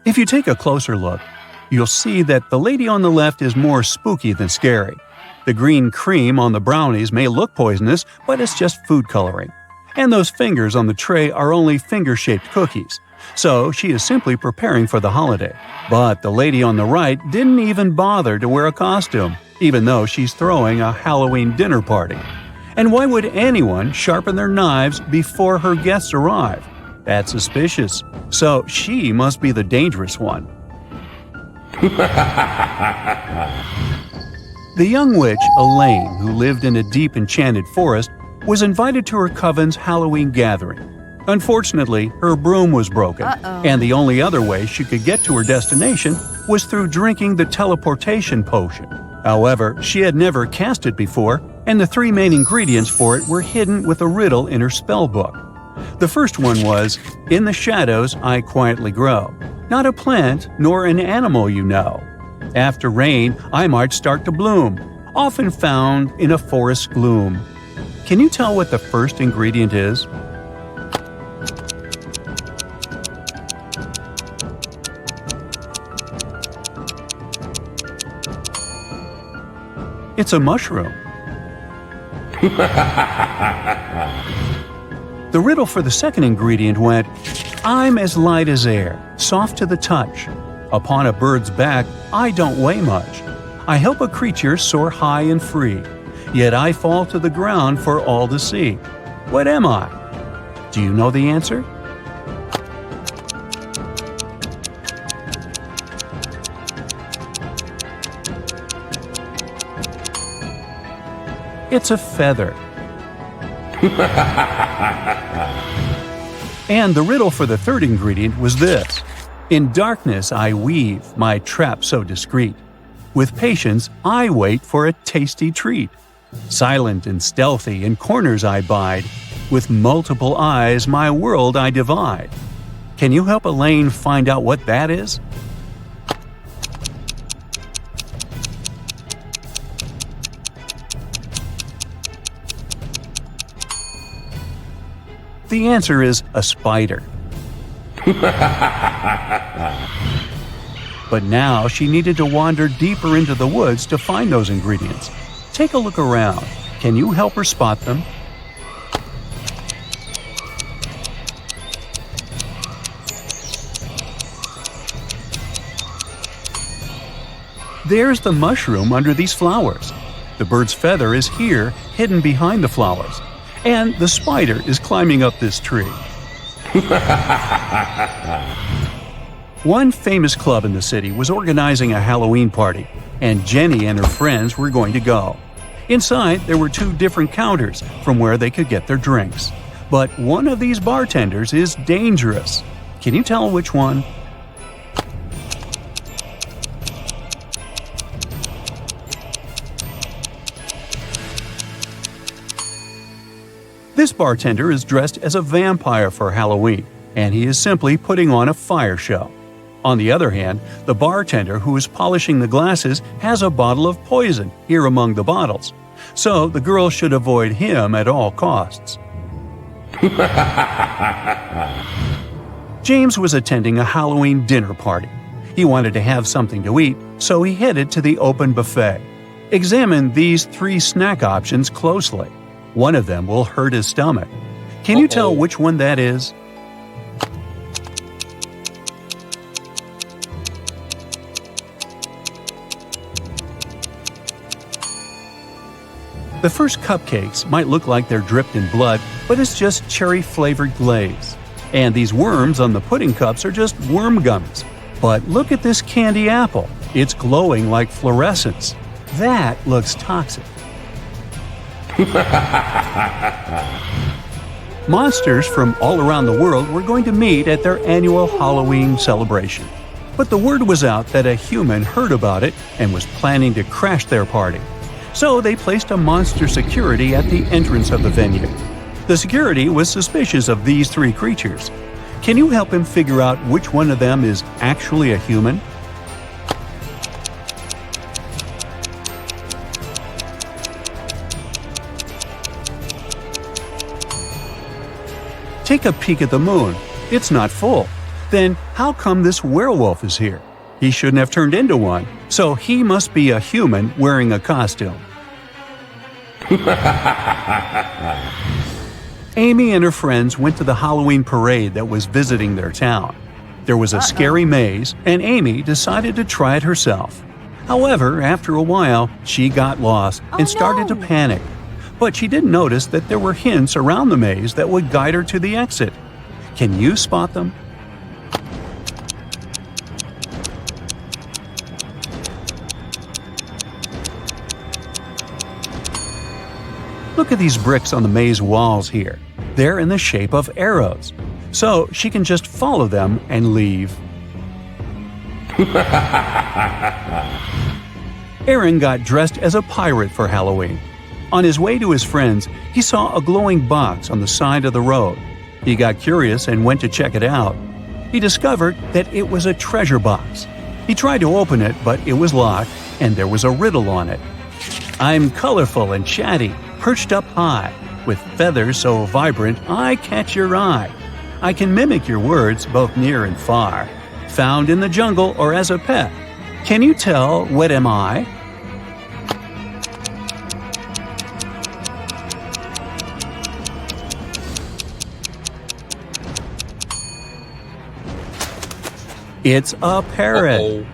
[SPEAKER 3] If you take a closer look, you'll see that the lady on the left is more spooky than scary. The green cream on the brownies may look poisonous, but it's just food coloring. And those fingers on the tray are only finger-shaped cookies. So she is simply preparing for the holiday. But the lady on the right didn't even bother to wear a costume, even though she's throwing a Halloween dinner party. And why would anyone sharpen their knives before her guests arrive? That's suspicious. So she must be the dangerous one. The young witch, Elaine, who lived in a deep enchanted forest, was invited to her coven's Halloween gathering. Unfortunately, her broom was broken, and the only other way she could get to her destination was through drinking the teleportation potion. However, she had never cast it before, and the three main ingredients for it were hidden with a riddle in her spell book. The first one was, "In the shadows I quietly grow, not a plant nor an animal you know. After rain I might start to bloom, often found in a forest gloom." Can you tell what the first ingredient is? It's a mushroom. The riddle for the second ingredient went, "I'm as light as air, soft to the touch. Upon a bird's back, I don't weigh much. I help a creature soar high and free, yet I fall to the ground for all to see. What am I?" Do you know the answer? It's a feather. And the riddle for the third ingredient was this: "In darkness I weave my trap so discreet. With patience, I wait for a tasty treat. Silent and stealthy in corners I bide. With multiple eyes my world I divide. Can you help Elaine find out what that is? The answer is a spider. But now she needed to wander deeper into the woods to find those ingredients. Take a look around. Can you help her spot them? There's the mushroom under these flowers. The bird's feather is here, hidden behind the flowers. And the spider is climbing up this tree. One famous club in the city was organizing a Halloween party, and Jenny and her friends were going to go. Inside, there were 2 different counters from where they could get their drinks. But one of these bartenders is dangerous. Can you tell which one? This bartender is dressed as a vampire for Halloween, and he is simply putting on a fire show. On the other hand, the bartender who is polishing the glasses has a bottle of poison here among the bottles, so the girl should avoid him at all costs. James was attending a Halloween dinner party. He wanted to have something to eat, so he headed to the open buffet. Examine these 3 snack options closely. One of them will hurt his stomach. Can you tell which one that is? The first cupcakes might look like they're dripped in blood, but it's just cherry-flavored glaze. And these worms on the pudding cups are just worm gummies. But look at this candy apple. It's glowing like fluorescence. That looks toxic. Monsters from all around the world were going to meet at their annual Halloween celebration. But the word was out that a human heard about it and was planning to crash their party. So they placed a monster security at the entrance of the venue. The security was suspicious of these 3 creatures. Can you help him figure out which one of them is actually a human? Take a peek at the moon. It's not full. Then how come this werewolf is here? He shouldn't have turned into one, so he must be a human wearing a costume. Amy and her friends went to the Halloween parade that was visiting their town. There was a scary maze, and Amy decided to try it herself. However, after a while, she got lost and started to panic. But she didn't notice that there were hints around the maze that would guide her to the exit. Can you spot them? Look at these bricks on the maze walls here. They're in the shape of arrows. So she can just follow them and leave. Aaron got dressed as a pirate for Halloween. On his way to his friends, he saw a glowing box on the side of the road. He got curious and went to check it out. He discovered that it was a treasure box. He tried to open it, but it was locked, and there was a riddle on it. I'm colorful and chatty, perched up high, with feathers so vibrant I catch your eye. I can mimic your words both near and far, found in the jungle or as a pet. Can you tell what am I? It's a parrot.